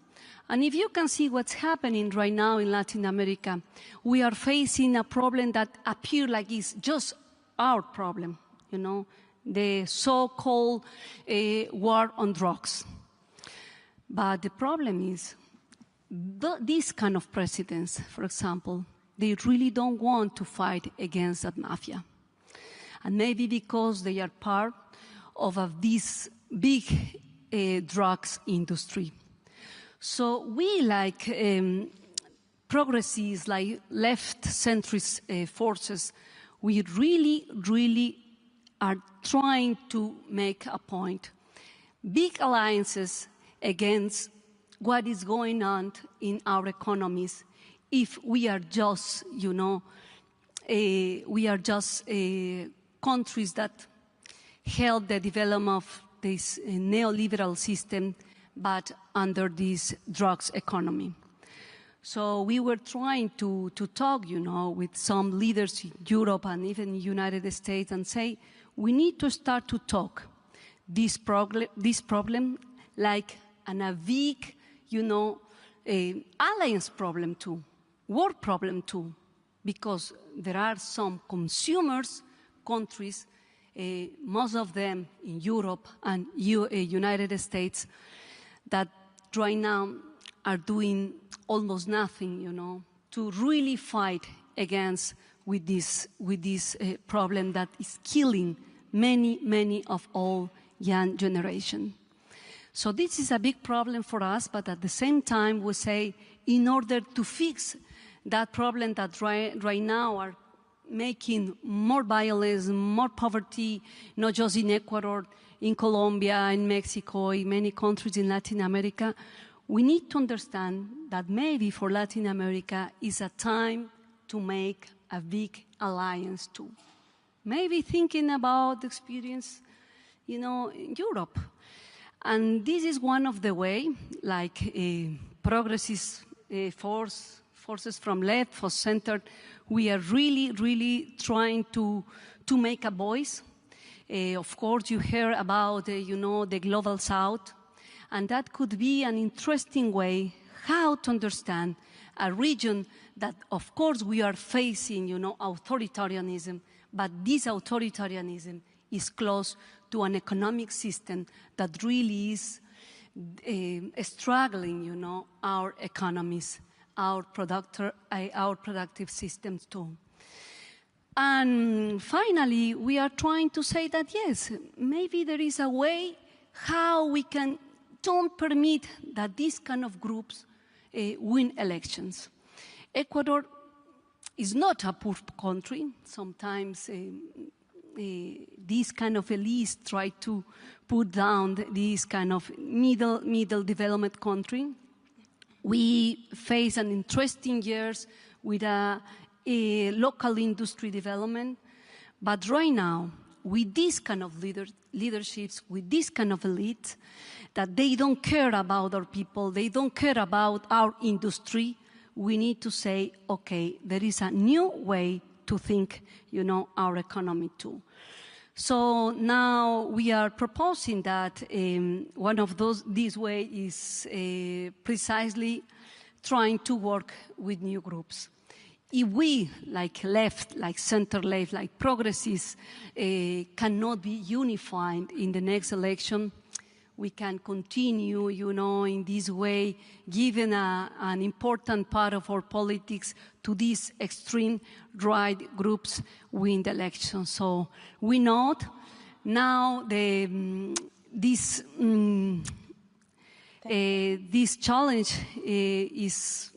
And if you can see what's happening right now in Latin America, we are facing a problem that appears like it's just our problem, the so-called war on drugs. But the problem is, these kind of presidents, for example, they really don't want to fight against that mafia. And maybe because they are part of this big drugs industry. So we, like progressives, like left-centrist forces, we really are trying to make a point. Big alliances against what is going on in our economies if we are just, countries that help the development of this neoliberal system, but under this drugs economy. So we were trying to talk, with some leaders in Europe and even United States and say, we need to start to talk this problem like a big, alliance problem too, world problem too, because there are some consumers countries, most of them in Europe and United States, that right now are doing almost nothing, to really fight against with this problem that is killing many of all young generation. So this is a big problem for us, but at the same time we say in order to fix that problem that right now are making more violence, more poverty, not just in Ecuador, in Colombia, in Mexico, in many countries in Latin America, we need to understand that maybe for Latin America is a time to make a big alliance too. Maybe thinking about the experience, in Europe. And this is one of the way, like progressive forces from left, for center, we are really trying to make a voice. Of course, you hear about, the Global South, and that could be an interesting way how to understand a region that, of course, we are facing, authoritarianism, but this authoritarianism is close to an economic system that really is struggling, our economies, our productive systems too. And finally, we are trying to say that, yes, maybe there is a way how we can don't permit that these kind of groups win elections. Ecuador is not a poor country. Sometimes these kind of elites try to put down this kind of middle development country. We face an interesting years with a local industry development, but right now, with this kind of leaderships, with this kind of elite, that they don't care about our people, they don't care about our industry, we need to say, okay, there is a new way to think, our economy too. So now we are proposing that one of these ways is precisely trying to work with new groups. if we, like left, like center-left, like progressives, cannot be unified in the next election, we can continue, in this way, giving an important part of our politics to these extreme right groups win the election. So we know now this challenge is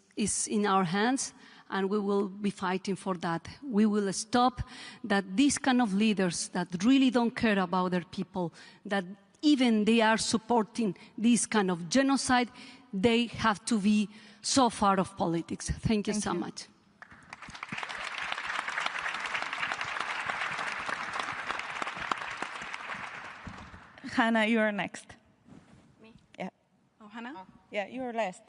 in our hands, and we will be fighting for that. We will stop that these kind of leaders that really don't care about their people, that even they are supporting this kind of genocide, they have to be so far of politics. Thank you so much. Hannah, you are next. Me? Yeah. Oh, Hannah? Oh. Yeah, you are last.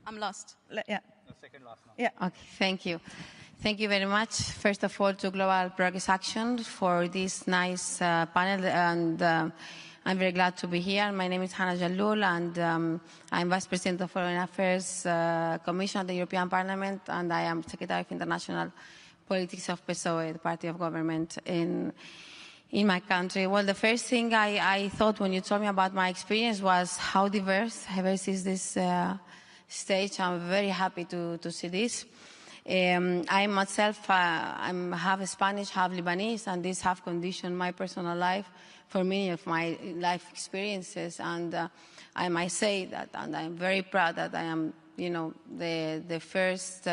I'm lost. Yeah. No, second last now. Yeah. Okay, thank you. Thank you very much, first of all, to Global Progress Action for this nice panel, and I'm very glad to be here. My name is Hannah Jalloul, and I'm Vice President of Foreign Affairs Commission at the European Parliament, and I am Secretary of International Politics of PSOE, the party of government in my country. Well, the first thing I thought when you told me about my experience was how diverse is this stage. I'm very happy to see this. I myself, I'm half Spanish, half Lebanese, and this have conditioned my personal life for many of my life experiences. And I might say that, and I'm very proud that I am, the first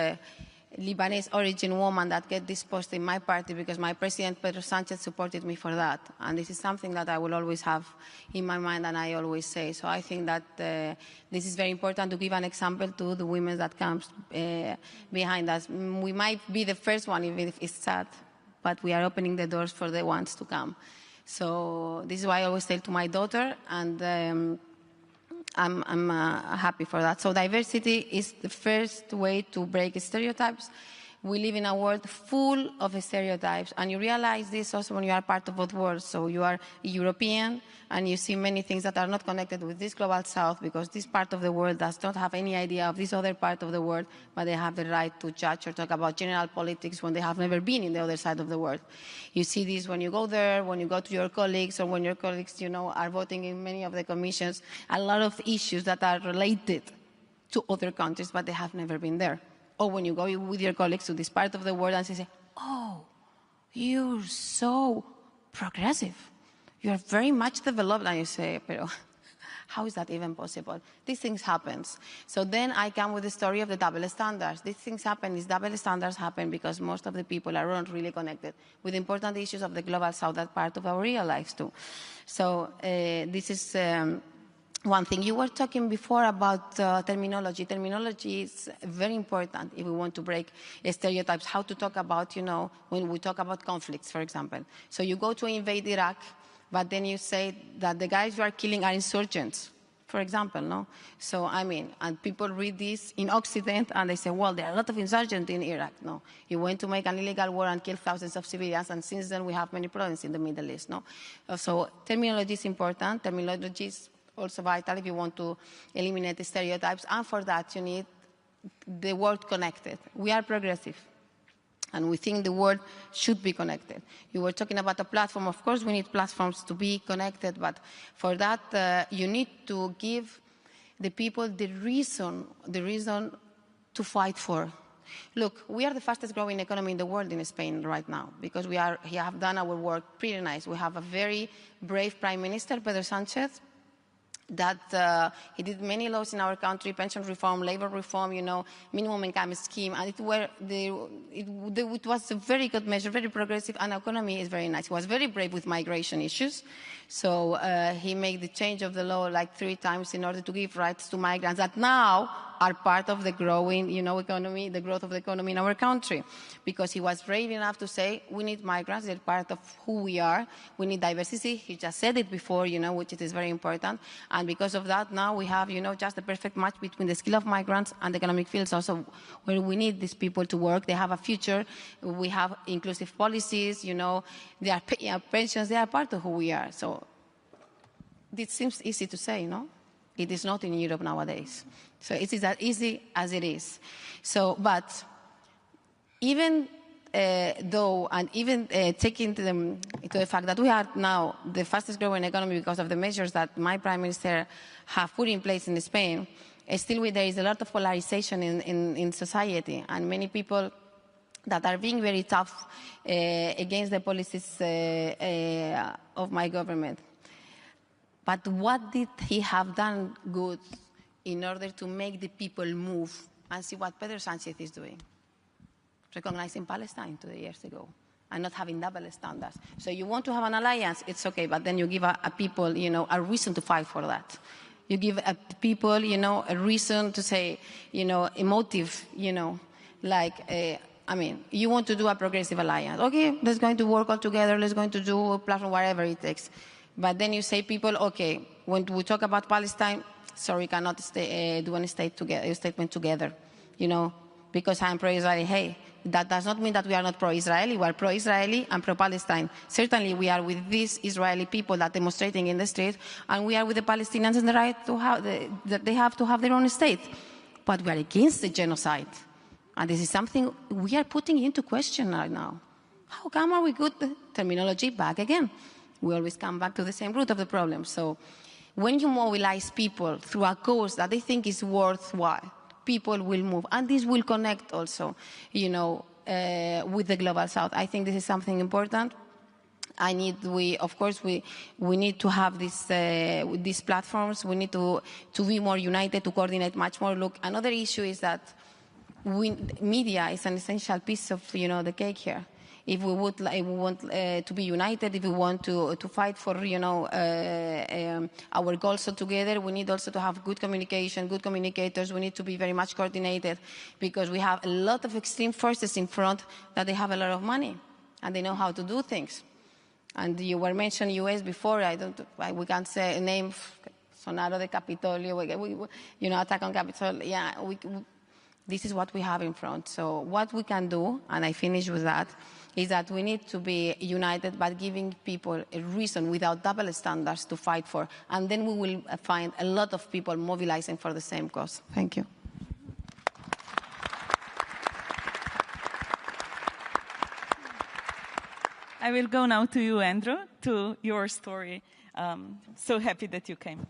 Lebanese origin woman that get this post in my party, because my president, Pedro Sanchez, supported me for that. And this is something that I will always have in my mind, and I always say. So I think that this is very important to give an example to the women that comes behind us. We might be the first one, even if it's sad, but we are opening the doors for the ones to come. So this is why I always tell to my daughter, and I'm happy for that. So diversity is the first way to break stereotypes. We live in a world full of stereotypes, and you realize this also when you are part of both worlds. So you are European, and you see many things that are not connected with this global south, because this part of the world does not have any idea of this other part of the world, but they have the right to judge or talk about general politics when they have never been in the other side of the world. You see this when you go there, when you go to your colleagues, or when your colleagues, are voting in many of the commissions, a lot of issues that are related to other countries, but they have never been there. Or when you go with your colleagues to this part of the world and say, oh, you're so progressive. You're very much developed. And you say, pero how is that even possible? These things happen. So then I come with the story of the double standards. These things happen, these double standards happen because most of the people are not really connected with important issues of the global south, that part of our real lives too. So this is one thing. You were talking before about terminology. Terminology is very important if we want to break stereotypes, how to talk about, when we talk about conflicts, for example. So you go to invade Iraq, but then you say that the guys you are killing are insurgents, for example, no? So, and people read this in Occident, and they say, well, there are a lot of insurgents in Iraq. No, you went to make an illegal war and kill thousands of civilians, and since then we have many problems in the Middle East, no? So terminology is important. Terminology is also vital if you want to eliminate the stereotypes, and for that you need the world connected. We are progressive, and we think the world should be connected. You were talking about a platform. Of course, we need platforms to be connected, but for that you need to give the people the reason to fight for. Look, we are the fastest growing economy in the world in Spain right now, because we have done our work pretty nice. We have a very brave Prime Minister, Pedro Sanchez, that he did many laws in our country, pension reform, labor reform, minimum income scheme, and it was a very good measure, very progressive, and our economy is very nice. He was very brave with migration issues, so he made the change of the law like 3 times in order to give rights to migrants that now are part of the growing, economy, the growth of the economy in our country, because he was brave enough to say, we need migrants, they're part of who we are, we need diversity. He just said it before, which is very important, and because of that, now we have, just the perfect match between the skill of migrants and the economic fields also, where we need these people to work. They have a future. We have inclusive policies, they are paying our pensions, they are part of who we are. So it seems easy to say, no? It is not in Europe nowadays. So it is that easy as it is. So, but even though, and even taking into the fact that we are now the fastest growing economy because of the measures that my Prime Minister have put in place in Spain, still there is a lot of polarization in society, and many people that are being very tough against the policies of my government. But what did he have done good in order to make the people move and see what Pedro Sánchez is doing? Recognizing Palestine 2 years ago and not having double standards. So you want to have an alliance, it's okay, but then you give a people, a reason to fight for that. You give people, a reason to say, a motive, like, you want to do a progressive alliance. Okay, let's going to work all together, let's going to do a platform, whatever it takes. But then you say people, okay, when we talk about Palestine, sorry, cannot do a statement together, because I'm pro-Israeli. Hey, that does not mean that we are not pro-Israeli. We are pro-Israeli and pro-Palestine. Certainly, we are with these Israeli people that are demonstrating in the street, and we are with the Palestinians in the right to have that they have to have their own state. But we are against the genocide, and this is something we are putting into question right now. How come are we good? Terminology back again. We always come back to the same root of the problem. So, when you mobilize people through a cause that they think is worthwhile, people will move, and this will connect also, with the global south. I think this is something important. Of course, we need to have these platforms. We need to be more united, to coordinate much more. Look, another issue is that media is an essential piece of the cake here. If we want to be united, if we want to fight for our goals together, we need also to have good communication, good communicators. We need to be very much coordinated, because we have a lot of extreme forces in front that they have a lot of money and they know how to do things. And you were mentioning U.S. before. We can't say a name. Sonaro de Capitolio. Attack on Capitol. Yeah. This is what we have in front. So what we can do, and I finish with that, is that we need to be united by giving people a reason without double standards to fight for. And then we will find a lot of people mobilizing for the same cause. Thank you. I will go now to you, Andrew, to your story. So happy that you came.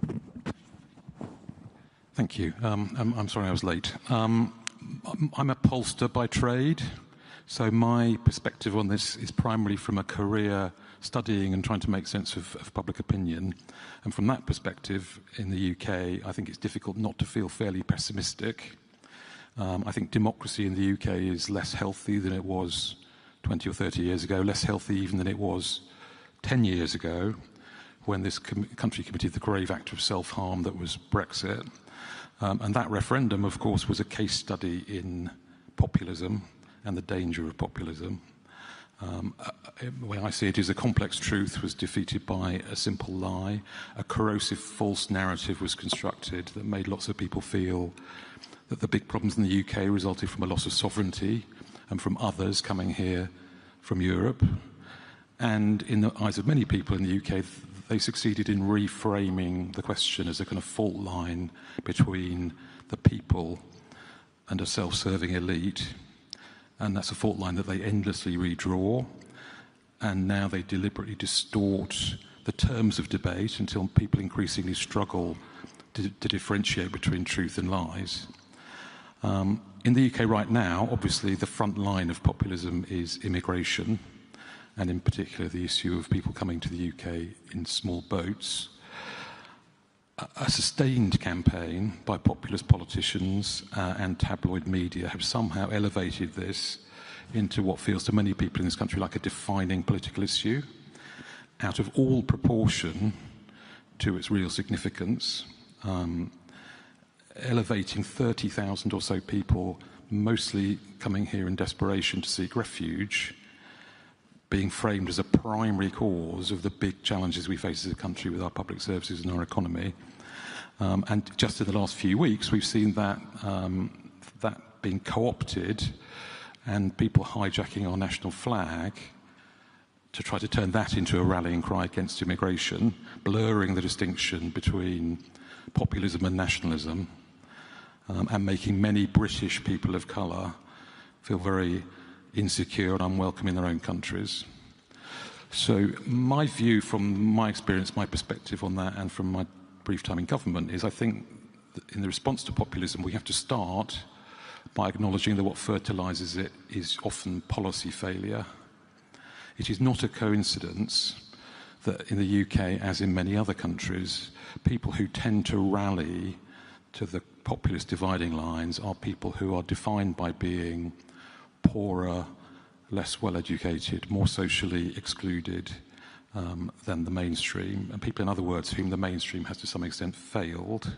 Thank you. I'm sorry I was late. I'm a pollster by trade, so my perspective on this is primarily from a career studying and trying to make sense of public opinion. And from that perspective, in the UK, I think it's difficult not to feel fairly pessimistic. I think democracy in the UK is less healthy than it was 20 or 30 years ago, less healthy even than it was 10 years ago, when this country committed the grave act of self-harm that was Brexit. And that referendum, of course, was a case study in populism and the danger of populism. The way I see it is a complex truth was defeated by a simple lie. A corrosive false narrative was constructed that made lots of people feel that the big problems in the UK resulted from a loss of sovereignty and from others coming here from Europe. And in the eyes of many people in the UK, they succeeded in reframing the question as a kind of fault line between the people and a self-serving elite. And that's a fault line that they endlessly redraw. And now they deliberately distort the terms of debate until people increasingly struggle to differentiate between truth and lies. In the UK right now, obviously, the front line of populism is immigration, and in particular the issue of people coming to the UK in small boats. A sustained campaign by populist politicians and tabloid media have somehow elevated this into what feels to many people in this country like a defining political issue, out of all proportion to its real significance, elevating 30,000 or so people, mostly coming here in desperation to seek refuge, being framed as a primary cause of the big challenges we face as a country with our public services and our economy. And just in the last few weeks, we've seen that being co-opted and people hijacking our national flag to try to turn that into a rallying cry against immigration, blurring the distinction between populism and nationalism, and making many British people of colour feel very insecure and unwelcome in their own countries. So my view from my experience, my perspective on that, and from my brief time in government is I think that in the response to populism, we have to start by acknowledging that what fertilises it is often policy failure. It is not a coincidence that in the UK, as in many other countries, people who tend to rally to the populist dividing lines are people who are defined by being poorer, less well-educated, more socially excluded than the mainstream, and people, in other words, whom the mainstream has to some extent failed.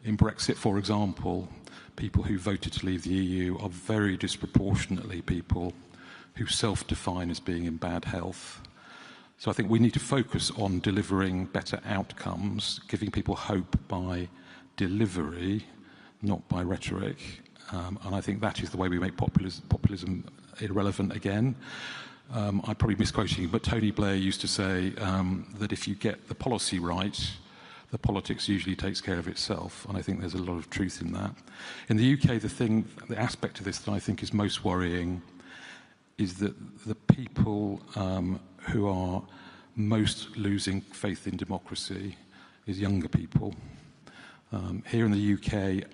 In Brexit, for example, people who voted to leave the EU are very disproportionately people who self-define as being in bad health. So I think we need to focus on delivering better outcomes, giving people hope by delivery, not by rhetoric. And I think that is the way we make populism irrelevant again. I'm probably misquoting, but Tony Blair used to say that if you get the policy right, the politics usually takes care of itself, and I think there's a lot of truth in that. In the UK, the aspect of this that I think is most worrying is that the people who are most losing faith in democracy is younger people. Here in the UK,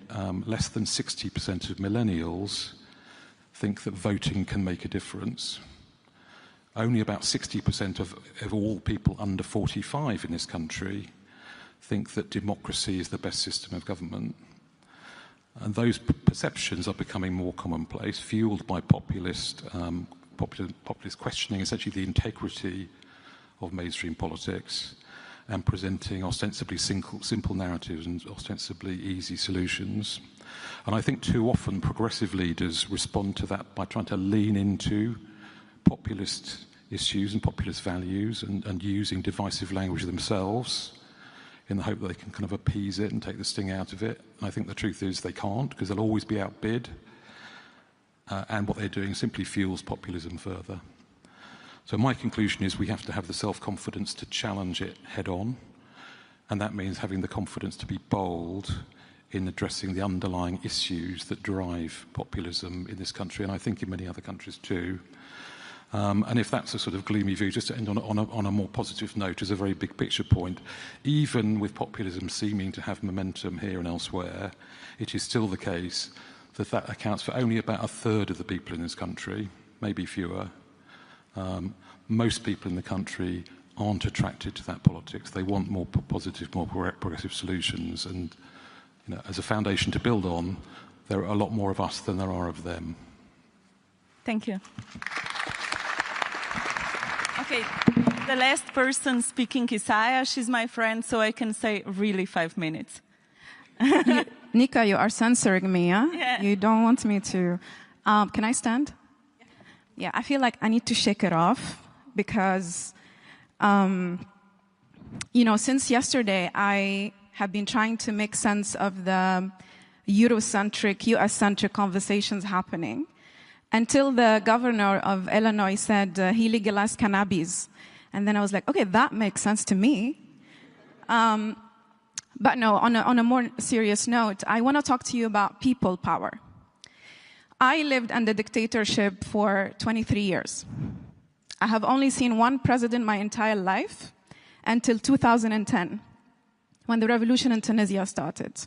less than 60% of millennials think that voting can make a difference. Only about 60% of all people under 45 in this country think that democracy is the best system of government. And those perceptions are becoming more commonplace, fueled by populist questioning essentially the integrity of mainstream politics and presenting ostensibly simple narratives and ostensibly easy solutions. And I think too often progressive leaders respond to that by trying to lean into populist issues and populist values and using divisive language themselves in the hope that they can kind of appease it and take the sting out of it. And I think the truth is they can't, because they'll always be outbid. And what they're doing simply fuels populism further. So my conclusion is we have to have the self-confidence to challenge it head-on, and that means having the confidence to be bold in addressing the underlying issues that drive populism in this country, and I think in many other countries too. And if that's a sort of gloomy view, just to end on a more positive note, as a very big picture point, even with populism seeming to have momentum here and elsewhere, it is still the case that that accounts for only about a third of the people in this country, maybe fewer. Most people in the country aren't attracted to that politics. They want more positive, more progressive solutions. And you know, as a foundation to build on, there are a lot more of us than there are of them. Thank you. Okay, the last person speaking is Aya. She's my friend, so I can say really 5 minutes. Nika, you are censoring me, huh? Yeah. You don't want me to. Can I stand? Yeah, I feel like I need to shake it off because, since yesterday, I have been trying to make sense of the Eurocentric, US-centric conversations happening until the governor of Illinois said he legalized cannabis. And then I was like, okay, that makes sense to me. But no, on a more serious note, I want to talk to you about people power. I lived under dictatorship for 23 years. I have only seen one president my entire life until 2010, when the revolution in Tunisia started.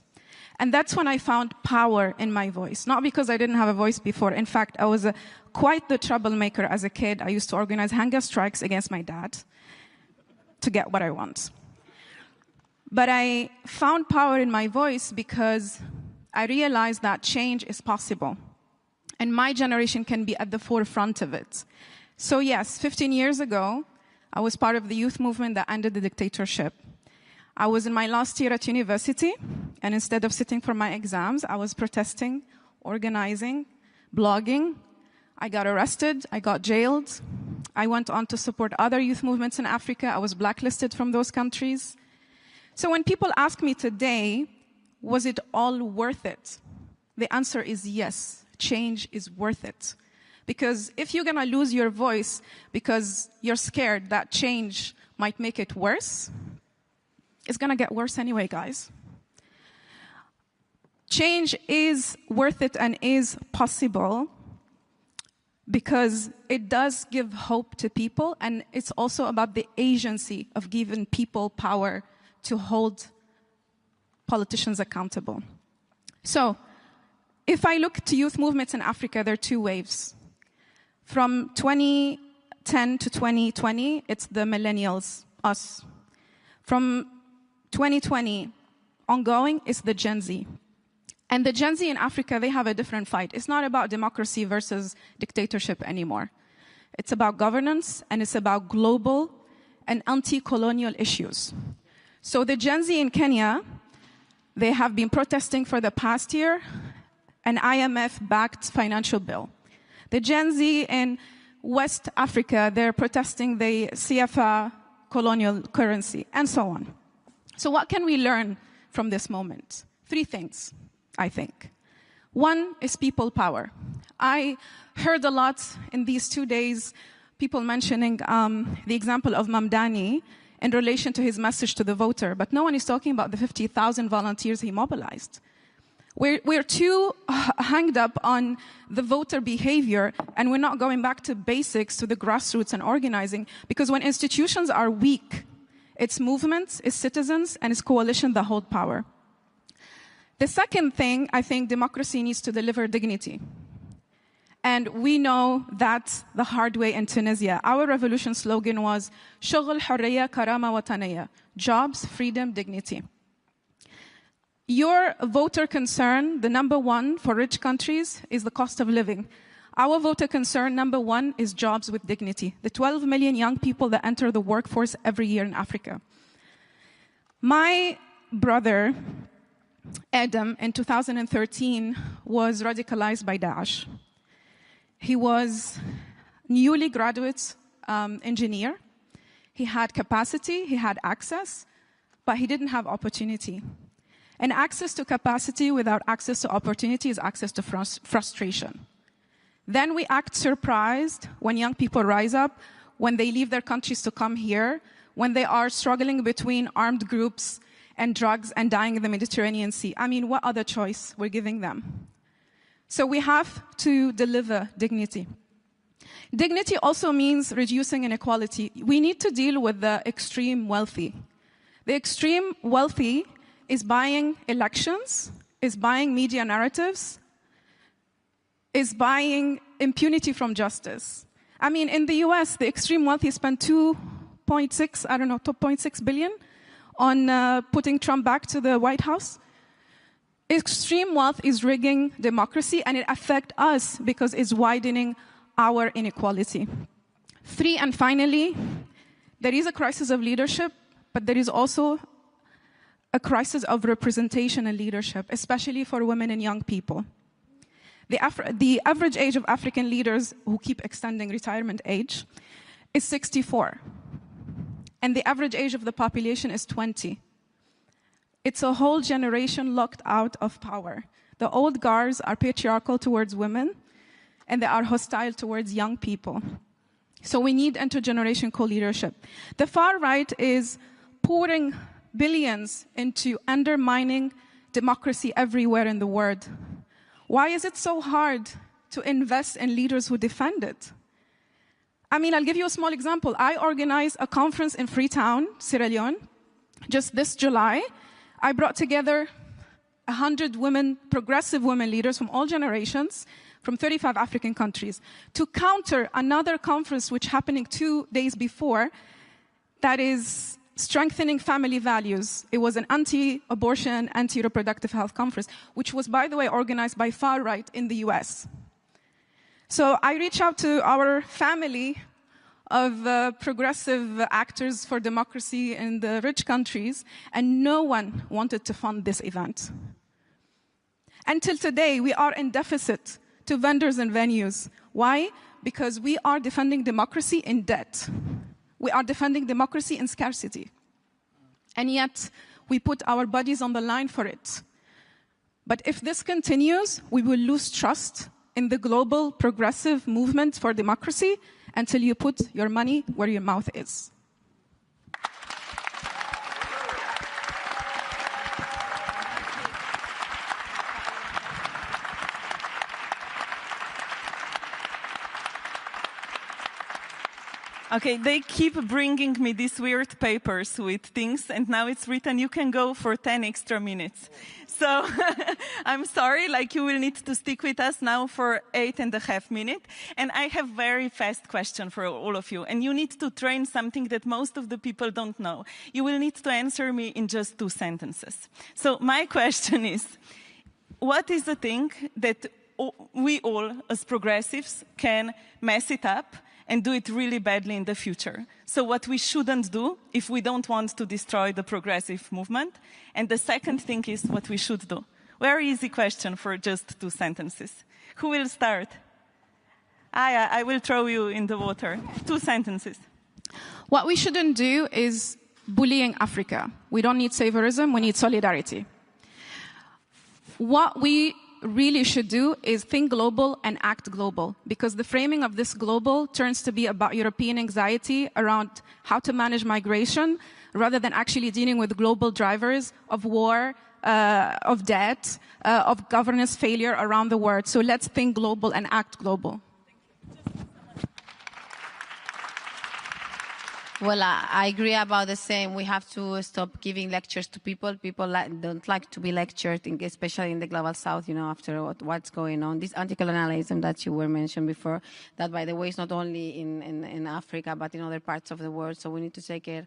And that's when I found power in my voice, not because I didn't have a voice before. In fact, I was quite the troublemaker as a kid. I used to organize hunger strikes against my dad to get what I want. But I found power in my voice because I realized that change is possible. And my generation can be at the forefront of it. So yes, 15 years ago, I was part of the youth movement that ended the dictatorship. I was in my last year at university, and instead of sitting for my exams, I was protesting, organizing, blogging. I got arrested, I got jailed. I went on to support other youth movements in Africa. I was blacklisted from those countries. So when people ask me today, was it all worth it? The answer is yes. Change is worth it. Because if you're going to lose your voice because you're scared that change might make it worse, it's going to get worse anyway, guys. Change is worth it and is possible because it does give hope to people, and it's also about the agency of giving people power to hold politicians accountable. So, if I look to youth movements in Africa, there are two waves. From 2010 to 2020, it's the millennials, us. From 2020 ongoing, it's the Gen Z. And the Gen Z in Africa, they have a different fight. It's not about democracy versus dictatorship anymore. It's about governance, and it's about global and anti-colonial issues. So the Gen Z in Kenya, they have been protesting for the past year an IMF-backed financial bill. The Gen Z in West Africa, they're protesting the CFA colonial currency, and so on. So what can we learn from this moment? 3 things, I think. One is people power. I heard a lot in these 2 days, people mentioning the example of Mamdani in relation to his message to the voter, but no one is talking about the 50,000 volunteers he mobilized. We're too hanged up on the voter behavior, and we're not going back to basics, to the grassroots and organizing, because when institutions are weak, it's movements, it's citizens, and it's coalition that hold power. The second thing, I think democracy needs to deliver dignity. And we know that the hard way in Tunisia. Our revolution slogan was شغل حرية كرامة وطنية, jobs, freedom, dignity. Your voter concern, the number one for rich countries, is the cost of living. Our voter concern, number one, is jobs with dignity. The 12 million young people that enter the workforce every year in Africa. My brother, Adam, in 2013, was radicalized by Daesh. He was newly graduate engineer. He had capacity, he had access, but he didn't have opportunity. And access to capacity without access to opportunity is access to frustration. Then we act surprised when young people rise up, when they leave their countries to come here, when they are struggling between armed groups and drugs and dying in the Mediterranean Sea. I mean, what other choice we're giving them? So we have to deliver dignity. Dignity also means reducing inequality. We need to deal with the extreme wealthy. The extreme wealthy is buying elections, is buying media narratives, is buying impunity from justice. I mean, in the US, the extreme wealthy spend 2.6 billion on putting Trump back to the White House. Extreme wealth is rigging democracy, and it affects us because it's widening our inequality. 3, and finally, there is a crisis of leadership, but there is also a crisis of representation and leadership, especially for women and young people. The average age of African leaders, who keep extending retirement age, is 64. And the average age of the population is 20. It's a whole generation locked out of power. The old guards are patriarchal towards women, and they are hostile towards young people. So we need intergenerational co-leadership. The far right is pouring billions into undermining democracy everywhere in the world. Why is it so hard to invest in leaders who defend it? I mean, I'll give you a small example. I organized a conference in Freetown, Sierra Leone, just this July. I brought together 100 women, progressive women leaders from all generations, from 35 African countries, to counter another conference which happening 2 days before, that is strengthening family values. It was an anti-abortion, anti-reproductive health conference, which was, by the way, organized by far right in the US. So I reached out to our family of progressive actors for democracy in the rich countries, and no one wanted to fund this event. Until today, we are in deficit to vendors and venues. Why? Because we are defending democracy in debt. We are defending democracy in scarcity. And yet, we put our bodies on the line for it. But if this continues, we will lose trust in the global progressive movement for democracy until you put your money where your mouth is. Okay, they keep bringing me these weird papers with things, and now it's written, you can go for 10 extra minutes. So I'm sorry, like, you will need to stick with us now for 8.5 minutes. And I have very fast question for all of you. And you need to train something that most of the people don't know. You will need to answer me in just 2 sentences. So my question is, what is the thing that we all, as progressives, can mess it up and do it really badly in the future? So what we shouldn't do if we don't want to destroy the progressive movement. And the second thing is what we should do. Very easy question for just 2 sentences. Who will start? Aya, I will throw you in the water. 2 sentences. What we shouldn't do is bullying Africa. We don't need saviorism, we need solidarity. What we really should do is think global and act global, because the framing of this global turns to be about European anxiety around how to manage migration rather than actually dealing with global drivers of war, of debt, of governance failure around the world. So let's think global and act global. Well, I agree about the same. We have to stop giving lectures to people. People don't like to be lectured, especially in the global south, after what's going on. This anti-colonialism that you were mentioned before, that, by the way, is not only in Africa, but in other parts of the world. So we need to take care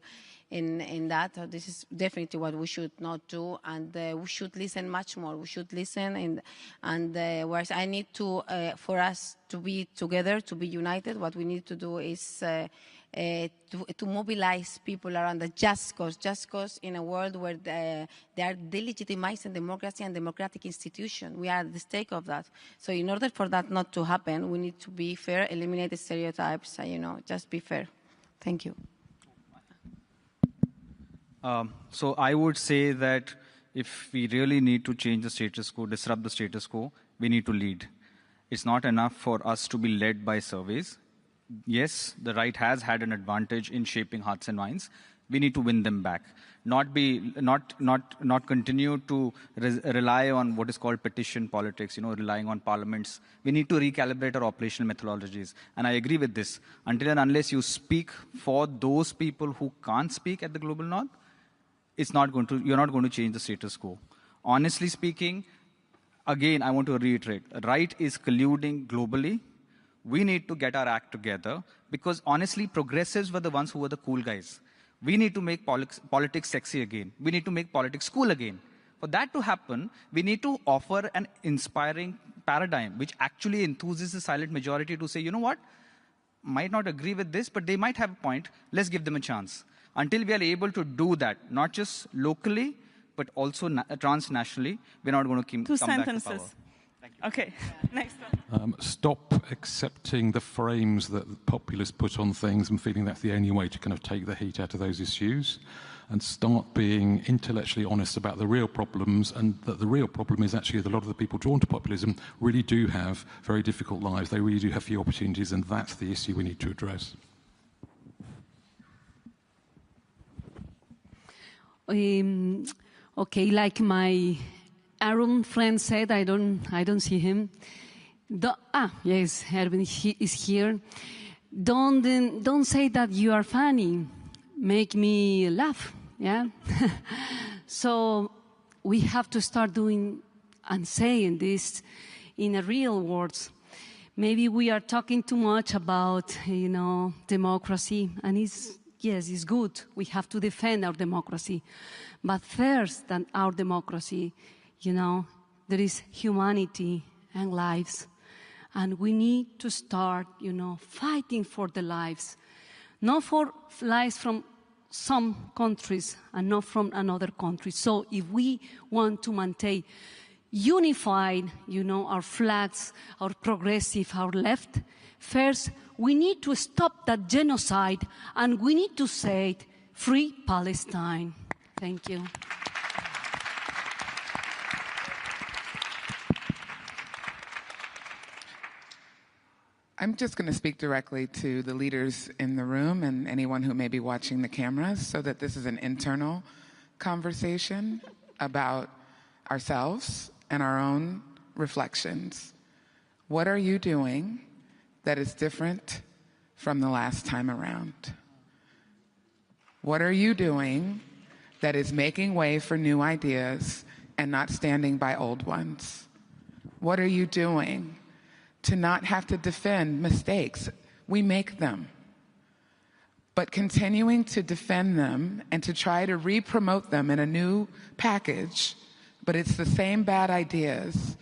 in that. This is definitely what we should not do, and we should listen much more. We should listen, and whereas I need to, for us to be together, to be united, what we need to do is to mobilize people around the just cause in a world where they are delegitimizing democracy and democratic institutions. We are at the stake of that. So in order for that not to happen, we need to be fair, eliminate the stereotypes, just be fair. Thank you. So I would say that if we really need to change the status quo, disrupt the status quo, we need to lead. It's not enough for us to be led by surveys. Yes, the right has had an advantage in shaping hearts and minds. We need to win them back. Not continue to rely on what is called petition politics, relying on parliaments. We need to recalibrate our operational methodologies. And I agree with this. Until and unless you speak for those people who can't speak at the global north, you're not going to change the status quo. Honestly speaking, again, I want to reiterate, right is colluding globally. We need to get our act together, because honestly, progressives were the ones who were the cool guys. We need to make politics sexy again. We need to make politics cool again. For that to happen, we need to offer an inspiring paradigm, which actually enthuses the silent majority to say, you know what, might not agree with this, but they might have a point. Let's give them a chance. Until we are able to do that, not just locally, but also transnationally, we're not going to come back to power. Okay, next one. Stop accepting the frames that populists put on things and feeling that's the only way to kind of take the heat out of those issues, and start being intellectually honest about the real problems, and that the real problem is actually that a lot of the people drawn to populism really do have very difficult lives. They really do have few opportunities, and that's the issue we need to address. Okay, like my Aaron friend said, I don't see him. Yes, Erwin is here. Don't say that you are funny. Make me laugh, yeah? So we have to start doing and saying this in a real words. Maybe we are talking too much about, democracy, and it's good. We have to defend our democracy. But first than our democracy, there is humanity and lives. And we need to start, fighting for the lives. Not for lives from some countries and not from another country. So if we want to maintain unified, our flags, our progressive, our left, first we need to stop that genocide, and we need to say, free Palestine. Thank you. I'm just going to speak directly to the leaders in the room and anyone who may be watching the cameras, so that this is an internal conversation about ourselves and our own reflections. What are you doing that is different from the last time around? What are you doing that is making way for new ideas and not standing by old ones? What are you doing to not have to defend mistakes? We make them. But continuing to defend them and to try to re-promote them in a new package, but it's the same bad ideas,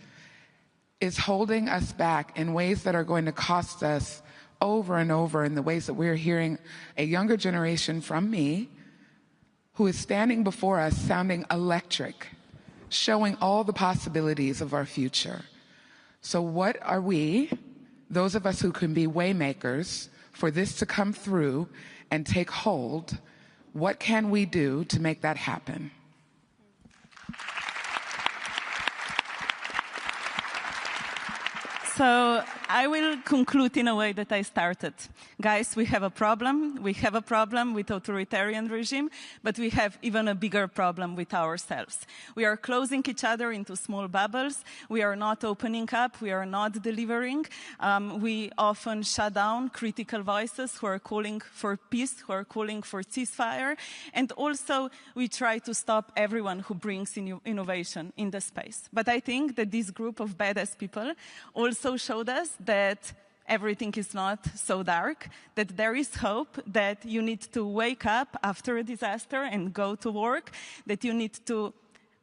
is holding us back in ways that are going to cost us over and over in the ways that we're hearing a younger generation from me who is standing before us sounding electric, showing all the possibilities of our future. So what are we, those of us who can be waymakers, for this to come through and take hold, what can we do to make that happen? So I will conclude in a way that I started. Guys, we have a problem. We have a problem with authoritarian regime, but we have even a bigger problem with ourselves. We are closing each other into small bubbles. We are not opening up. We are not delivering. We often shut down critical voices who are calling for peace, who are calling for ceasefire. And also, we try to stop everyone who brings innovation in the space. But I think that this group of badass people also showed us that everything is not so dark, that there is hope, that you need to wake up after a disaster and go to work, that you need to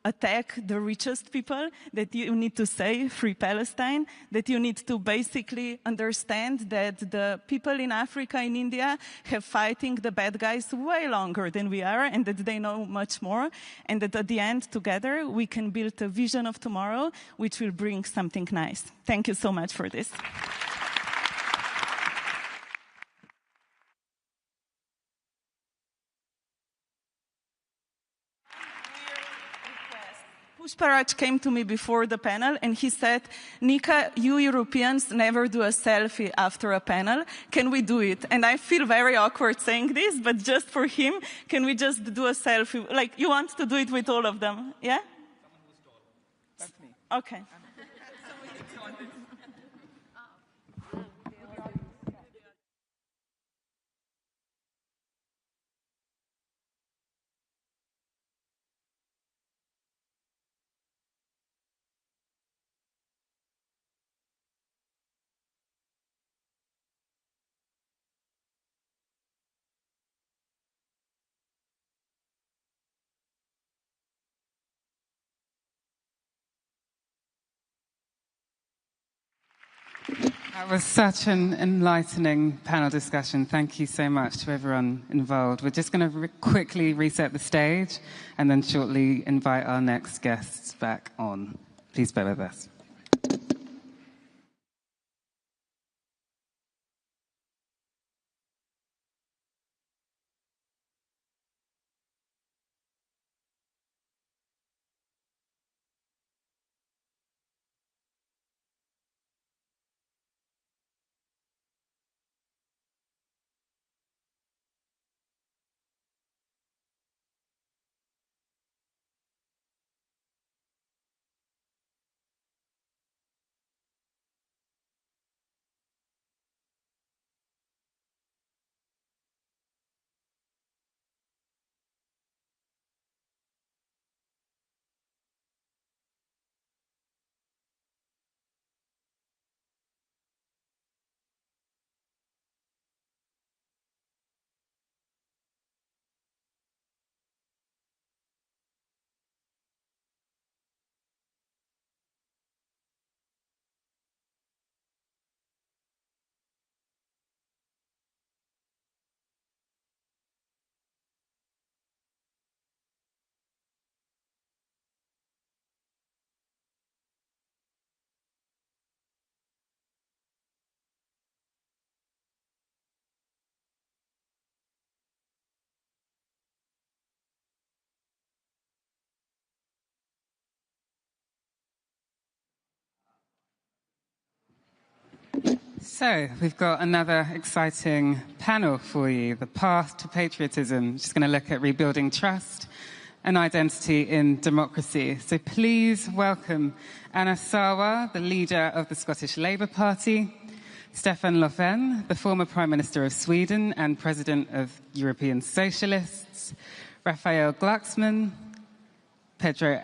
attack the richest people, that you need to say free Palestine, that you need to basically understand that the people in Africa, in India, have fighting the bad guys way longer than we are, and that they know much more, and that at the end, together, we can build a vision of tomorrow which will bring something nice. Thank you so much for this. Pushparaj came to me before the panel and he said, Nika, you Europeans never do a selfie after a panel. Can we do it? And I feel very awkward saying this, but just for him, can we just do a selfie? Like, you want to do it with all of them? Yeah? That's me. Okay. That was such an enlightening panel discussion. Thank you so much to everyone involved. We're just going to quickly reset the stage and then shortly invite our next guests back on. Please bear with us. So, we've got another exciting panel for you, The Path to Patriotism. Just going to look at rebuilding trust and identity in democracy. So please welcome Anna Sarwar, the leader of the Scottish Labour Party, Stefan Löfven, the former Prime Minister of Sweden and President of European Socialists, Raphael Glucksmann, Pedro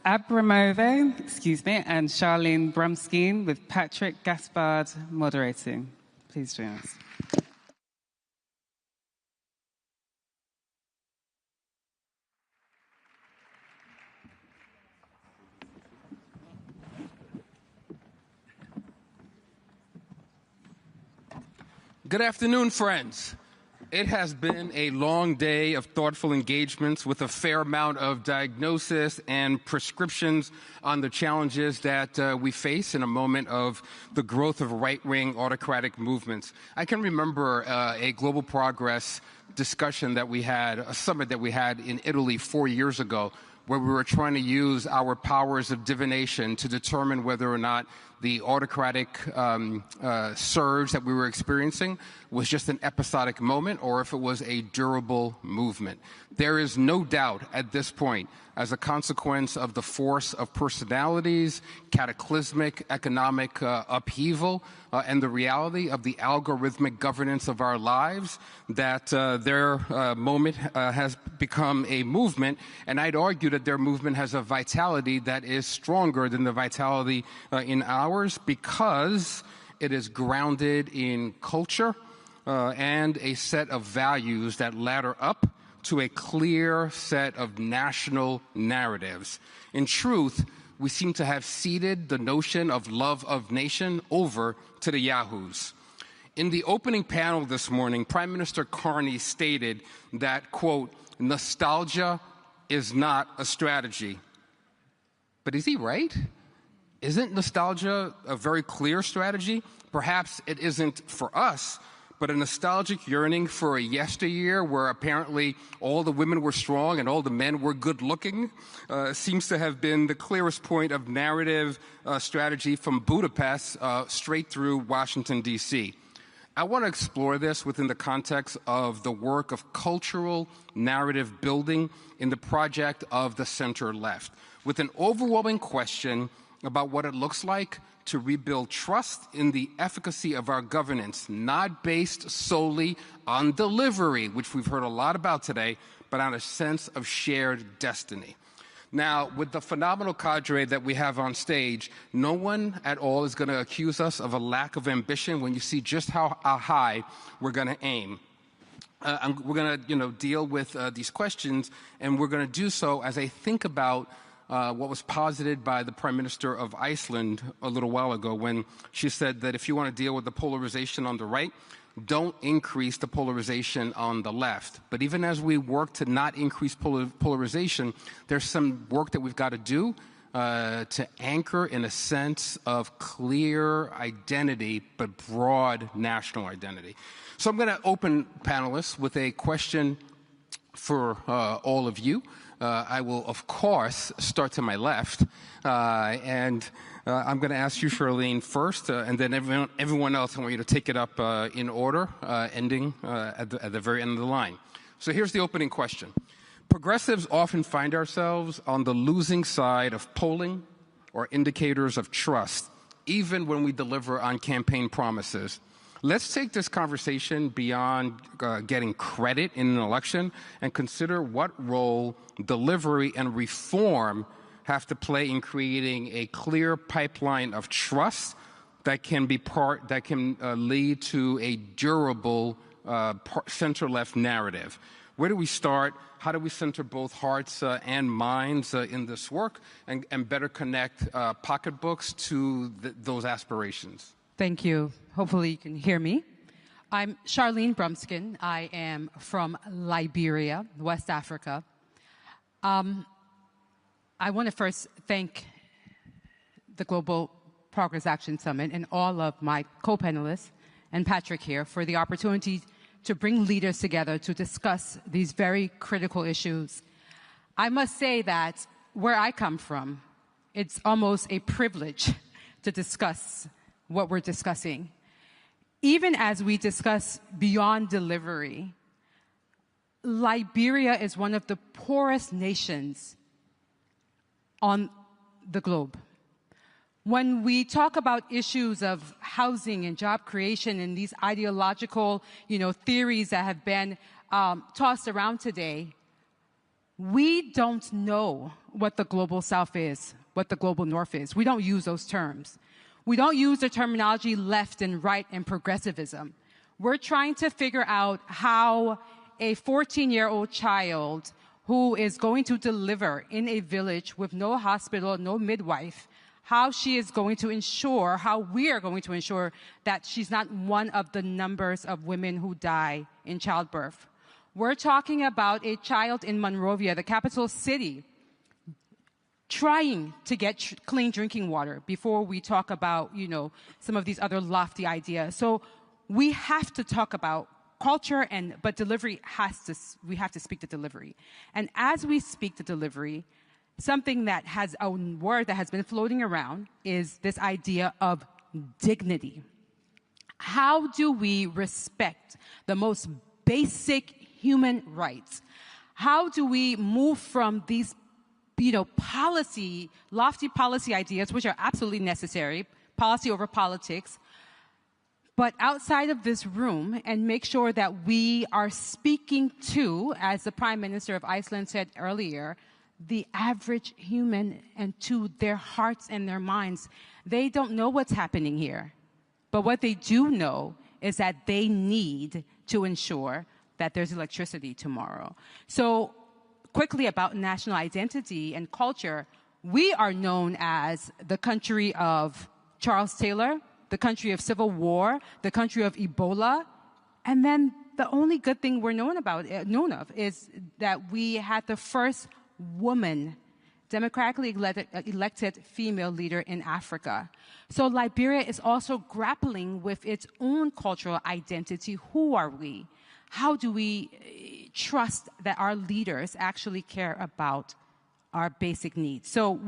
Abramove, and Charlene Brumskine, with Patrick Gaspard moderating. Please join us. Good afternoon, friends. It has been a long day of thoughtful engagements with a fair amount of diagnosis and prescriptions on the challenges that we face in a moment of the growth of right-wing autocratic movements. I can remember a global progress discussion that we had, a summit that we had in Italy 4 years ago, where we were trying to use our powers of divination to determine whether or not the autocratic surge that we were experiencing was just an episodic moment or if it was a durable movement. There is no doubt at this point, as a consequence of the force of personalities, cataclysmic economic upheaval, and the reality of the algorithmic governance of our lives, that their moment has become a movement, and I'd argue that their movement has a vitality that is stronger than the vitality in ours, because it is grounded in culture and a set of values that ladder up to a clear set of national narratives. In truth, we seem to have ceded the notion of love of nation over to the yahoos. In the opening panel this morning, Prime Minister Carney stated that, quote, nostalgia is not a strategy. But is he right? Isn't nostalgia a very clear strategy? Perhaps it isn't for us, but a nostalgic yearning for a yesteryear where apparently all the women were strong and all the men were good-looking seems to have been the clearest point of narrative strategy from Budapest straight through Washington, D.C. I want to explore this within the context of the work of cultural narrative building in the project of the center-left, with an overwhelming question about what it looks like to rebuild trust in the efficacy of our governance, not based solely on delivery, which we've heard a lot about today, but on a sense of shared destiny. Now, with the phenomenal cadre that we have on stage, no one at all is going to accuse us of a lack of ambition when you see just how high we're going to aim. We're going to, deal with these questions, and we're going to do so as I think about what was posited by the Prime Minister of Iceland a little while ago when she said that if you want to deal with the polarization on the right, don't increase the polarization on the left. But even as we work to not increase polarization, there's some work that we've got to do to anchor in a sense of clear identity, but broad national identity. So I'm going to open panelists with a question for all of you. I will, of course, start to my left, and I'm going to ask you, Charlene, first, and then everyone else, I want you to take it up in order, ending at the very end of the line. So here's the opening question. Progressives often find ourselves on the losing side of polling or indicators of trust, even when we deliver on campaign promises. Let's take this conversation beyond getting credit in an election and consider what role delivery and reform have to play in creating a clear pipeline of trust that can lead to a durable center-left narrative. Where do we start? How do we center both hearts and minds in this work and better connect pocketbooks to those aspirations? Thank you. Hopefully you can hear me. I'm Charlene Brumskine. I am from Liberia, West Africa. I want to first thank the Global Progress Action Summit and all of my co-panelists and Patrick here for the opportunity to bring leaders together to discuss these very critical issues. I must say that where I come from, it's almost a privilege to discuss what we're discussing. Even as we discuss beyond delivery, Liberia is one of the poorest nations on the globe. When we talk about issues of housing and job creation and these ideological, theories that have been tossed around today, we don't know what the global South is, what the global North is. We don't use those terms. We don't use the terminology left and right and progressivism. We're trying to figure out how a 14-year-old child who is going to deliver in a village with no hospital, no midwife, how she is going to ensure, how we are going to ensure that she's not one of the numbers of women who die in childbirth. We're talking about a child in Monrovia, the capital city, trying to get clean drinking water before we talk about, some of these other lofty ideas. So we have to talk about culture, but delivery we have to speak to delivery. And as we speak to delivery, something that has a word that has been floating around is this idea of dignity. How do we respect the most basic human rights? How do we move from these, lofty policy ideas, which are absolutely necessary, policy over politics, but outside of this room, and make sure that we are speaking to, as the Prime Minister of Iceland said earlier, the average human and to their hearts and their minds. They don't know what's happening here. But what they do know is that they need to ensure that there's electricity tomorrow. So quickly about national identity and culture, we are known as the country of Charles Taylor, the country of civil war, the country of Ebola, and then the only good thing we're known of is that we had the first woman, democratically elected female leader in Africa. So Liberia is also grappling with its own cultural identity. Who are we? How do we trust that our leaders actually care about our basic needs? So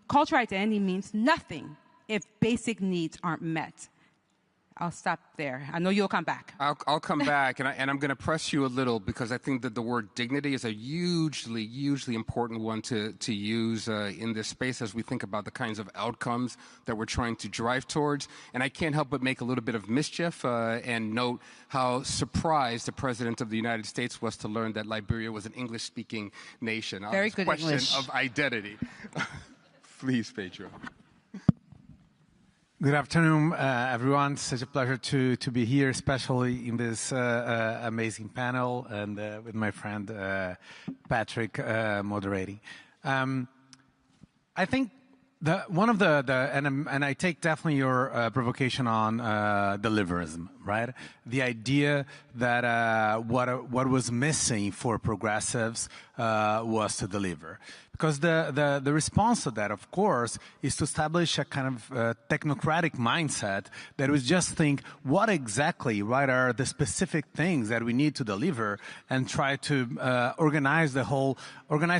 cultural identity means nothing if basic needs aren't met. I'll stop there. I know you'll come back. I'll come back, and I'm going to press you a little because I think that the word dignity is a hugely, hugely important one to use in this space as we think about the kinds of outcomes that we're trying to drive towards. And I can't help but make a little bit of mischief and note how surprised the President of the United States was to learn that Liberia was an English-speaking nation. Very good question English. Of identity. Please, Pedro. Good afternoon, everyone. Such a pleasure to be here, especially in this amazing panel and with my friend Patrick moderating. I think one of and I take definitely your provocation on deliverism, right? The idea that what was missing for progressives was to deliver. Because the response to that, of course, is to establish a kind of technocratic mindset that was just think what exactly, right, are the specific things that we need to deliver and try to organize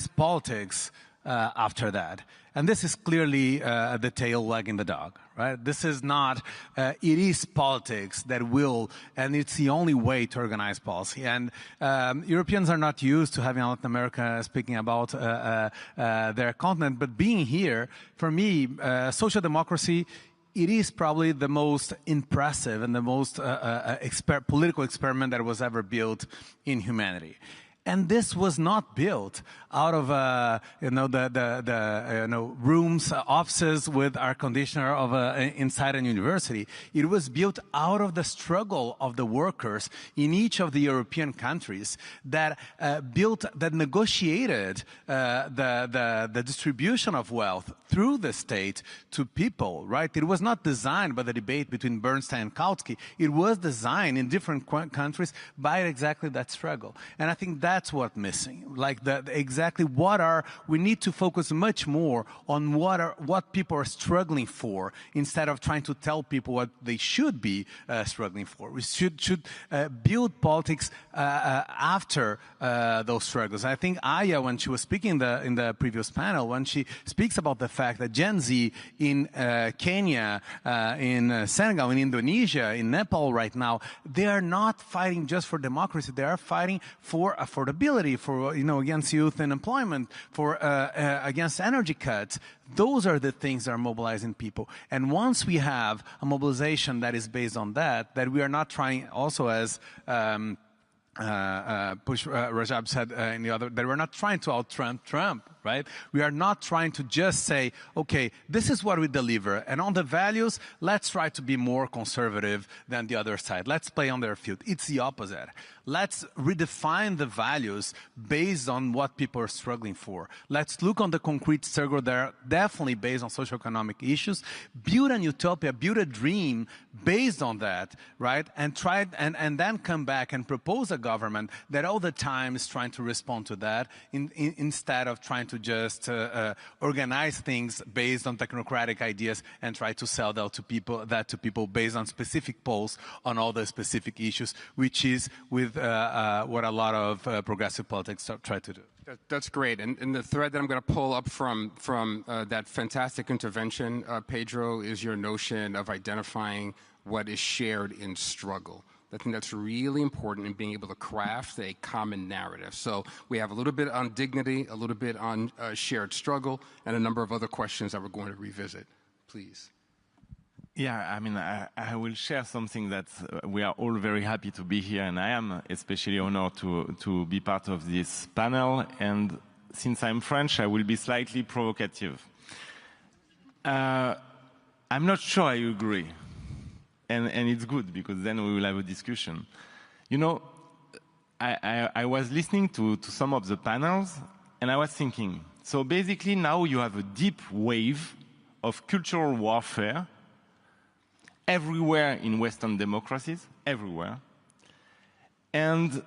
politics after that. And this is clearly the tail wagging the dog, right? This is not, it is politics that will, and it's the only way to organize policy. And Europeans are not used to having Latin America speaking about their continent, but being here, for me, social democracy, it is probably the most impressive and the most political experiment that was ever built in humanity. And this was not built out of rooms, offices with air conditioner of inside a university. It was built out of the struggle of the workers in each of the European countries that negotiated the distribution of wealth through the state to people. Right? It was not designed by the debate between Bernstein and Kautsky. It was designed in different countries by exactly that struggle. And I think that's what's missing. Like we need to focus much more on what people are struggling for instead of trying to tell people what they should be struggling for. We should build politics after those struggles. I think Aya, when she was speaking in the previous panel, when she speaks about the fact that Gen Z in Kenya, in Senegal, in Indonesia, in Nepal right now, they are not fighting just for democracy. They are fighting for affordability, for against youth unemployment, for against energy cuts. Those are the things that are mobilizing people. And once we have a mobilization that is based on that we are not trying, also as Rajab said in the other, that we're not trying to out-Trump Trump, right? We are not trying to just say, okay, this is what we deliver, and on the values, let's try to be more conservative than the other side. Let's play on their field. It's the opposite. Let's redefine the values based on what people are struggling for. Let's look on the concrete struggle that are definitely based on socioeconomic issues, build an utopia, build a dream based on that, right? And try and then come back and propose a government that all the time is trying to respond to that instead of trying to just organize things based on technocratic ideas and try to sell that to people based on specific polls on all the specific issues, which is with what a lot of progressive politics try to do. That's great. And the thread that I'm going to pull up from that fantastic intervention, Pedro, is your notion of identifying what is shared in struggle. I think that's really important in being able to craft a common narrative. So we have a little bit on dignity, a little bit on shared struggle, and a number of other questions that we're going to revisit. Please. Yeah, I mean, I will share something that we are all very happy to be here, and I am especially honored to be part of this panel. And since I'm French, I will be slightly provocative. I'm not sure I agree. And it's good, because then we will have a discussion. You know, I was listening to some of the panels, and I was thinking, so basically now you have a deep wave of cultural warfare everywhere in Western democracies, everywhere. And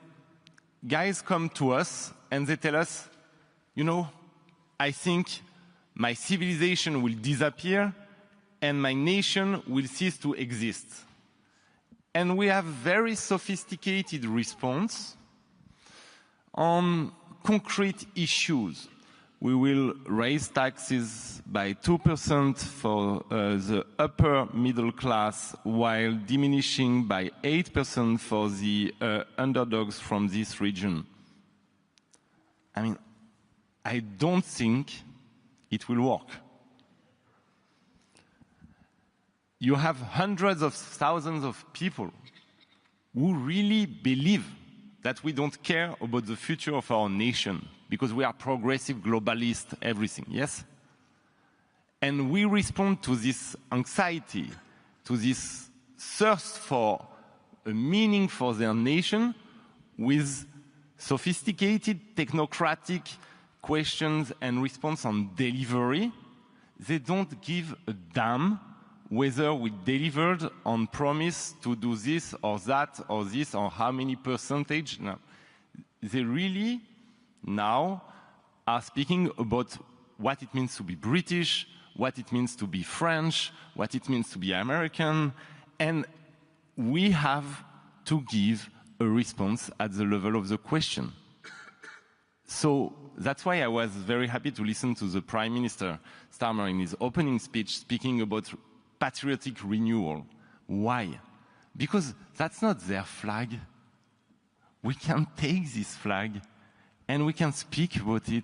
guys come to us and they tell us, you know, I think my civilization will disappear and my nation will cease to exist. And we have very sophisticated response on concrete issues. We will raise taxes by 2% for the upper middle class, while diminishing by 8% for the underdogs from this region. I mean, I don't think it will work. You have hundreds of thousands of people who really believe that we don't care about the future of our nation because we are progressive, globalist, everything, yes? And we respond to this anxiety, to this thirst for a meaning for their nation with sophisticated technocratic questions and response on delivery. They don't give a damn whether we delivered on promise to do this or that or this or how many percentage. No. They really now are speaking about what it means to be British, what it means to be French, what it means to be American, and we have to give a response at the level of the question. So that's why I was very happy to listen to the Prime Minister Starmer in his opening speech speaking about patriotic renewal. Why? Because that's not their flag. We can take this flag and we can speak about it.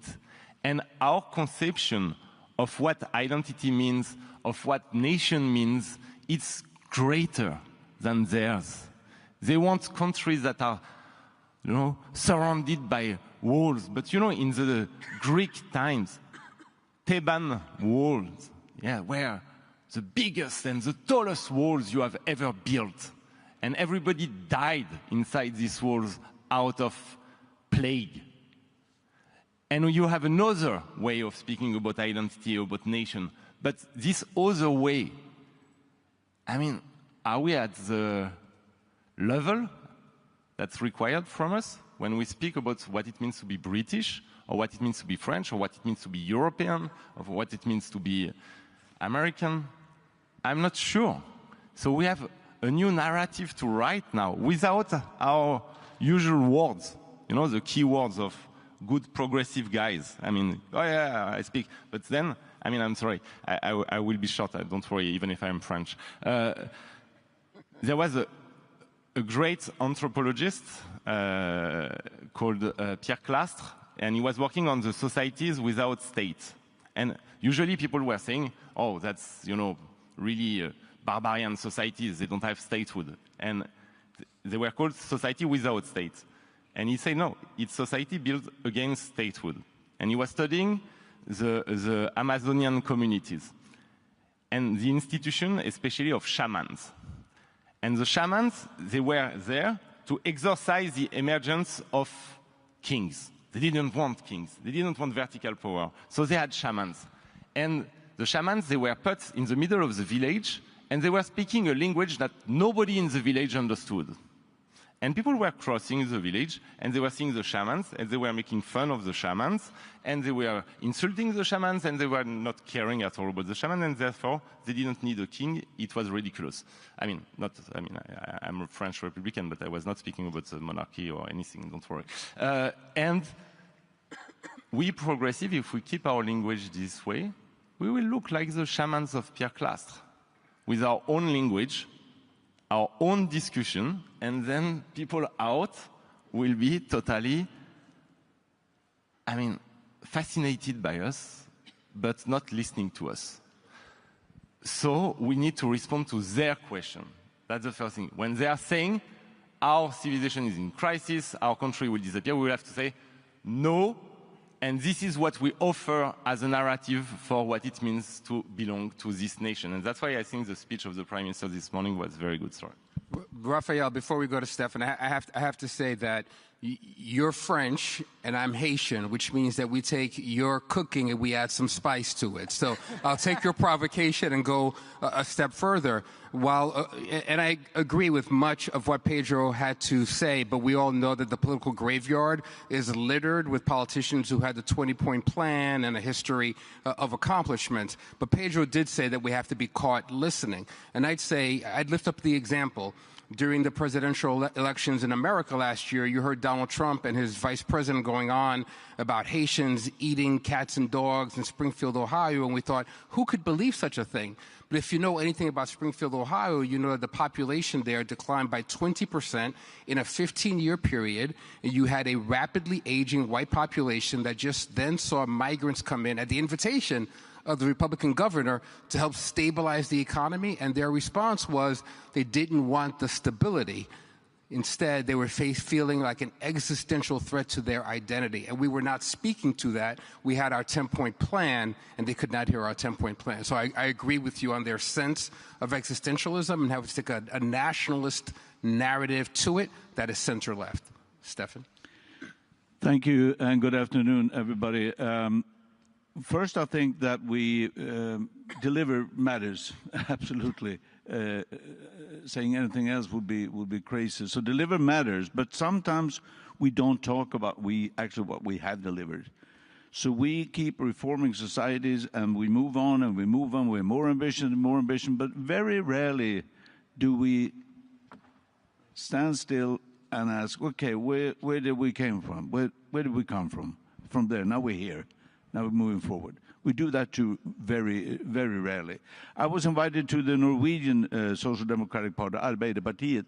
And our conception of what identity means, of what nation means, it's greater than theirs. They want countries that are, you know, surrounded by walls. But you know, in the Greek times, Theban walls, yeah, were the biggest and the tallest walls you have ever built. And everybody died inside these walls out of plague. And you have another way of speaking about identity, about nation. But this other way, I mean, are we at the level that's required from us when we speak about what it means to be British, or what it means to be French, or what it means to be European, or what it means to be American? I'm not sure. So we have a new narrative to write now without our usual words, you know, the key words of good progressive guys. I mean, oh yeah, I speak. But then, I mean, I'm sorry, I will be short, don't worry, even if I'm French. There was a great anthropologist called Pierre Clastre, and he was working on the societies without state. And usually people were saying, oh, that's, you know, really barbarian societies, they don't have statehood. And they were called society without state. And he said, no, it's society built against statehood. And he was studying the Amazonian communities and the institution, especially of shamans. And the shamans, they were there to exorcise the emergence of kings. They didn't want kings. They didn't want vertical power. So they had shamans. And the shamans, they were put in the middle of the village, and they were speaking a language that nobody in the village understood. And people were crossing the village, and they were seeing the shamans, and they were making fun of the shamans, and they were insulting the shamans, and they were not caring at all about the shaman, and therefore they didn't need a king. It was ridiculous. I'm a French Republican, but I was not speaking about the monarchy or anything, don't worry. And we progressive, if we keep our language this way, we will look like the shamans of Pierre Clastre, with our own language, our own discussion, and then people out will be totally, fascinated by us, but not listening to us. So we need to respond to their question. That's the first thing. When they are saying, our civilization is in crisis, our country will disappear, we will have to say, no, and this is what we offer as a narrative for what it means to belong to this nation. And that's why I think the speech of the Prime Minister this morning was very good. Sorry. Raphael, before we go to Stefan, I have to say that you're French and I'm Haitian, which means that we take your cooking and we add some spice to it. So I'll take your provocation and go a step further. And I agree with much of what Pedro had to say, but we all know that the political graveyard is littered with politicians who had the 20-point plan and a history of accomplishments. But Pedro did say that we have to be caught listening. And I'd lift up the example. During the presidential elections in America last year, you heard Donald Trump and his vice president going on about Haitians eating cats and dogs in Springfield, Ohio, and we thought, who could believe such a thing? But if you know anything about Springfield, Ohio, you know that the population there declined by 20% in a 15-year period, and you had a rapidly aging white population that just then saw migrants come in at the invitation of the Republican governor to help stabilize the economy, and their response was they didn't want the stability. Instead, they were feeling like an existential threat to their identity, and we were not speaking to that. We had our 10-point plan, and they could not hear our 10-point plan. So I agree with you on their sense of existentialism and how to stick a nationalist narrative to it that is center-left. Stefan? Thank you, and good afternoon, everybody. First, I think that we deliver matters, absolutely. Saying anything else would be crazy. So deliver matters, but sometimes we don't talk about what we have delivered. So we keep reforming societies and we move on and we move on. We're more ambition, but very rarely do we stand still and ask, okay, where did we came from? Where did we come from? From there, now we're here. Now we're moving forward. We do that too very, very rarely. I was invited to the Norwegian Social Democratic Party, Arbeiderpartiet,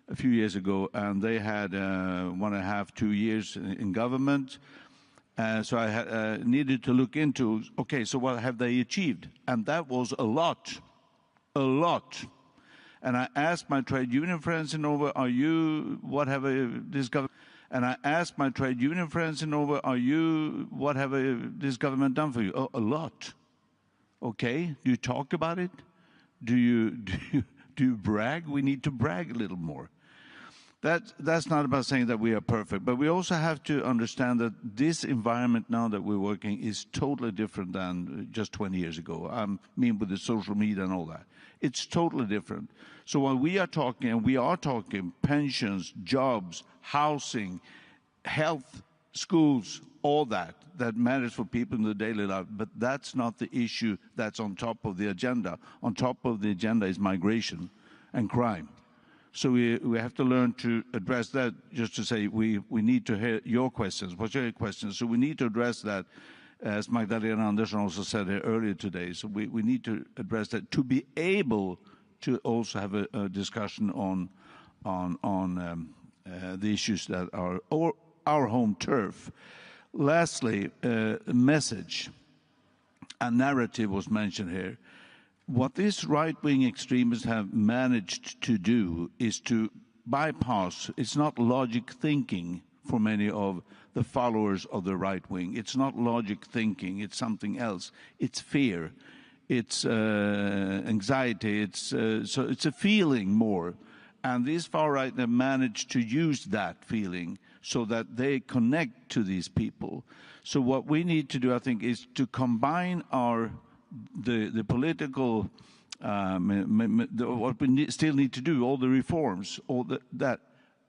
a few years ago, and they had 1.5, 2 years in government. So I needed to look into, okay, so what have they achieved? And that was a lot. And I asked my trade union friends in Norway, what have this government? And I asked my trade union friends in Norway, what have this government done for you? Oh, a lot. Okay, do you talk about it? Do you brag? We need to brag a little more. That's not about saying that we are perfect, but we also have to understand that this environment now that we're working is totally different than just 20 years ago. I mean, with the social media and all that. It's totally different. So when we are talking pensions, jobs, housing, health, schools, all that matters for people in the daily life, but that's not the issue that's on top of the agenda. On top of the agenda is migration and crime. So we have to learn to address that, just to say we need to hear your questions. What's your questions? So we need to address that, as Magdalena Andersson also said here earlier today. So we need to address that to be able to also have a discussion the issues that are our home turf. Lastly, message and narrative was mentioned here. What these right-wing extremists have managed to do is to bypass, it's not logic thinking for many of the followers of the right wing. It's not logic thinking, it's something else. It's fear, it's anxiety, so it's a feeling more. And these far right have managed to use that feeling so that they connect to these people. So what we need to do, I think, is to combine the political, what we still need to do, all the reforms,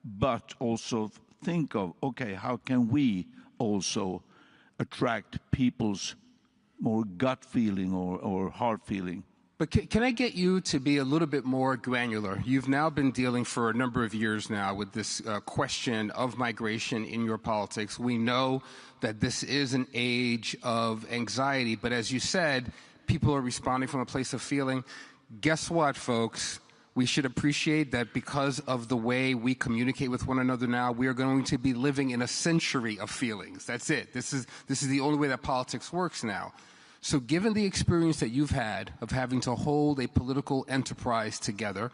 but also think of, okay, how can we also attract people's more gut feeling or heart feeling? But can I get you to be a little bit more granular? You've now been dealing for a number of years now with this question of migration in your politics. We know that this is an age of anxiety, but as you said, people are responding from a place of feeling. Guess what, folks? We should appreciate that because of the way we communicate with one another now, we are going to be living in a century of feelings. That's it. This is the only way that politics works now. So given the experience that you've had of having to hold a political enterprise together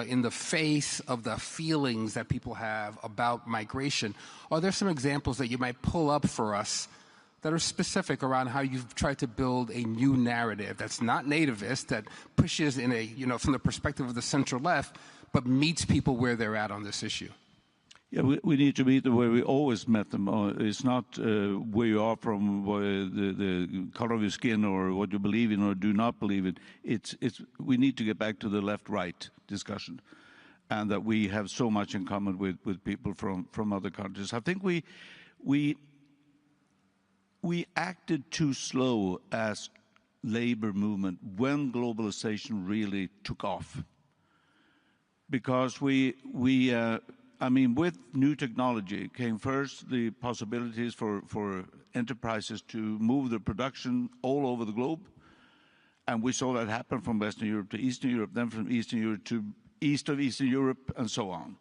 in the face of the feelings that people have about migration, are there some examples that you might pull up for us that are specific around how you've tried to build a new narrative that's not nativist, that pushes in from the perspective of the center left, but meets people where they're at on this issue? Yeah, we need to meet the way we always met them. It's not where you are from, the color of your skin, or what you believe in or do not believe in. We need to get back to the left-right discussion, and that we have so much in common with people from other countries. I think we acted too slow as labor movement when globalization really took off, because with new technology came first the possibilities for enterprises to move their production all over the globe. And we saw that happen from Western Europe to Eastern Europe, then from Eastern Europe to east of Eastern Europe, and so on.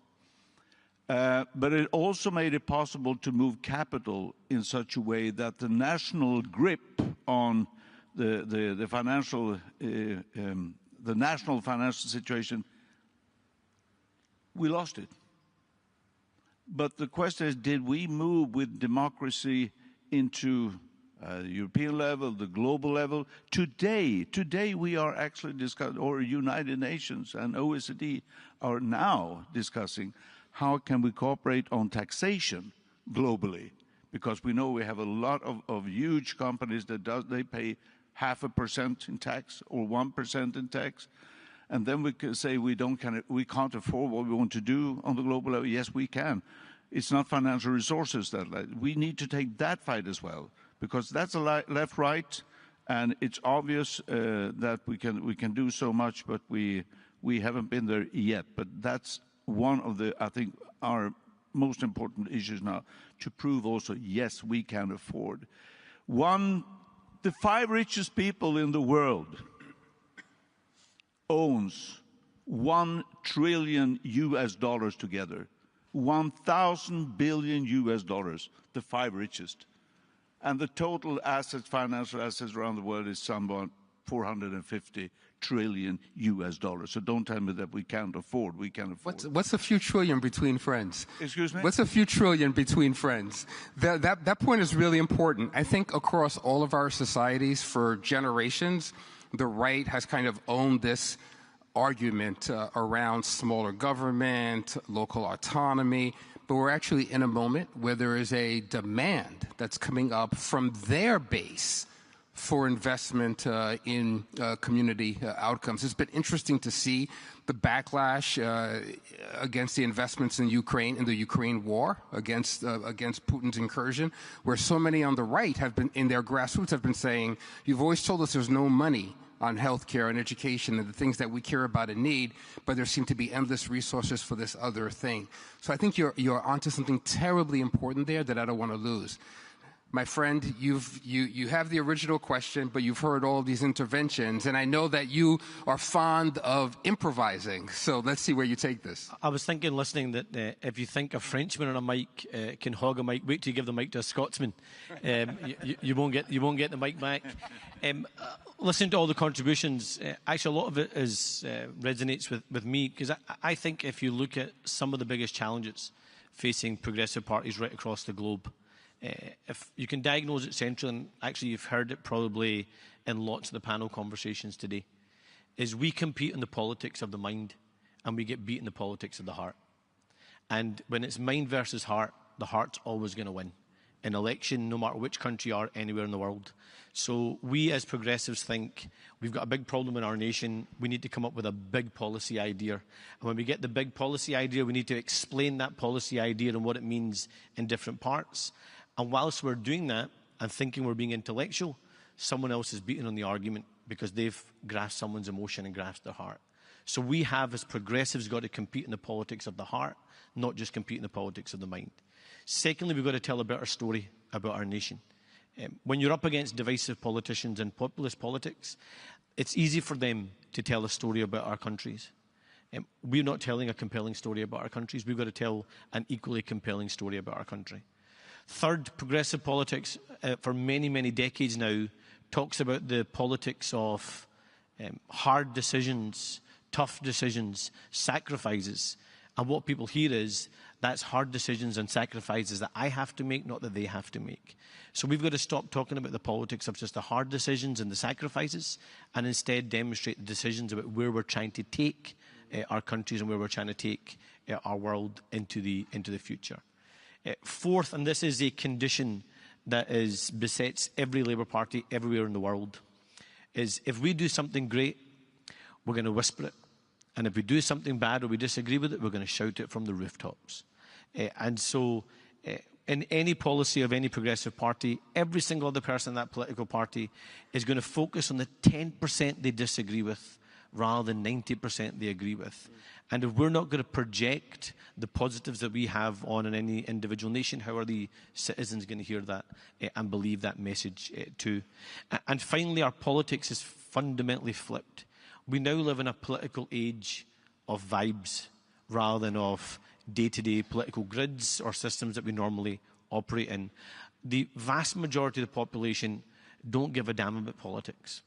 But it also made it possible to move capital in such a way that the national grip on the national financial situation, we lost it. But the question is, did we move with democracy into the European level, the global level? Today we are actually discussing, or United Nations and OECD are now discussing, how can we cooperate on taxation globally? Because we know we have a lot of huge companies that they pay 0.5% in tax or 1% in tax. And then we can say we can't afford what we want to do on the global level. Yes, we can. It's not financial resources we need to take that fight as well, because that's a left-right, and it's obvious that we can do so much, but we haven't been there yet. But that's one of I think, our most important issues now, to prove also, yes, we can afford. The 5 richest people in the world owns $1 trillion together. 1,000 billion US, the 5 richest. And the total assets, financial assets around the world is somewhat 450 trillion US. So don't tell me that we can't afford. We can afford. What's a few trillion between friends? Excuse me? What's a few trillion between friends? That point is really important. I think across all of our societies for generations, the right has kind of owned this argument around smaller government, local autonomy, but we're actually in a moment where there is a demand that's coming up from their base for investment in community outcomes. It's been interesting to see the backlash against the investments in Ukraine, in the Ukraine war, against Putin's incursion, where so many on the right have been, in their grassroots, have been saying, you've always told us there's no money on healthcare and education and the things that we care about and need, but there seem to be endless resources for this other thing. So I think you're onto something terribly important there that I don't want to lose. My friend, you have the original question, but you've heard all these interventions, and I know that you are fond of improvising. So let's see where you take this. I was thinking, listening, that if you think a Frenchman on a mic can hog a mic, wait till you give the mic to a Scotsman. You won't get the mic back. Listening to all the contributions, actually a lot of it resonates with me, because I think if you look at some of the biggest challenges facing progressive parties right across the globe, if you can diagnose it centrally, and actually you've heard it probably in lots of the panel conversations today, is we compete in the politics of the mind and we get beat in the politics of the heart. And when it's mind versus heart, the heart's always going to win. In election, no matter which country you are, anywhere in the world. So we as progressives think we've got a big problem in our nation. We need to come up with a big policy idea. And when we get the big policy idea, we need to explain that policy idea and what it means in different parts. And whilst we're doing that and thinking we're being intellectual, someone else is beating on the argument because they've grasped someone's emotion and grasped their heart. So we have, as progressives, got to compete in the politics of the heart, not just compete in the politics of the mind. Secondly, we've got to tell a better story about our nation. When you're up against divisive politicians and populist politics, it's easy for them to tell a story about our countries. We're not telling a compelling story about our countries. We've got to tell an equally compelling story about our country. Third, progressive politics, for many, many decades now, talks about the politics of hard decisions, tough decisions, sacrifices. And what people hear is, that's hard decisions and sacrifices that I have to make, not that they have to make. So we've got to stop talking about the politics of just the hard decisions and the sacrifices, and instead demonstrate the decisions about where we're trying to take our countries and where we're trying to take our world into the future. Fourth, and this is a condition that besets every Labour Party everywhere in the world, is if we do something great, we're going to whisper it. And if we do something bad or we disagree with it, we're going to shout it from the rooftops. And so in any policy of any progressive party, every single other person in that political party is going to focus on the 10% they disagree with rather than 90% they agree with. And if we're not going to project the positives that we have on in any individual nation, how are the citizens going to hear that and believe that message too? And finally, our politics is fundamentally flipped. We now live in a political age of vibes rather than of day-to-day political grids or systems that we normally operate in. The vast majority of the population don't give a damn about politics.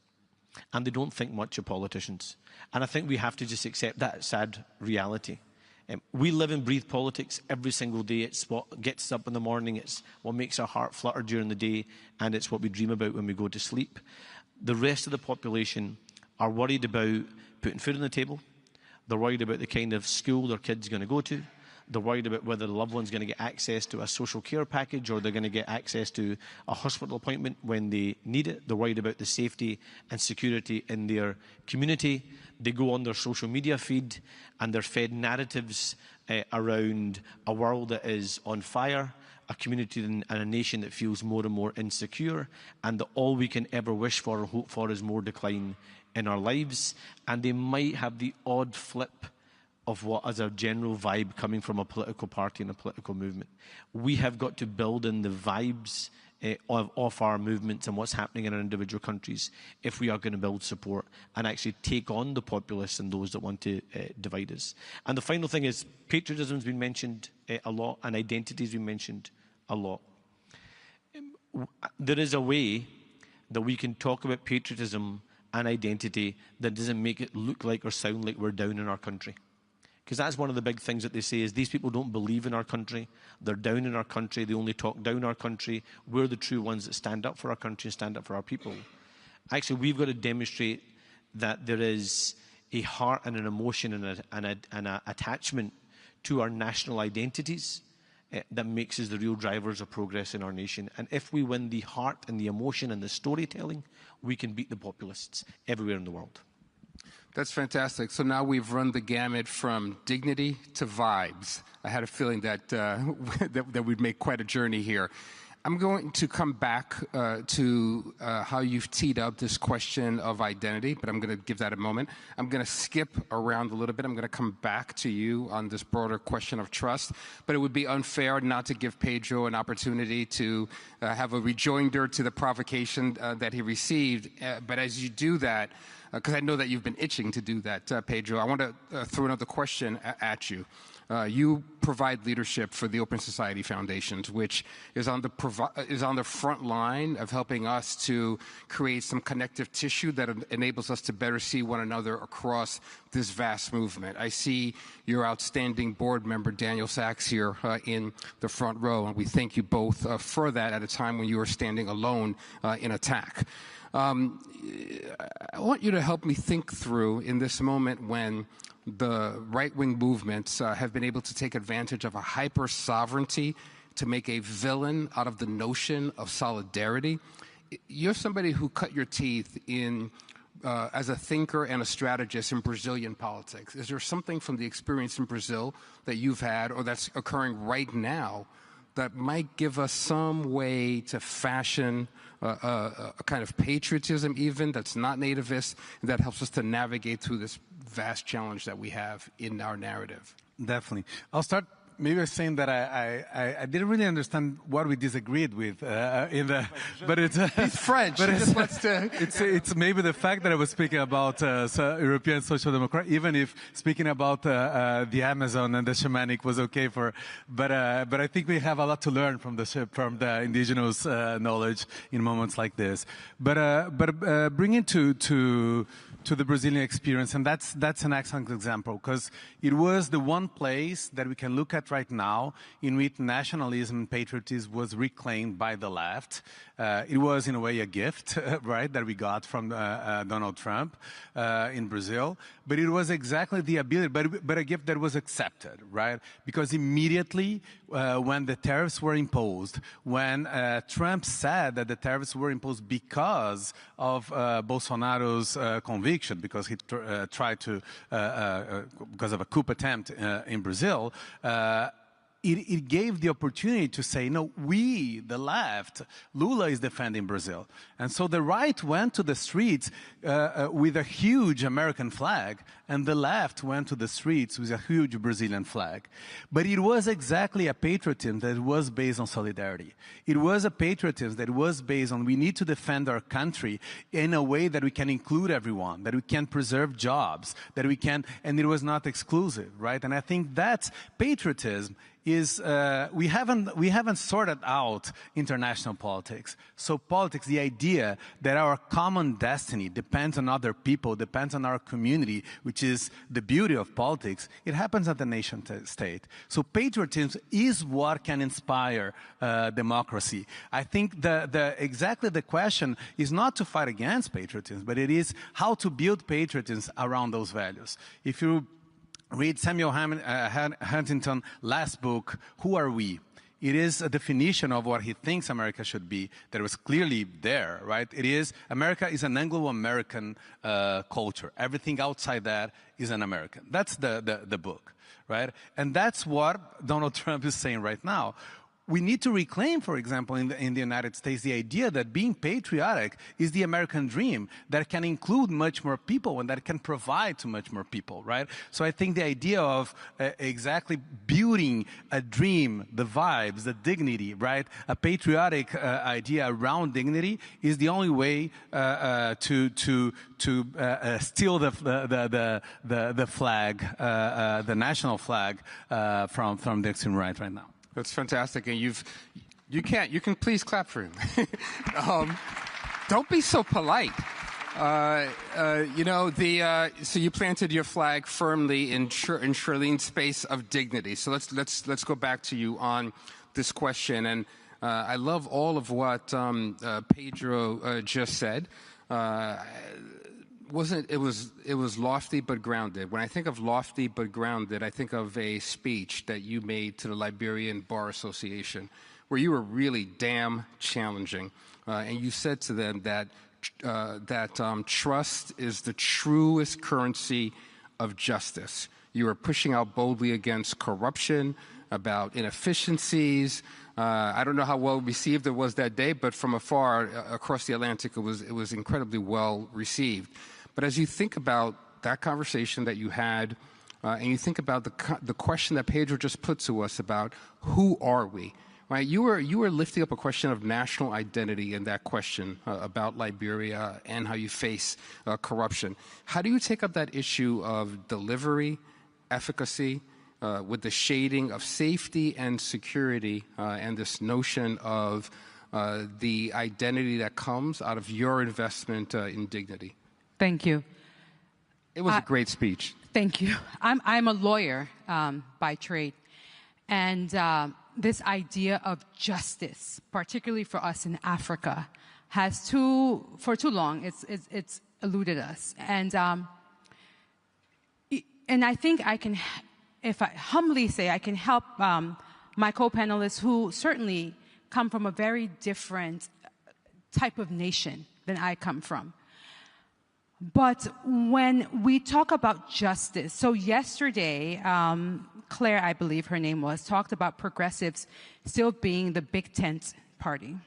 And they don't think much of politicians. And I think we have to just accept that sad reality. We live and breathe politics every single day. It's what gets us up in the morning. It's what makes our heart flutter during the day. And it's what we dream about when we go to sleep. The rest of the population are worried about putting food on the table. They're worried about the kind of school their kid's going to go to. They're worried about whether the loved one's going to get access to a social care package or they're going to get access to a hospital appointment when they need it. They're worried about the safety and security in their community. They go on their social media feed and they're fed narratives around a world that is on fire, a community and a nation that feels more and more insecure, and that all we can ever wish for or hope for is more decline in our lives. And they might have the odd flip of what is a general vibe coming from a political party and a political movement. We have got to build in the vibes of our movements and what's happening in our individual countries if we are going to build support and actually take on the populists and those that want to divide us. And the final thing is patriotism has been mentioned a lot and identity has been mentioned a lot. There is a way that we can talk about patriotism and identity that doesn't make it look like or sound like we're down in our country. Because that's one of the big things that they say is these people don't believe in our country. They're down in our country. They only talk down our country. We're the true ones that stand up for our country and stand up for our people. Actually, we've got to demonstrate that there is a heart and an emotion and an attachment to our national identities that makes us the real drivers of progress in our nation. And if we win the heart and the emotion and the storytelling, we can beat the populists everywhere in the world. That's fantastic. So now we've run the gamut from dignity to vibes. I had a feeling that that we'd make quite a journey here. I'm going to come back to how you've teed up this question of identity, but I'm going to give that a moment. I'm going to skip around a little bit. I'm going to come back to you on this broader question of trust, but it would be unfair not to give Pedro an opportunity to have a rejoinder to the provocation that he received. But as you do that, because I know that you've been itching to do that, Pedro, I want to throw another question at you. You provide leadership for the Open Society Foundations, which is on the front line of helping us to create some connective tissue that enables us to better see one another across this vast movement. I see your outstanding board member, Daniel Sachs, here in the front row, and we thank you both for that at a time when you are standing alone in attack. I want you to help me think through in this moment when the right-wing movements have been able to take advantage of a hyper-sovereignty to make a villain out of the notion of solidarity. You're somebody who cut your teeth in as a thinker and a strategist in Brazilian politics. Is there something from the experience in Brazil that you've had or that's occurring right now that might give us some way to fashion a kind of patriotism even that's not nativist, and that helps us to navigate through this vast challenge that we have in our narrative? Definitely. I'll start maybe by saying that I didn't really understand what we disagreed with in the, but it's he's French. But it's maybe the fact that I was speaking about European Social Democrat, even if speaking about the Amazon and the shamanic was okay for, but I think we have a lot to learn from the indigenous knowledge in moments like this. But bringing to the Brazilian experience, and that's an excellent example, because it was the one place that we can look at right now in which nationalism and patriotism was reclaimed by the left. It was, in a way, a gift, right, that we got from Donald Trump in Brazil, but it was exactly the ability, but a gift that was accepted, right, because immediately when the tariffs were imposed, when Trump said that the tariffs were imposed because of Bolsonaro's conviction, because he tried to, because of a coup attempt in Brazil, it gave the opportunity to say, no, we, the left, Lula is defending Brazil. And so the right went to the streets with a huge American flag, and the left went to the streets with a huge Brazilian flag. But it was exactly a patriotism that was based on solidarity. It was a patriotism that was based on we need to defend our country in a way that we can include everyone, that we can preserve jobs, that we can, and it was not exclusive, right? And I think that patriotism is we haven't sorted out international politics. So politics, the idea that our common destiny depends on other people, depends on our community, which is the beauty of politics, it happens at the nation state. So patriotism is what can inspire democracy. I think exactly the question is not to fight against patriotism, but it is how to build patriotism around those values. If you read Samuel Huntington's last book, Who Are We? It is a definition of what he thinks America should be that was clearly there, right? It is, America is an Anglo-American culture. Everything outside that is an American. That's the book, right? And that's what Donald Trump is saying right now. We need to reclaim, for example, in the United States, the idea that being patriotic is the American dream that can include much more people and that can provide to much more people, right? So I think the idea of exactly building a dream, the vibes, the dignity, right? A patriotic idea around dignity is the only way to steal the flag, the national flag from the extreme right now. That's fantastic, and you can please clap for him. Don't be so polite. So you planted your flag firmly in Charlene's space of dignity. So let's go back to you on this question, and I love all of what Pedro just said. It was lofty but grounded. When I think of lofty but grounded, I think of a speech that you made to the Liberian Bar Association, where you were really damn challenging, and you said to them that trust is the truest currency of justice. You were pushing out boldly against corruption, about inefficiencies, I don't know how well received it was that day, but from afar, across the Atlantic, it was incredibly well received. But as you think about that conversation that you had, and you think about the question that Pedro just put to us about who are we, right? You were lifting up a question of national identity in that question about Liberia and how you face corruption. How do you take up that issue of delivery, efficacy, with the shading of safety and security and this notion of the identity that comes out of your investment in dignity? Thank you. It was a great speech. Thank you. I'm a lawyer by trade, and this idea of justice, particularly for us in Africa, has for too long it's eluded us, and I think I can, if I humbly say, I can help my co-panelists who certainly come from a very different type of nation than I come from. But when we talk about justice, so yesterday, Claire, I believe her name was, talked about progressives still being the big tent party.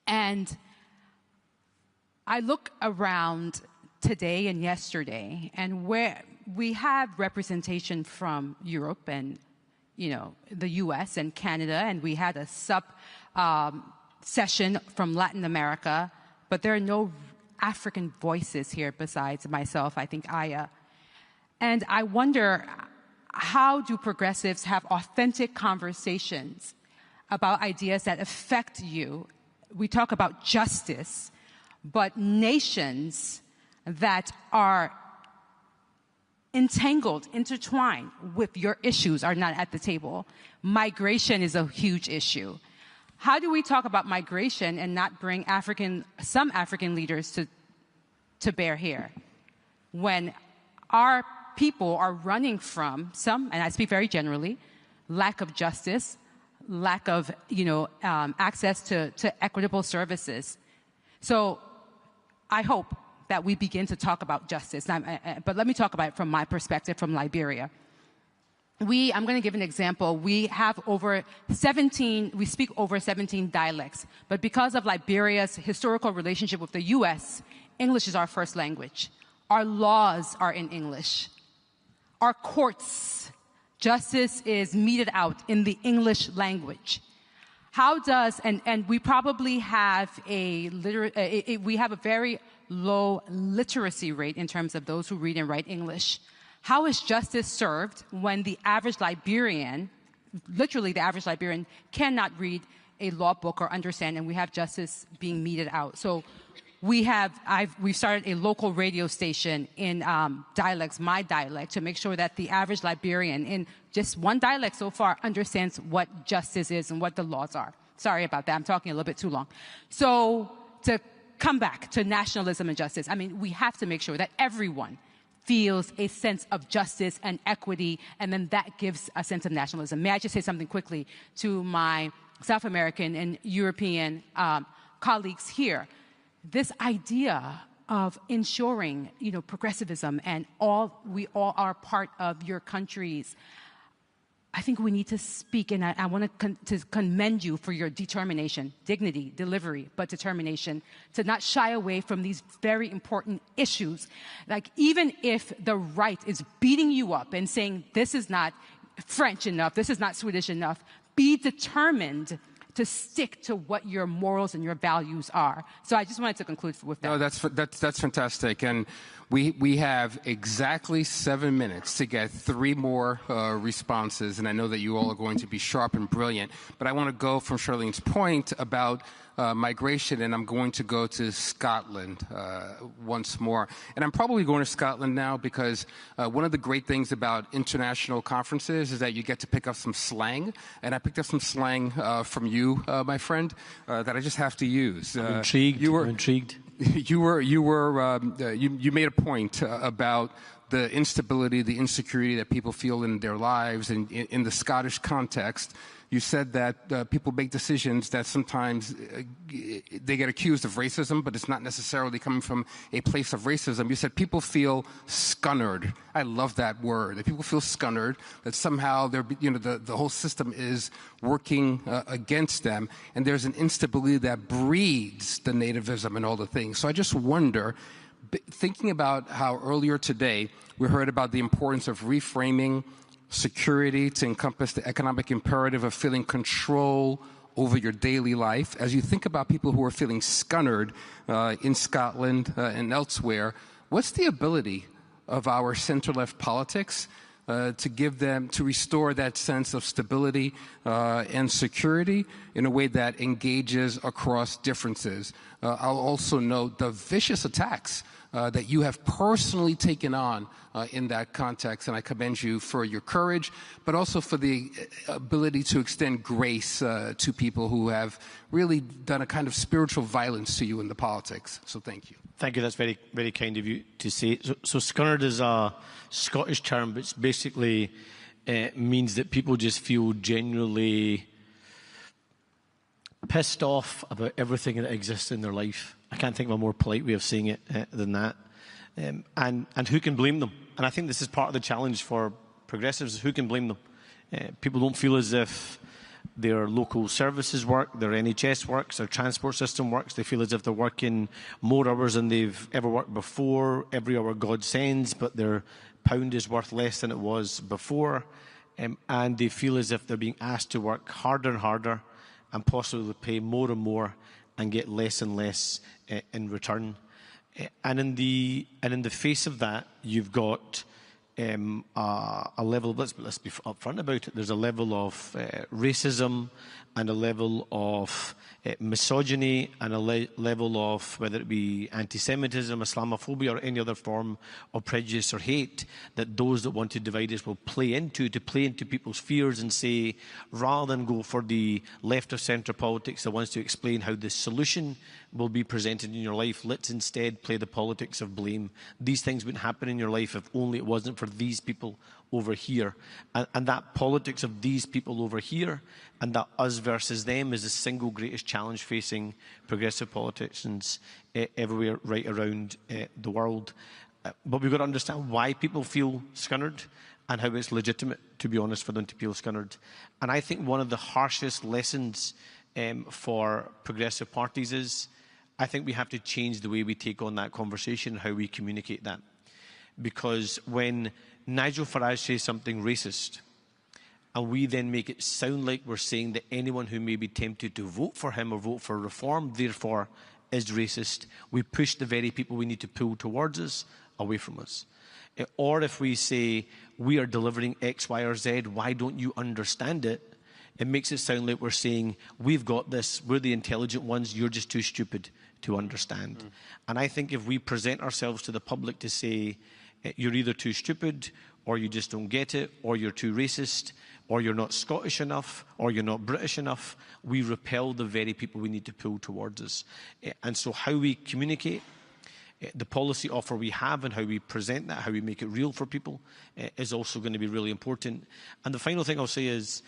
And I look around today and yesterday, and where we have representation from Europe and, the US and Canada, and we had a session from Latin America, but there are no African voices here besides myself, I think Aya. And I wonder, how do progressives have authentic conversations about ideas that affect you? We talk about justice, but nations that are entangled, intertwined with your issues are not at the table. Migration is a huge issue. How do we talk about migration and not bring some African leaders to bear here when our people are running from some, and I speak very generally, lack of justice, lack of access to equitable services? So I hope that we begin to talk about justice. But let me talk about it from my perspective from Liberia. I'm going to give an example. We speak over 17 dialects, but because of Liberia's historical relationship with the US, English is our first language. Our laws are in English. Our courts, justice is meted out in the English language. And we probably have we have a very low literacy rate in terms of those who read and write English. How is justice served when the average Liberian, literally the average Liberian, cannot read a law book or understand, and we have justice being meted out? So we've started a local radio station in dialects, my dialect, to make sure that the average Liberian in just one dialect so far understands what justice is and what the laws are. Sorry about that, I'm talking a little bit too long. So to come back to nationalism and justice, we have to make sure that everyone feels a sense of justice and equity, and then that gives a sense of nationalism. May I just say something quickly to my South American and European colleagues here? This idea of ensuring, progressivism and we all are part of your countries. I think we need to speak, and I want to commend you for your determination, dignity, delivery, but determination to not shy away from these very important issues. Like, even if the right is beating you up and saying, this is not French enough, this is not Swedish enough, be determined to stick to what your morals and your values are. So I just wanted to conclude with that. No, that's fantastic. And we have exactly 7 minutes to get 3 more responses, and I know that you all are going to be sharp and brilliant. But I want to go from Charlene's point about migration, and I'm going to go to Scotland once more. And I'm probably going to Scotland now because one of the great things about international conferences is that you get to pick up some slang, and I picked up some slang from you, my friend, that I just have to use. I'm intrigued. I'm intrigued. You made a point about the instability, the insecurity that people feel in their lives. And in the Scottish context, you said that people make decisions that sometimes they get accused of racism, but it's not necessarily coming from a place of racism. You said people feel scunnered. I love that word. That people feel scunnered, that somehow they're, the whole system is working against them, and there's an instability that breeds the nativism and all the things. So I just wonder, thinking about how earlier today we heard about the importance of reframing security to encompass the economic imperative of feeling control over your daily life. As you think about people who are feeling scunnered in Scotland and elsewhere, what's the ability of our center-left politics to restore that sense of stability and security in a way that engages across differences? I'll also note the vicious attacks that you have personally taken on in that context, and I commend you for your courage, but also for the ability to extend grace to people who have really done a kind of spiritual violence to you in the politics. So thank you. Thank you. That's very, very kind of you to say. So scunnered is a Scottish term, which basically means that people just feel genuinely pissed off about everything that exists in their life. I can't think of a more polite way of saying it than that. And who can blame them? And I think this is part of the challenge for progressives, who can blame them? People don't feel as if their local services work, their NHS works, their transport system works. They feel as if they're working more hours than they've ever worked before, every hour God sends, but their pound is worth less than it was before. And they feel as if they're being asked to work harder and harder and possibly pay more and more and get less and less in return. And in the face of that, you've got a level, let's be upfront about it, there's a level of racism and a level of misogyny and a level of, whether it be anti-Semitism, Islamophobia, or any other form of prejudice or hate, that those that want to divide us will play into people's fears and say, rather than go for the left of centre politics that wants to explain how the solution will be presented in your life, let's instead play the politics of blame. These things wouldn't happen in your life if only it wasn't for these people over here. And that politics of these people over here and that us versus them is the single greatest challenge facing progressive politicians everywhere right around the world. But we've got to understand why people feel scunnered and how it's legitimate, to be honest, for them to feel scunnered. And I think one of the harshest lessons for progressive parties is, I think we have to change the way we take on that conversation and how we communicate that. Because when Nigel Farage says something racist, and we then make it sound like we're saying that anyone who may be tempted to vote for him or vote for reform, therefore, is racist, we push the very people we need to pull towards us away from us. Or if we say, we are delivering X, Y, or Z, why don't you understand it? It makes it sound like we're saying, we've got this, we're the intelligent ones, you're just too stupid to understand. And I think if we present ourselves to the public to say, you're either too stupid, or you just don't get it, or you're too racist, or you're not Scottish enough, or you're not British enough, we repel the very people we need to pull towards us. And so how we communicate, the policy offer we have and how we present that, how we make it real for people, is also going to be really important. And the final thing I'll say is,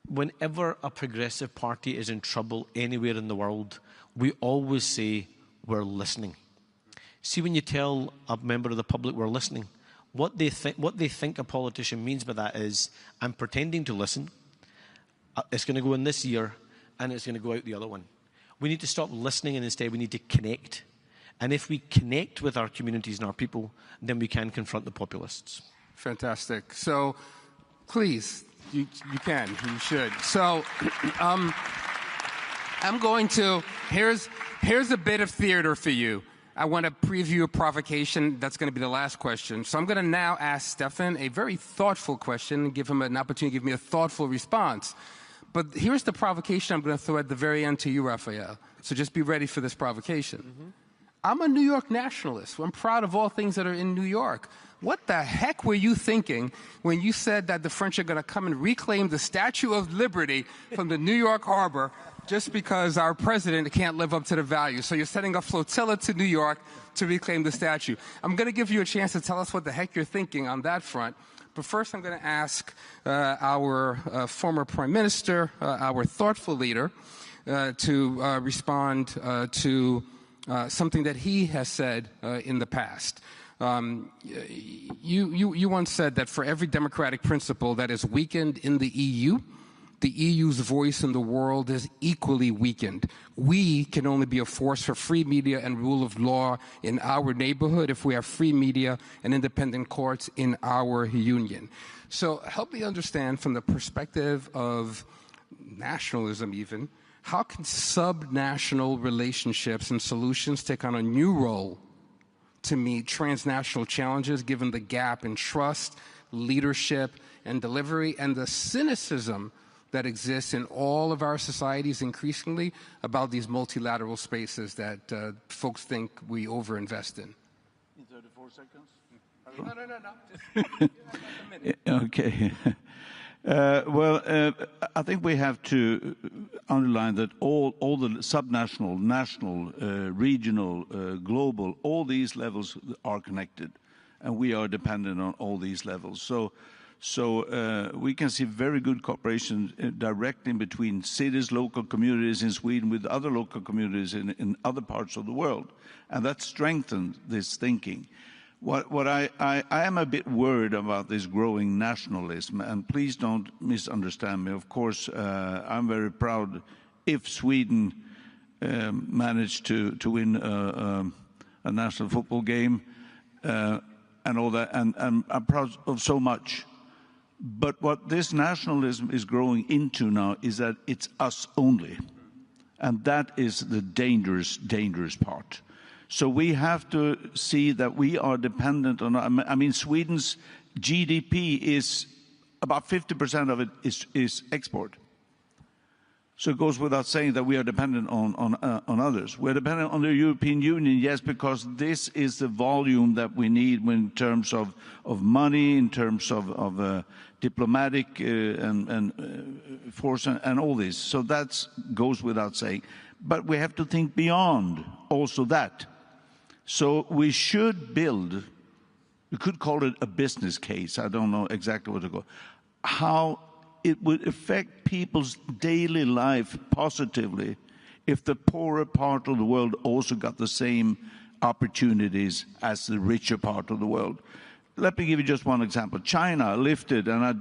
whenever a progressive party is in trouble anywhere in the world, we always say, we're listening. See, when you tell a member of the public we're listening, what they think a politician means by that is, I'm pretending to listen, it's going to go in this ear, and it's going to go out the other one. We need to stop listening, and instead we need to connect. And if we connect with our communities and our people, then we can confront the populists. Fantastic. So, please, you can, you should. So, I'm going to, here's a bit of theater for you. I want to preview a provocation. That's going to be the last question. So I'm going to now ask Stefan a very thoughtful question and give him an opportunity to give me a thoughtful response. But here's the provocation I'm going to throw at the very end to you, Raphael. So just be ready for this provocation. I'm a New York nationalist. I'm proud of all things that are in New York. What the heck were you thinking when you said that the French are going to come and reclaim the Statue of Liberty from the New York harbor just because our president can't live up to the values. So you're sending a flotilla to New York to reclaim the statue. I'm going to give you a chance to tell us what the heck you're thinking on that front. But first, I'm going to ask our former prime minister, our thoughtful leader, to respond to something that he has said in the past. You once said that for every democratic principle that is weakened in the EU's voice in the world is equally weakened. We can only be a force for free media and rule of law in our neighborhood if we have free media and independent courts in our union. So help me understand from the perspective of nationalism even, how can subnational relationships and solutions take on a new role to meet transnational challenges given the gap in trust, leadership, and delivery, and the cynicism that exists in all of our societies increasingly about these multilateral spaces that folks think we overinvest in? In 34 seconds? No. Okay. I think we have to underline that all the subnational, national, regional, global, all these levels are connected, and we are dependent on all these levels. So we can see very good cooperation directly between cities, local communities in Sweden with other local communities in other parts of the world, and that strengthens this thinking. What I am a bit worried about this growing nationalism, and please don't misunderstand me. Of course, I'm very proud if Sweden managed to win a national football game and all that, and I'm proud of so much. But what this nationalism is growing into now is that it's us only, and that is the dangerous part. So we have to see that we are dependent on, I mean, Sweden's GDP is about 50% of it is export. So it goes without saying that we are dependent on others. We're dependent on the European Union, yes, because this is the volume that we need in terms of money, in terms of diplomatic and force and all this. So that goes without saying. But we have to think beyond also that. So we should build, we could call it a business case, I don't know exactly what to call it, how it would affect people's daily life positively if the poorer part of the world also got the same opportunities as the richer part of the world. Let me give you just one example. China lifted, and I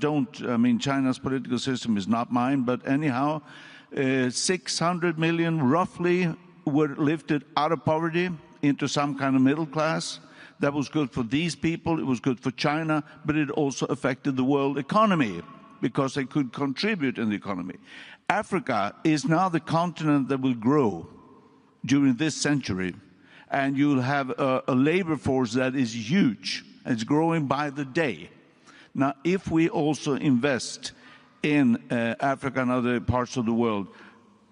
mean, China's political system is not mine, but anyhow, 600 million roughly were lifted out of poverty into some kind of middle class. That was good for these people, it was good for China, but it also affected the world economy because they could contribute in the economy. Africa is now the continent that will grow during this century, and you'll have a labor force that is huge. It's growing by the day. Now, if we also invest in Africa and other parts of the world,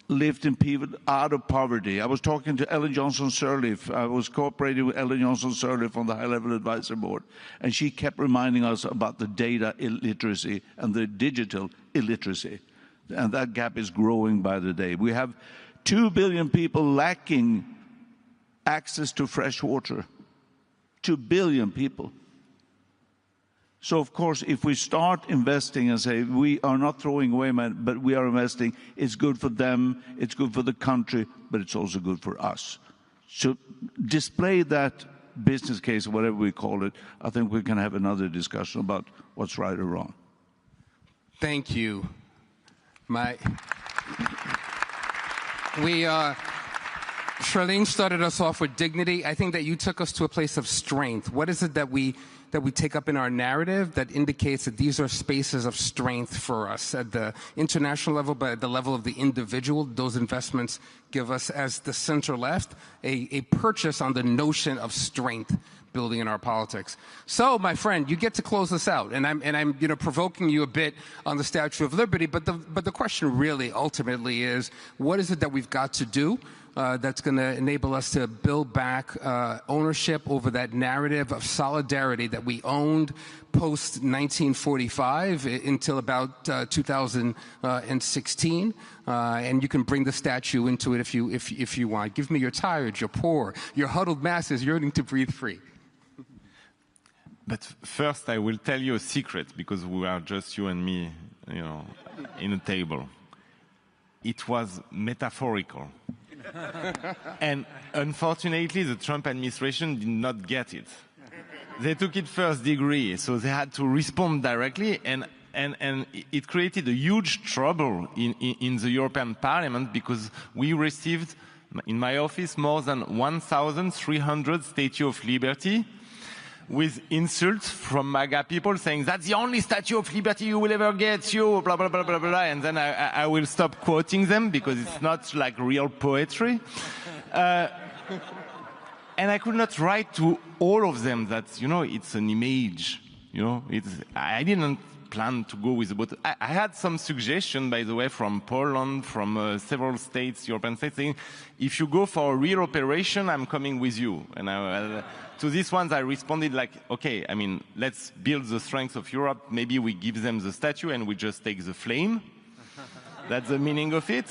lifting people out of poverty. I was talking to Ellen Johnson-Sirleaf. I was cooperating with Ellen Johnson-Sirleaf on the High-Level Advisory Board, and she kept reminding us about the data illiteracy and the digital illiteracy, and that gap is growing by the day. We have 2 billion people lacking access to fresh water. 2 billion people. So, of course, if we start investing and say we are not throwing away money, but we are investing, it's good for them, it's good for the country, but it's also good for us. So display that business case, whatever we call it, I think we can have another discussion about what's right or wrong. Thank you. Charlene started us off with dignity. I think that you took us to a place of strength. What is it that we take up in our narrative that indicates that these are spaces of strength for us at the international level, but at the level of the individual? Those investments give us, as the center left, a purchase on the notion of strength building in our politics. So, my friend, you get to close this out, and I'm provoking you a bit on the Statue of Liberty, but the question really ultimately is, what is it that we've got to do that's going to enable us to build back ownership over that narrative of solidarity that we owned post-1945 until about 2016, and you can bring the statue into it if you want. Give me your tired, your poor, your huddled masses yearning to breathe free. But first, I will tell you a secret, because we are just you and me, in a table. It was metaphorical. And unfortunately, the Trump administration did not get it. They took it first degree, so they had to respond directly, and it created a huge trouble in the European Parliament, because we received, in my office, more than 1,300 Statue of Liberty, with insults from MAGA people saying, that's the only Statue of Liberty you will ever get, you, blah, blah, blah, blah, blah, and then I will stop quoting them, because it's not like real poetry. And I could not write to all of them that, it's an image, I didn't plan to go with it, but I had some suggestion, by the way, from Poland, from several states, European states, saying, if you go for a real operation, I'm coming with you. And to these ones, I responded like, okay, let's build the strength of Europe. Maybe we give them the statue and we just take the flame. That's the meaning of it.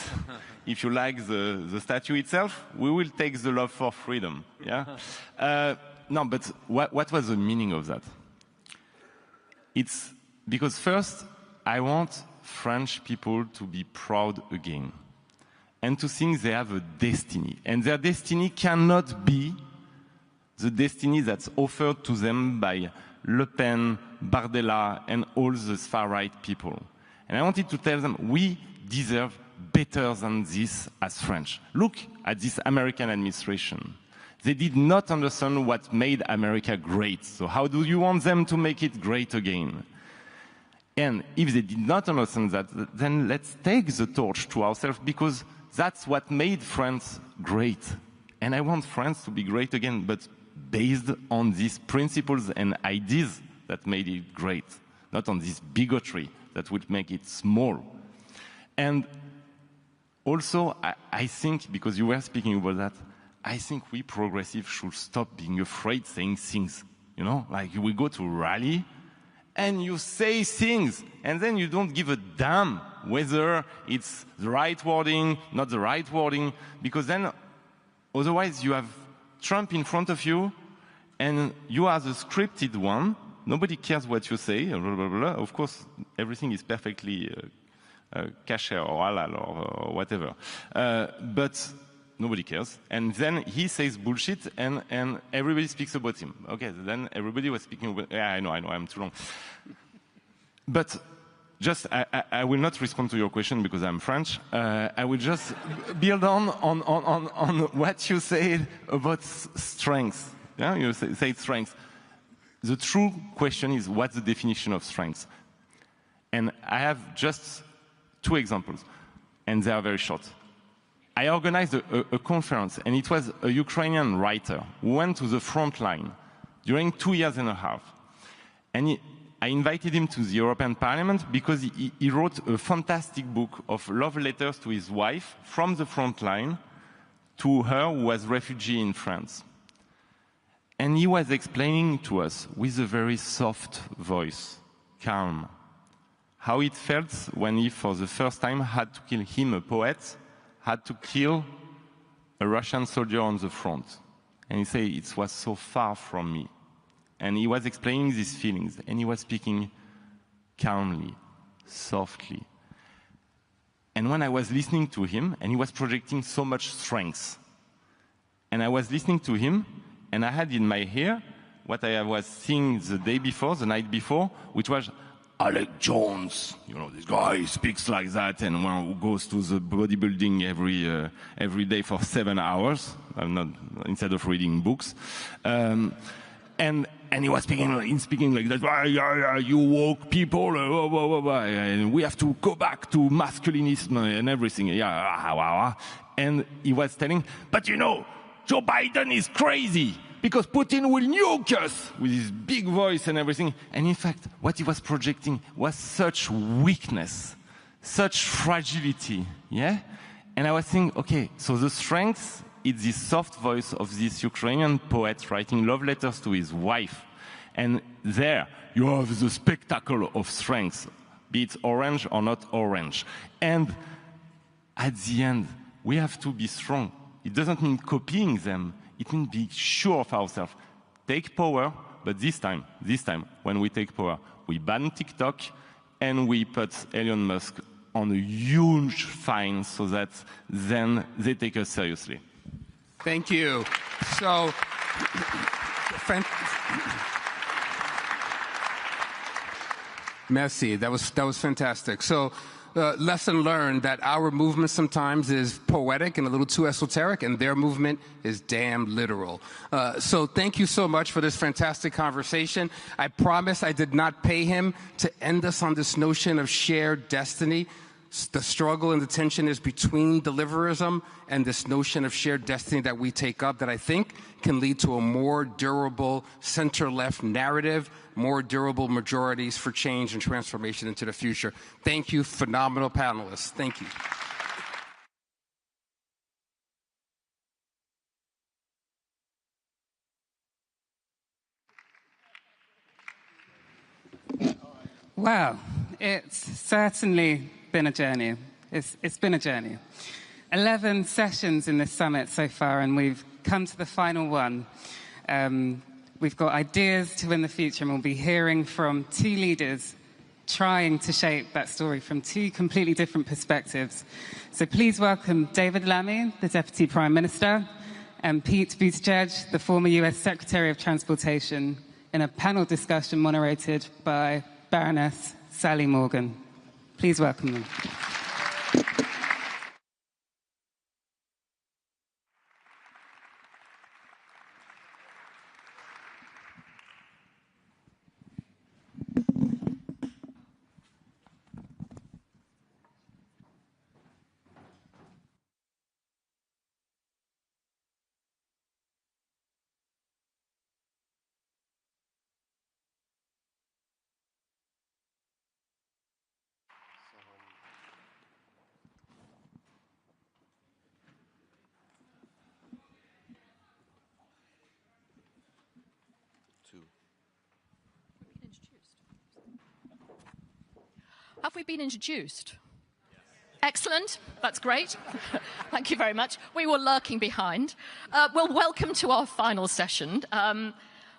If you like the statue itself, we will take the love for freedom. Yeah. No, but what was the meaning of that? It's because first, I want French people to be proud again and to think they have a destiny. And their destiny cannot be the destiny that's offered to them by Le Pen, Bardella, and all the far-right people. And I wanted to tell them, we deserve better than this as French. Look at this American administration. They did not understand what made America great. So how do you want them to make it great again? And if they did not understand that, then let's take the torch to ourselves, because that's what made France great. And I want France to be great again, but based on these principles and ideas that made it great, not on this bigotry that would make it small. And also, I think, because you were speaking about that, I think we progressives should stop being afraid saying things. Like we go to a rally and you say things, and then you don't give a damn whether it's the right wording, not the right wording, because then otherwise you have Trump in front of you, and you are the scripted one. Nobody cares what you say, blah, blah, blah. Of course, everything is perfectly kasher or halal or whatever. But nobody cares. And then he says bullshit, and everybody speaks about him. Okay, then everybody was speaking about... Yeah, I know, I'm too long. But just, I will not respond to your question because I'm French. I will just build on what you said about strength. Yeah, you say strength. The true question is, what's the definition of strength? And I have just 2 examples, and they are very short. I organized a conference, and it was a Ukrainian writer who went to the front line during 2.5 years. And I invited him to the European Parliament because he wrote a fantastic book of love letters to his wife from the front line to her who was a refugee in France. And he was explaining to us with a very soft voice, calm, how it felt when he, for the first time, had to kill him, a poet, had to kill a Russian soldier on the front. And he said, it was so far from me. And he was explaining these feelings, and he was speaking calmly, softly. And when I was listening to him, and he was projecting so much strength, and I was listening to him, and I had in my ear what I was seeing the day before, the night before, which was Alex Jones. This guy speaks like that, and who goes to the bodybuilding every day for 7 hours, instead of reading books. And he was speaking like that. You woke people, and we have to go back to masculinism and everything. And he was telling, but Joe Biden is crazy because Putin will nuke us, with his big voice and everything. And in fact, what he was projecting was such weakness, such fragility. Yeah. And I was thinking, okay, so the strength is the soft voice of this Ukrainian poet writing love letters to his wife. And there you have the spectacle of strength, be it orange or not orange. And At the end, we have to be strong. It doesn't mean copying them. It means being sure of ourselves. Take power, but this time, when we take power, we ban TikTok and we put Elon Musk on a huge fine so that then they take us seriously. Thank you. So, merci. That was fantastic. So, lesson learned that our movement sometimes is poetic and a little too esoteric, and their movement is damn literal. So thank you so much for this fantastic conversation. I promise I did not pay him to end us on this notion of shared destiny. The struggle and the tension is between deliverism and this notion of shared destiny that we take up that I think can lead to a more durable center-left narrative, more durable majorities for change and transformation into the future. Thank you, phenomenal panelists. Thank you. Wow, it's certainly been a journey. It's been a journey. 11 sessions in this summit so far, and we've come to the final one. We've got ideas to win the future, and we'll be hearing from two leaders trying to shape that story from two completely different perspectives. So please welcome David Lammy, the Deputy Prime Minister, and Pete Buttigieg, the former US Secretary of Transportation, in a panel discussion moderated by Baroness Sally Morgan. Please welcome them. Have we been introduced? Excellent. That's great. Thank you very much. We were lurking behind. Well, welcome to our final session.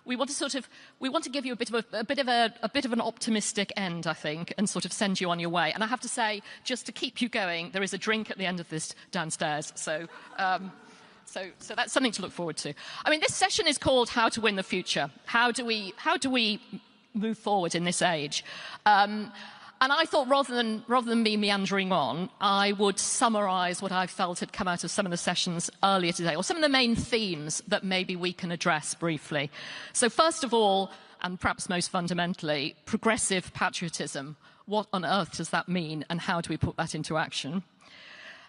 We want to give you a bit of an optimistic end, I think, and sort of send you on your way. And I have to say, just to keep you going, there is a drink at the end of this downstairs. So that's something to look forward to. I mean, this session is called "How to Win the Future." How do we move forward in this age? And I thought rather than me meandering on, I would summarise what I felt had come out of some of the sessions earlier today, or some of the main themes that maybe we can address briefly. So first of all, and perhaps most fundamentally, progressive patriotism. What on earth does that mean, and how do we put that into action?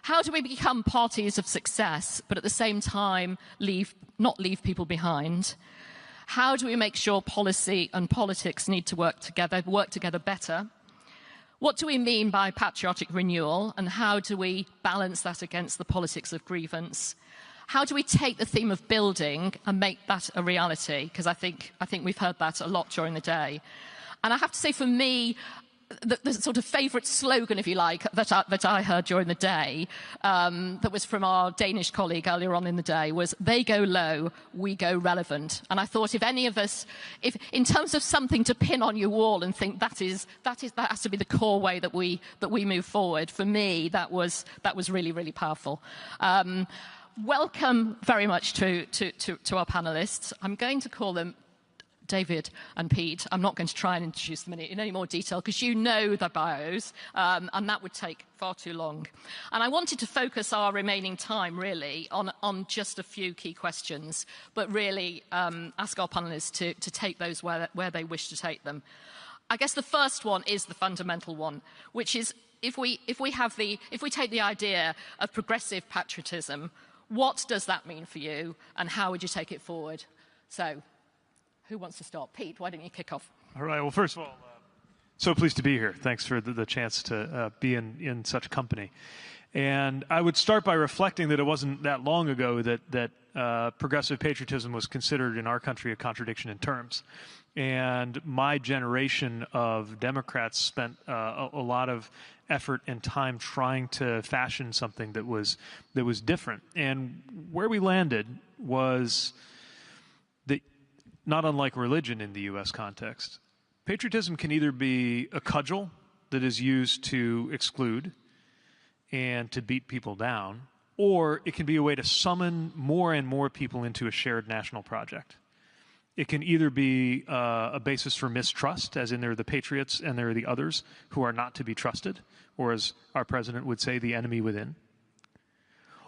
How do we become parties of success, but at the same time not leave people behind? How do we make sure policy and politics need to work together better? What do we mean by patriotic renewal, and how do we balance that against the politics of grievance? How do we take the theme of building and make that a reality? Because I think we've heard that a lot during the day. And I have to say, for me, the sort of favourite slogan, if you like, that I heard during the day, that was from our Danish colleague earlier on in the day, was "They go low, we go relevant." And I thought, if any of us, if in terms of something to pin on your wall and think that has to be the core way that we move forward, for me that was really, really powerful. Welcome very much to our panellists. I'm going to call them David and Pete. I'm not going to try and introduce them in any more detail because you know their bios, and that would take far too long. And I wanted to focus our remaining time really on just a few key questions, but really ask our panelists to take those where they wish to take them. I guess the first one is the fundamental one, which is if we take the idea of progressive patriotism, what does that mean for you, and how would you take it forward? So, who wants to start? Pete, why don't you kick off? All right. Well, first of all, so pleased to be here. Thanks for the chance to be in such company. And I would start by reflecting that it wasn't that long ago that progressive patriotism was considered in our country a contradiction in terms. And my generation of Democrats spent a lot of effort and time trying to fashion something that was different. And where we landed was that, not unlike religion in the U.S. context, patriotism can either be a cudgel that is used to exclude and to beat people down, or it can be a way to summon more and more people into a shared national project. It can either be a basis for mistrust, as in there are the patriots and there are the others who are not to be trusted, or as our president would say, the enemy within.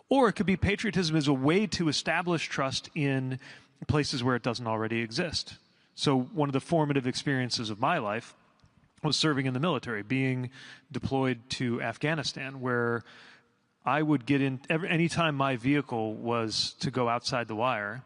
Or it could be patriotism as a way to establish trust in places where it doesn't already exist. So one of the formative experiences of my life was serving in the military, being deployed to Afghanistan, where I would get in, anytime my vehicle was to go outside the wire,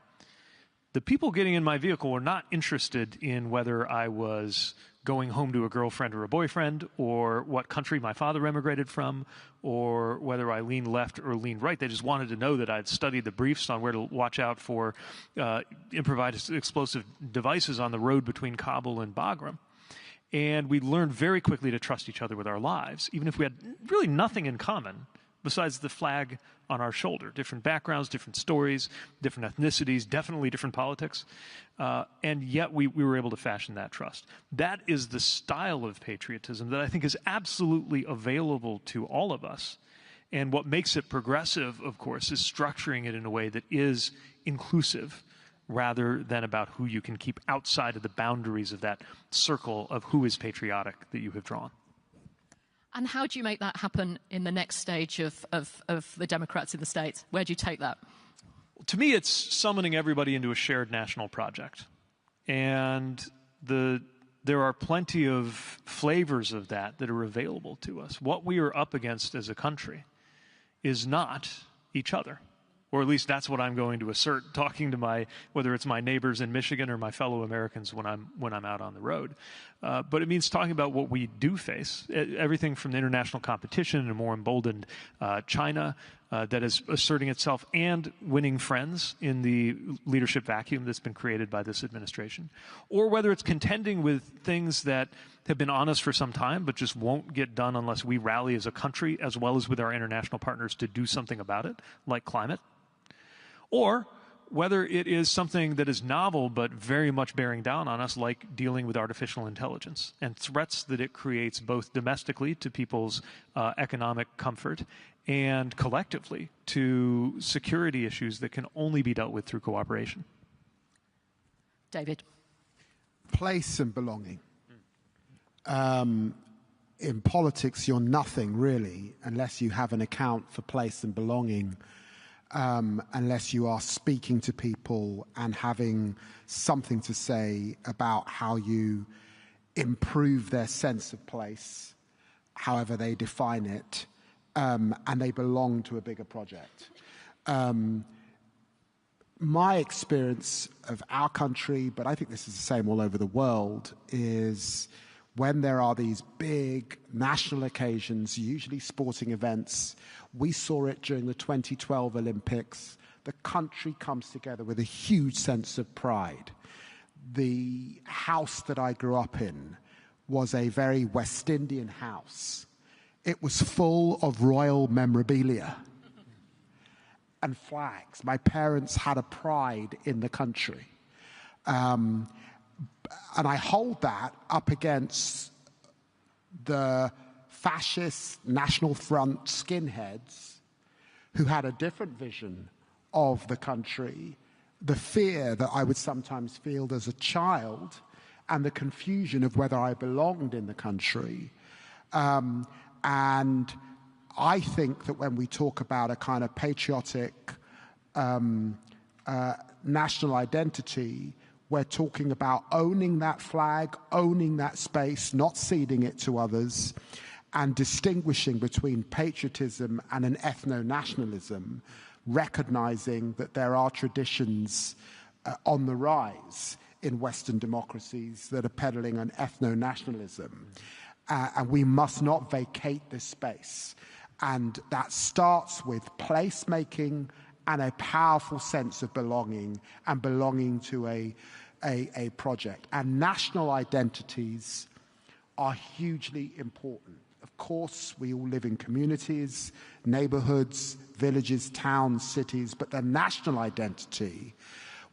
the people getting in my vehicle were not interested in whether I was going home to a girlfriend or a boyfriend, or what country my father emigrated from, or whether I leaned left or leaned right. They just wanted to know that I'd studied the briefs on where to watch out for improvised explosive devices on the road between Kabul and Bagram. And we learned very quickly to trust each other with our lives, even if we had really nothing in common besides the flag on our shoulder. Different backgrounds, different stories, different ethnicities, definitely different politics. And yet we were able to fashion that trust. That is the style of patriotism that I think is absolutely available to all of us. And what makes it progressive, of course, is structuring it in a way that is inclusive, rather than about who you can keep outside of the boundaries of that circle of who is patriotic that you have drawn. And how do you make that happen in the next stage of the Democrats in the States? Where do you take that? To me, it's summoning everybody into a shared national project. And there are plenty of flavors of that are available to us. What we are up against as a country is not each other. Or at least that's what I'm going to assert, talking to whether it's my neighbors in Michigan or my fellow Americans when I'm out on the road. But it means talking about what we do face, everything from the international competition and a more emboldened China that is asserting itself and winning friends in the leadership vacuum that's been created by this administration, or whether it's contending with things that have been on us for some time but just won't get done unless we rally as a country as well as with our international partners to do something about it, like climate. Or whether it is something that is novel but very much bearing down on us, like dealing with artificial intelligence and threats that it creates both domestically to people's economic comfort and collectively to security issues that can only be dealt with through cooperation. David. Place and belonging. In politics, you're nothing really unless you have an account for place and belonging. Unless you are speaking to people and having something to say about how you improve their sense of place, however they define it, and they belong to a bigger project. My experience of our country, but I think this is the same all over the world, is when there are these big national occasions, usually sporting events. We saw it during the 2012 Olympics. The country comes together with a huge sense of pride. The house that I grew up in was a very West Indian house. It was full of royal memorabilia and flags. My parents had a pride in the country. And I hold that up against the fascist National Front skinheads who had a different vision of the country, the fear that I would sometimes feel as a child, and the confusion of whether I belonged in the country. And I think that when we talk about a kind of patriotic national identity, we're talking about owning that flag, owning that space, not ceding it to others, and distinguishing between patriotism and an ethno-nationalism, recognizing that there are traditions on the rise in Western democracies that are peddling an ethno-nationalism. And we must not vacate this space. And that starts with placemaking and a powerful sense of belonging and belonging to a project. And national identities are hugely important. Of course, we all live in communities, neighborhoods, villages, towns, cities, but the national identity,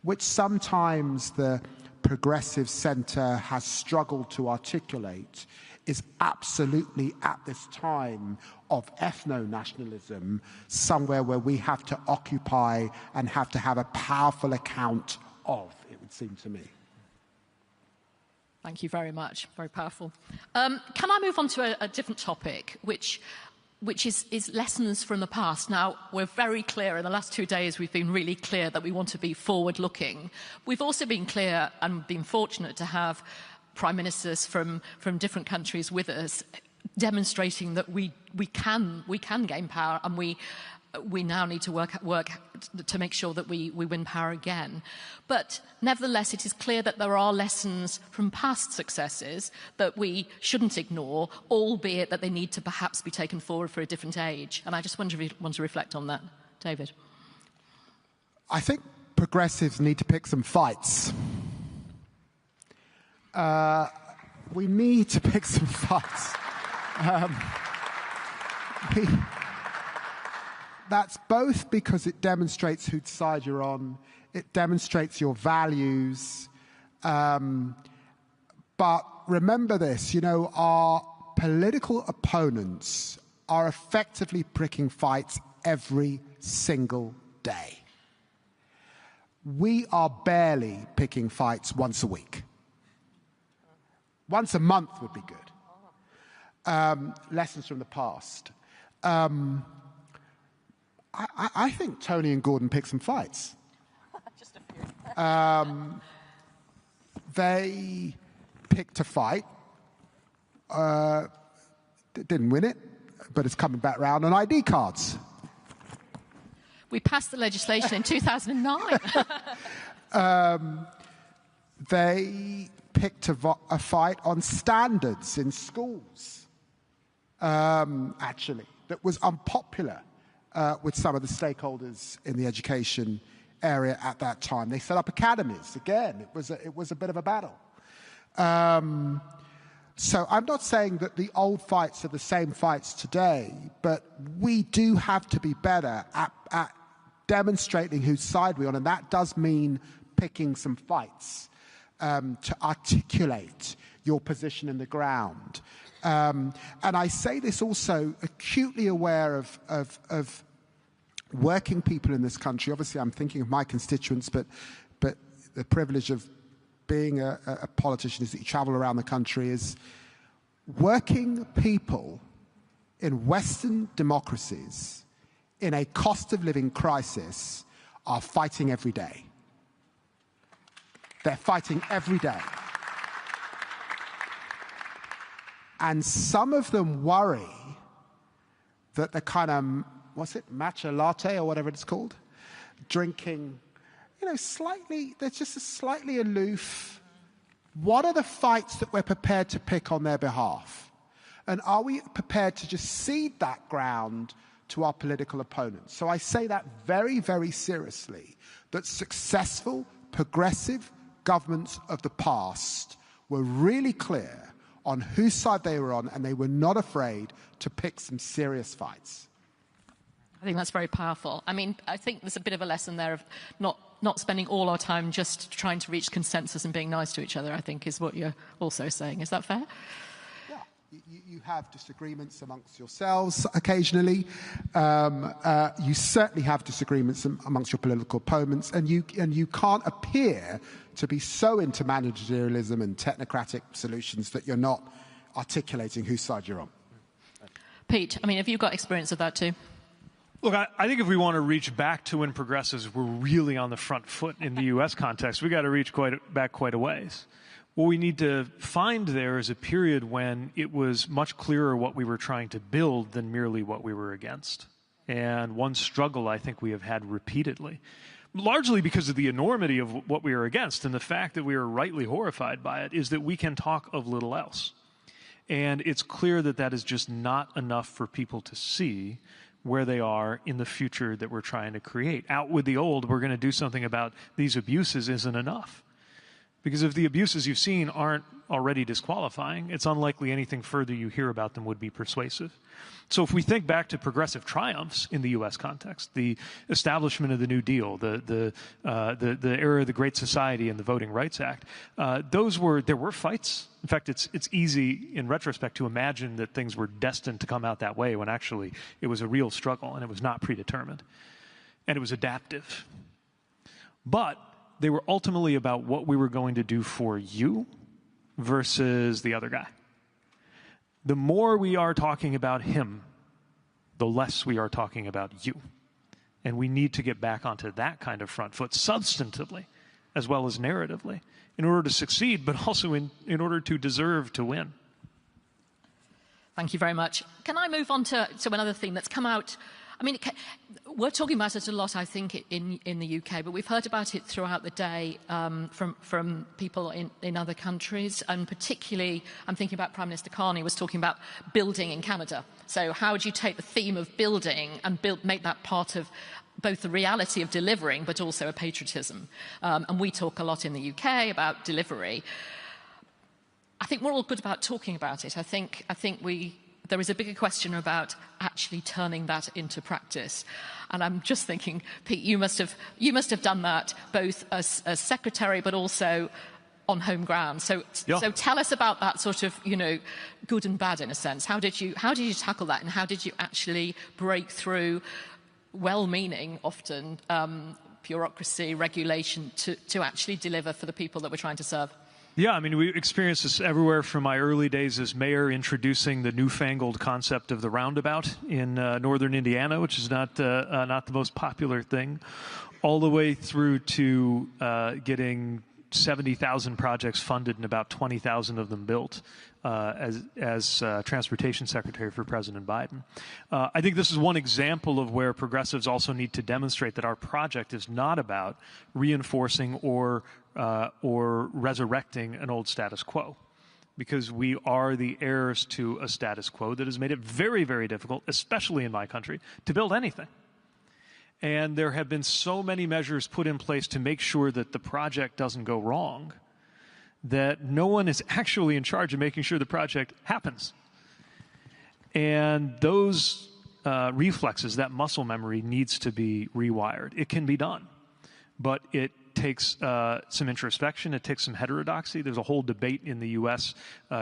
which sometimes the progressive center has struggled to articulate, is absolutely at this time of ethno-nationalism somewhere where we have to occupy and have to have a powerful account of, it would seem to me. Thank you very much. Very powerful. Can I move on to a different topic, which is lessons from the past? Now, we're very clear, in the last 2 days, we've been really clear that we want to be forward-looking. We've also been clear and been fortunate to have prime ministers from different countries with us, demonstrating that we can gain power, and we now need to work to make sure that we win power again. But nevertheless, it is clear that there are lessons from past successes that we shouldn't ignore, albeit that they need to perhaps be taken forward for a different age. And I just wonder if you want to reflect on that, David. I think progressives need to pick some fights. We need to pick some fights. That's both because it demonstrates whose side you're on, it demonstrates your values, but remember this, you know, our political opponents are effectively picking fights every single day. We are barely picking fights once a week. Once a month would be good. Lessons from the past. I think Tony and Gordon picked some fights. Just a few. They picked a fight. Didn't win it, but it's coming back round on ID cards. We passed the legislation in 2009. They picked a fight on standards in schools, actually, that was unpopular with some of the stakeholders in the education area at that time. They set up academies. Again, it was a bit of a battle. So I'm not saying that the old fights are the same fights today, but we do have to be better at demonstrating whose side we're on, and that does mean picking some fights to articulate your position in the ground. And I say this also acutely aware of working people in this country. Obviously, I'm thinking of my constituents, but the privilege of being a politician is that you travel around the country. Is working people in Western democracies in a cost of living crisis are fighting every day. They're fighting every day. And some of them worry that the kind of, what's it, matcha latte or whatever it's called, drinking, you know, slightly, they're just a slightly aloof. What are the fights that we're prepared to pick on their behalf? And are we prepared to just cede that ground to our political opponents? So I say that very, very seriously, that successful, progressive governments of the past were really clear on whose side they were on, and they were not afraid to pick some serious fights. I think that's very powerful. I mean, I think there's a bit of a lesson there of not spending all our time just trying to reach consensus and being nice to each other, I think, is what you're also saying. Is that fair? Yeah. You have disagreements amongst yourselves occasionally. You certainly have disagreements amongst your political opponents, and you can't appear to be so into managerialism and technocratic solutions that you're not articulating whose side you're on. Pete, I mean, have you got experience of that too? Look, I think if we want to reach back to when progressives were really on the front foot in the U.S. context, we got to reach back quite a ways. What we need to find there is a period when it was much clearer what we were trying to build than merely what we were against. And one struggle I think we have had repeatedly, largely because of the enormity of what we are against and the fact that we are rightly horrified by it, is that we can talk of little else. And it's clear that that is just not enough for people to see where they are in the future that we're trying to create. Out with the old, we're going to do something about these abuses isn't enough. Because if the abuses you've seen aren't already disqualifying, it's unlikely anything further you hear about them would be persuasive. So if we think back to progressive triumphs in the U.S. context, the establishment of the New Deal, the era of the Great Society and the Voting Rights Act, there were fights. In fact, it's easy in retrospect to imagine that things were destined to come out that way when actually it was a real struggle and it was not predetermined. And it was adaptive. But they were ultimately about what we were going to do for you versus the other guy. The more we are talking about him, the less we are talking about you. And we need to get back onto that kind of front foot substantively as well as narratively in order to succeed, but also in order to deserve to win. Thank you very much. Can I move on to another theme that's come out? I mean, we're talking about it a lot, I think, in the UK, but we've heard about it throughout the day from people in other countries, and particularly, I'm thinking about Prime Minister Carney was talking about building in Canada. So how do you take the theme of building and make that part of both the reality of delivering, but also a patriotism? And we talk a lot in the UK about delivery. I think we're all good about talking about it. I think there is a bigger question about actually turning that into practice. And I'm just thinking, Pete, you must have done that both as secretary, but also on home ground. So tell us about that sort of, good and bad in a sense. How did you tackle that, and how did you actually break through well-meaning, often bureaucracy, regulation, to actually deliver for the people that we're trying to serve? Yeah, I mean, we experienced this everywhere from my early days as mayor, introducing the newfangled concept of the roundabout in northern Indiana, which is not the most popular thing, all the way through to getting 70,000 projects funded and about 20,000 of them built as transportation secretary for President Biden. I think this is one example of where progressives also need to demonstrate that our project is not about reinforcing or resurrecting an old status quo, because we are the heirs to a status quo that has made it very, very difficult, especially in my country, to build anything. And there have been so many measures put in place to make sure that the project doesn't go wrong that no one is actually in charge of making sure the project happens. And those reflexes, that muscle memory, needs to be rewired. It can be done, but it takes some introspection. It takes some heterodoxy. There's a whole debate in the U.S.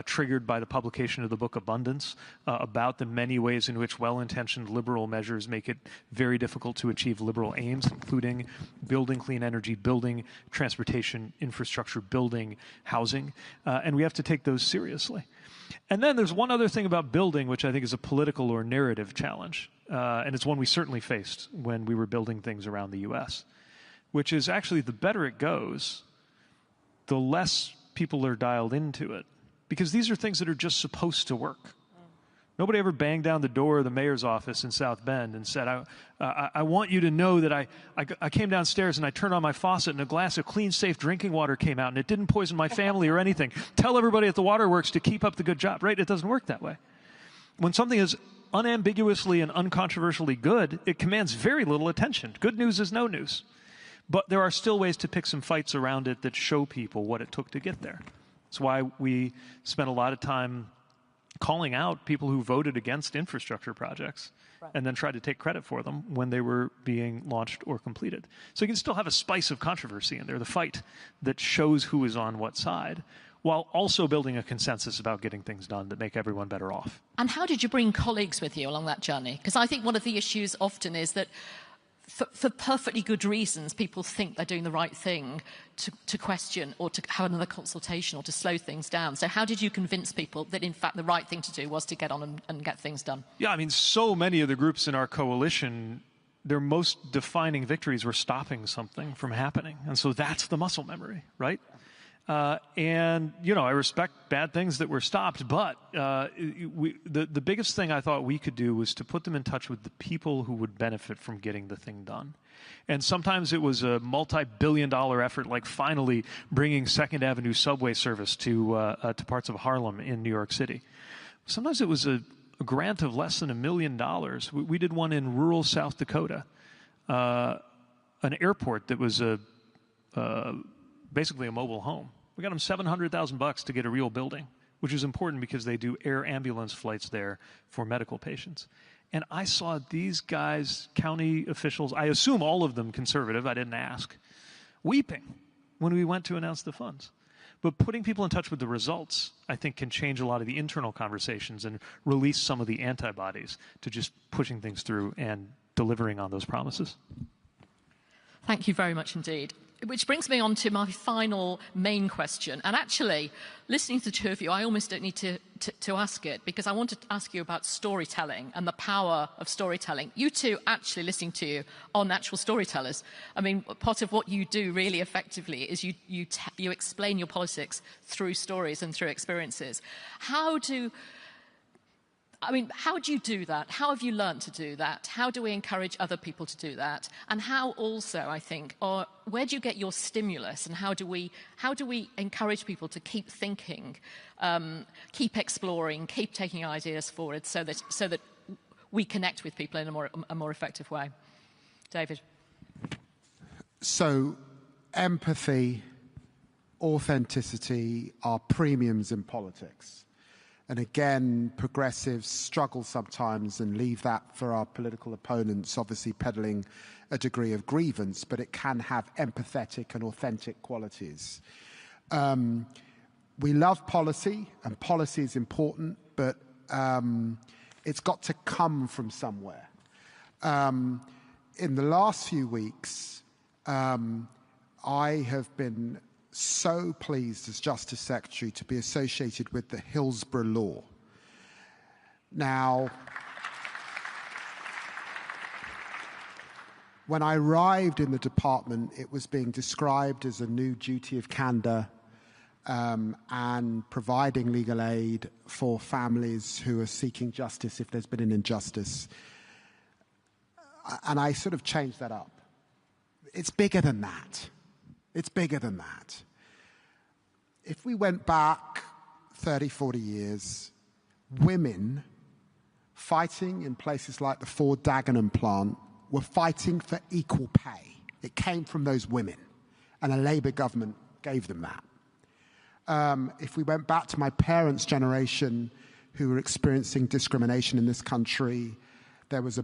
Triggered by the publication of the book Abundance about the many ways in which well-intentioned liberal measures make it very difficult to achieve liberal aims, including building clean energy, building transportation infrastructure, building housing. And we have to take those seriously. And then there's one other thing about building, which I think is a political or narrative challenge. And it's one we certainly faced when we were building things around the U.S., which is actually the better it goes, the less people are dialed into it. Because these are things that are just supposed to work. Nobody ever banged down the door of the mayor's office in South Bend and said, I want you to know that I came downstairs and I turned on my faucet and a glass of clean, safe drinking water came out and it didn't poison my family or anything. Tell everybody at the waterworks to keep up the good job, right? It doesn't work that way. When something is unambiguously and uncontroversially good, it commands very little attention. Good news is no news. But there are still ways to pick some fights around it that show people what it took to get there. That's why we spent a lot of time calling out people who voted against infrastructure projects and then tried to take credit for them when they were being launched or completed. So you can still have a spice of controversy in there, the fight that shows who is on what side, while also building a consensus about getting things done that make everyone better off. And how did you bring colleagues with you along that journey? Because I think one of the issues often is that for perfectly good reasons, people think they're doing the right thing to question or to have another consultation or to slow things down. So how did you convince people that, in fact, the right thing to do was to get on and get things done? Yeah, I mean, so many of the groups in our coalition, their most defining victories were stopping something from happening. And so that's the muscle memory, right? And, I respect bad things that were stopped, but the biggest thing I thought we could do was to put them in touch with the people who would benefit from getting the thing done. And sometimes it was a multi-billion-dollar effort, like finally bringing 2nd Avenue subway service to parts of Harlem in New York City. Sometimes it was a grant of less than $1 million. We did one in rural South Dakota, an airport that was basically a mobile home. We got them $700,000 to get a real building, which is important because they do air ambulance flights there for medical patients. And I saw these guys, county officials, I assume all of them conservative, I didn't ask, weeping when we went to announce the funds. But putting people in touch with the results, I think, can change a lot of the internal conversations and release some of the antibodies to just pushing things through and delivering on those promises. Thank you very much indeed. Which brings me on to my final main question. And actually, listening to the two of you, I almost don't need to ask it, because I want to ask you about storytelling and the power of storytelling. You two, actually listening to you, are natural storytellers. I mean, part of what you do really effectively is you explain your politics through stories and through experiences. How do you do that? How have you learned to do that? How do we encourage other people to do that? And how also, I think, where do you get your stimulus, and how do we encourage people to keep thinking, keep exploring, keep taking ideas forward so that we connect with people in a more effective way? David. So empathy, authenticity are premiums in politics. And again, progressives struggle sometimes and leave that for our political opponents, obviously peddling a degree of grievance, but it can have empathetic and authentic qualities. We love policy, and policy is important, but it's got to come from somewhere. In the last few weeks, I have been so pleased as Justice Secretary to be associated with the Hillsborough Law. Now, when I arrived in the department, it was being described as a new duty of candor and providing legal aid for families who are seeking justice if there's been an injustice. And I sort of changed that up. It's bigger than that. It's bigger than that. If we went back 30, 40 years, women fighting in places like the Ford Dagenham plant were fighting for equal pay. It came from those women, and a Labour government gave them that. If we went back to my parents' generation who were experiencing discrimination in this country, there was a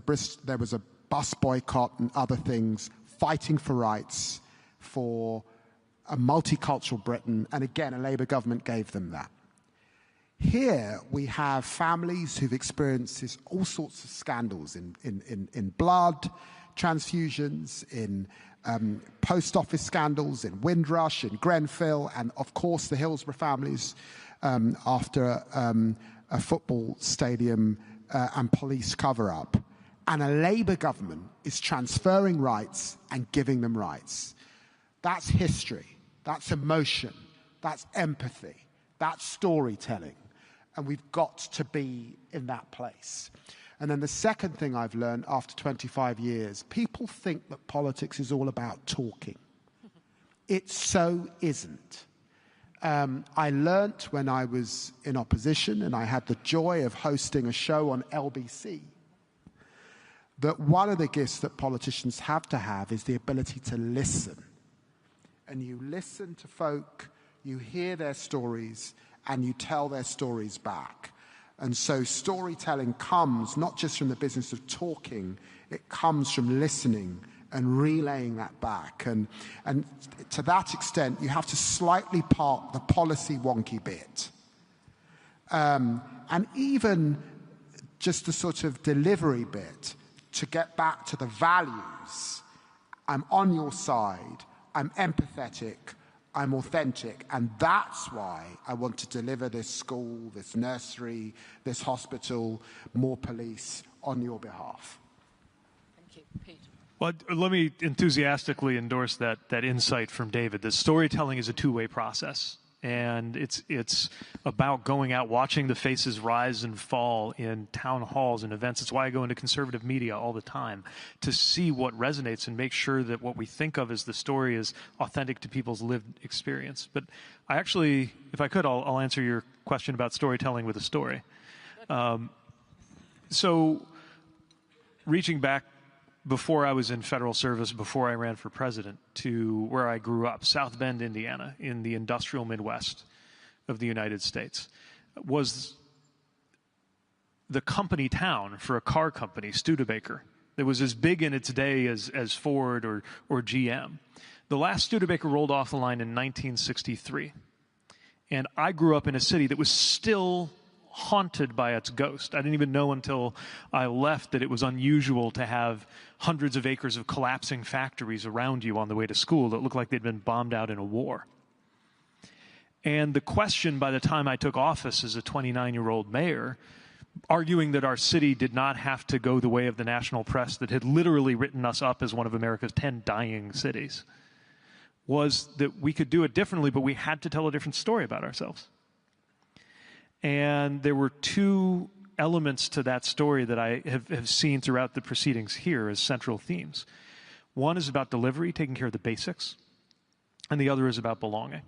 bus boycott and other things, fighting for rights, for a multicultural Britain, and again, a Labour government gave them that. Here we have families who've experienced all sorts of scandals in blood transfusions, in post office scandals, in Windrush, in Grenfell, and of course the Hillsborough families after a football stadium and police cover-up. And a Labour government is transferring rights and giving them rights. That's history, that's emotion, that's empathy, that's storytelling. And we've got to be in that place. And then the second thing I've learned after 25 years, people think that politics is all about talking. It so isn't. I learnt when I was in opposition, and I had the joy of hosting a show on LBC, that one of the gifts that politicians have to have is the ability to listen. And you listen to folk, you hear their stories, and you tell their stories back. And so storytelling comes not just from the business of talking, it comes from listening and relaying that back. And to that extent, you have to slightly park the policy wonky bit. And even just the sort of delivery bit to get back to the values. I'm on your side. I'm empathetic, I'm authentic, and that's why I want to deliver this school, this nursery, this hospital, more police on your behalf. Thank you. Pete. Well, let me enthusiastically endorse that insight from David. The storytelling is a two-way process. And it's about going out, watching the faces rise and fall in town halls and events. It's why I go into conservative media all the time, to see what resonates and make sure that what we think of as the story is authentic to people's lived experience. But I actually, if I could, I'll answer your question about storytelling with a story. So reaching back before I was in federal service, before I ran for president, to where I grew up, South Bend, Indiana, in the industrial Midwest of the United States, was the company town for a car company, Studebaker. It was as big in its day as Ford or GM. The last Studebaker rolled off the line in 1963. And I grew up in a city that was still haunted by its ghost. I didn't even know until I left that it was unusual to have hundreds of acres of collapsing factories around you on the way to school that looked like they'd been bombed out in a war. And the question by the time I took office as a 29-year-old mayor, arguing that our city did not have to go the way of the national press that had literally written us up as one of America's 10 dying cities, was that we could do it differently, but we had to tell a different story about ourselves. And there were two elements to that story that I have seen throughout the proceedings here as central themes. One is about delivery, taking care of the basics, and the other is about belonging.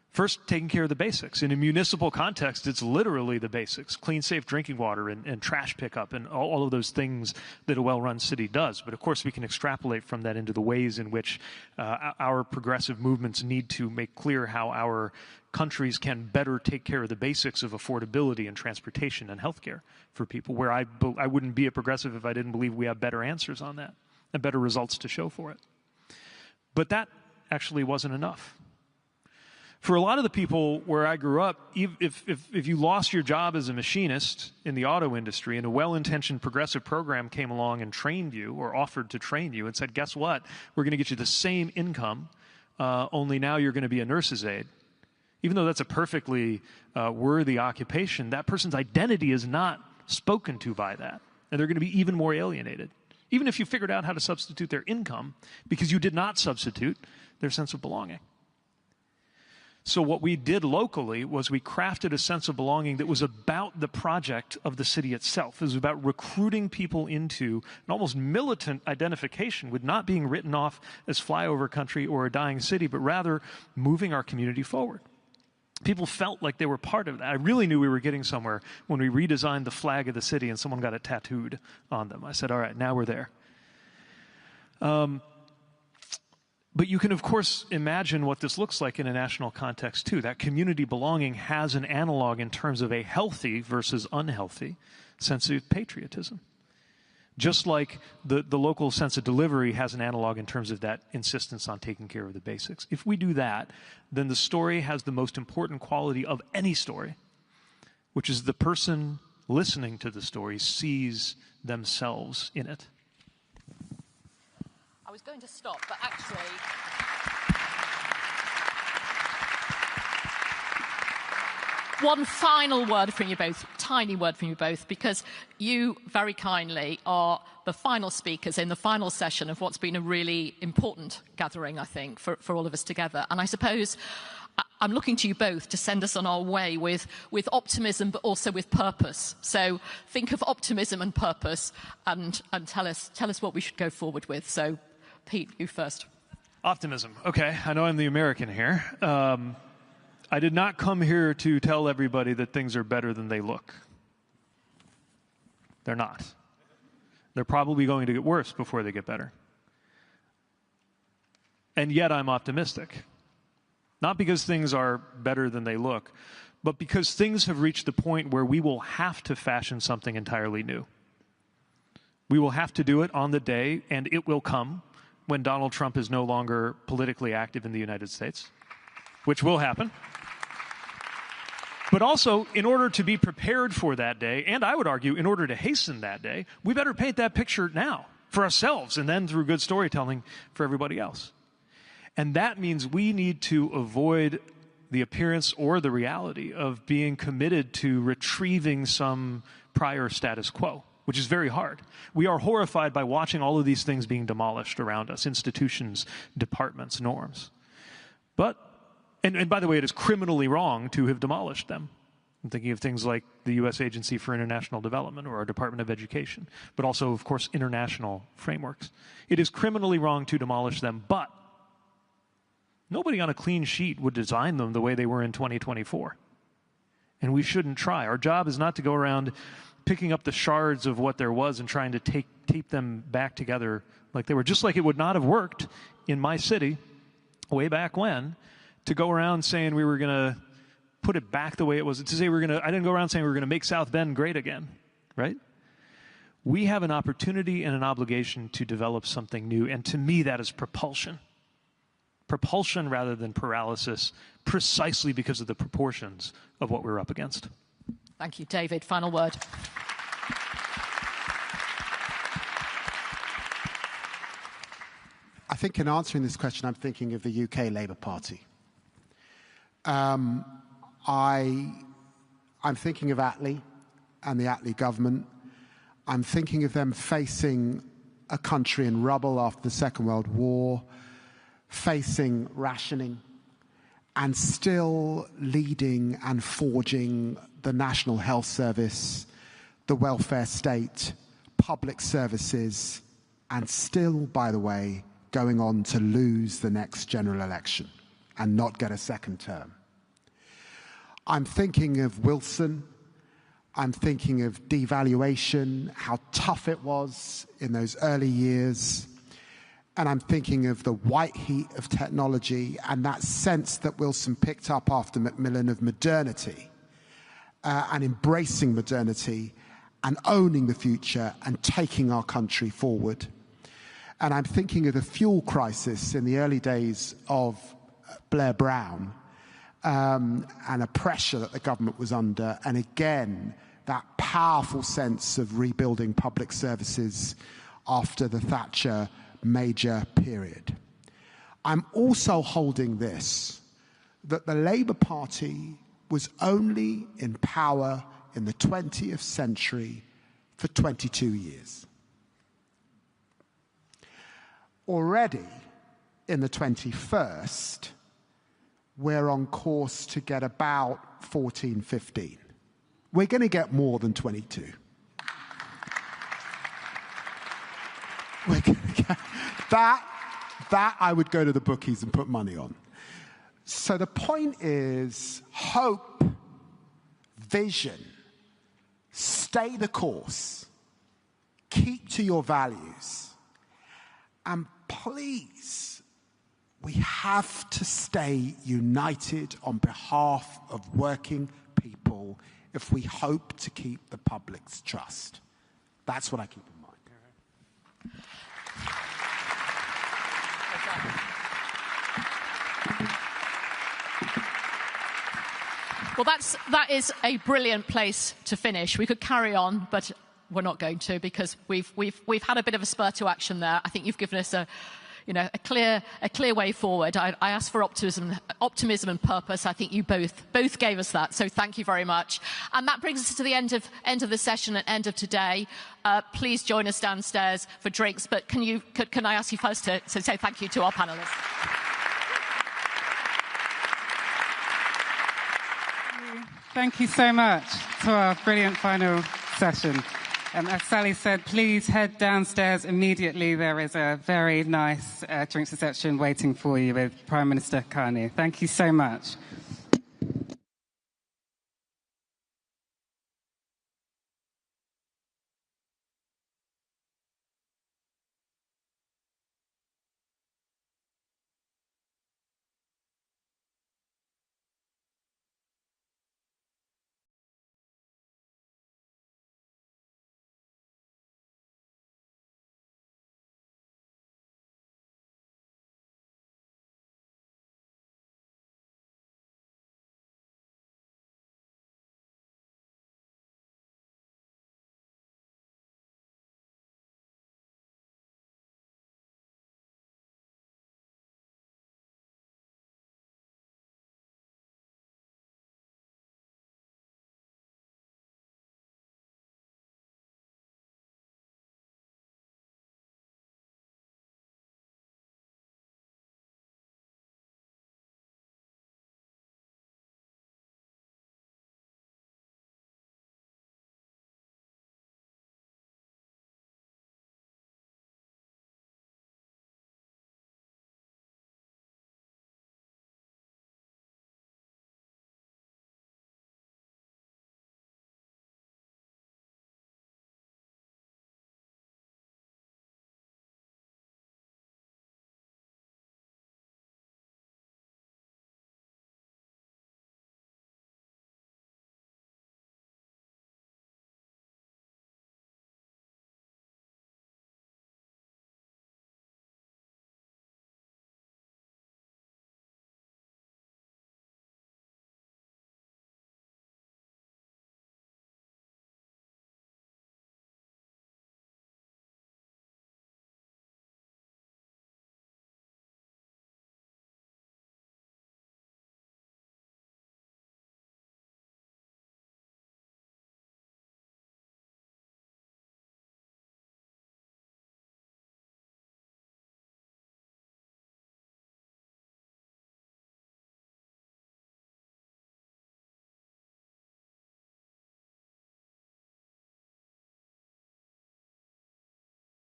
First, taking care of the basics. In a municipal context, it's literally the basics. Clean, safe drinking water and trash pickup and all of those things that a well-run city does. But of course, we can extrapolate from that into the ways in which our progressive movements need to make clear how our countries can better take care of the basics of affordability and transportation and healthcare for people, where I wouldn't be a progressive if I didn't believe we have better answers on that and better results to show for it. But that actually wasn't enough. For a lot of the people where I grew up, if you lost your job as a machinist in the auto industry and a well-intentioned progressive program came along and trained you or offered to train you and said, guess what, we're going to get you the same income, only now you're going to be a nurse's aide. Even though that's a perfectly worthy occupation, that person's identity is not spoken to by that. And they're going to be even more alienated. Even if you figured out how to substitute their income, because you did not substitute their sense of belonging. So what we did locally was we crafted a sense of belonging that was about the project of the city itself. It was about recruiting people into an almost militant identification with not being written off as flyover country or a dying city, but rather moving our community forward. People felt like they were part of that. I really knew we were getting somewhere when we redesigned the flag of the city and someone got it tattooed on them. I said, all right, now we're there. But you can, of course, imagine what this looks like in a national context, too. That community belonging has an analog in terms of a healthy versus unhealthy sense of patriotism. Just like the local sense of delivery has an analog in terms of that insistence on taking care of the basics. If we do that, then the story has the most important quality of any story, which is the person listening to the story sees themselves in it. I was going to stop, but actually... One final word from you both, tiny word from you both, because you very kindly are the final speakers in the final session of what's been a really important gathering, I think, for all of us together. And I suppose I'm looking to you both to send us on our way with optimism, but also with purpose. So think of optimism and purpose and tell us what we should go forward with. So Pete, you first. Optimism. Okay, I know I'm the American here. I did not come here to tell everybody that things are better than they look. They're not. They're probably going to get worse before they get better. And yet I'm optimistic. Not because things are better than they look, but because things have reached the point where we will have to fashion something entirely new. We will have to do it on the day, and it will come, when Donald Trump is no longer politically active in the United States, which will happen. But also, in order to be prepared for that day, and I would argue in order to hasten that day, we better paint that picture now for ourselves and then through good storytelling for everybody else. And that means we need to avoid the appearance or the reality of being committed to retrieving some prior status quo. which is very hard. We are horrified by watching all of these things being demolished around us, institutions, departments, norms. But, and by the way, it is criminally wrong to have demolished them. I'm thinking of things like the U.S. Agency for International Development or our Department of Education, but also, of course, international frameworks. It is criminally wrong to demolish them, but nobody on a clean sheet would design them the way they were in 2024. And we shouldn't try. Our job is not to go around picking up the shards of what there was and trying to tape them back together like they were. Just like it would not have worked in my city way back when to go around saying we were going to put it back the way it was. To say I didn't go around saying we were going to make South Bend great again, right? We have an opportunity and an obligation to develop something new. And to me, that is propulsion. Propulsion rather than paralysis, precisely because of the proportions of what we're up against. Thank you, David. Final word. I think in answering this question, I'm thinking of the UK Labour Party. I'm thinking of Attlee and the Attlee government. I'm thinking of them facing a country in rubble after the Second World War, facing rationing, and still leading and forging the National Health Service, the welfare state, public services, and still, by the way, going on to lose the next general election and not get a second term. I'm thinking of Wilson. I'm thinking of devaluation, how tough it was in those early years. And I'm thinking of the white heat of technology and that sense that Wilson picked up after Macmillan of modernity and embracing modernity and owning the future and taking our country forward. And I'm thinking of the fuel crisis in the early days of Blair Brown and a pressure that the government was under. And again, that powerful sense of rebuilding public services after the Thatcher major period. I'm also holding this, that the Labour Party was only in power in the 20th century for 22 years. Already in the 21st, we're on course to get about 14, 15. We're going to get more than 22. We're going to get that I would go to the bookies and put money on. So the point is hope, vision, stay the course, keep to your values, and please, we have to stay united on behalf of working people if we hope to keep the public's trust. That's what I keep in mind. Well, that is a brilliant place to finish. We could carry on, but we're not going to because we've had a bit of a spur to action there. I think you've given us a clear way forward. I asked for optimism and purpose. I think you both gave us that. So thank you very much. And that brings us to the end of the session and end of today. Please join us downstairs for drinks. But can I ask you first to say thank you to our panelists? Thank you so much to our brilliant final session. As Sally said, please head downstairs immediately. There is a very nice drinks reception waiting for you with Prime Minister Carney. Thank you so much.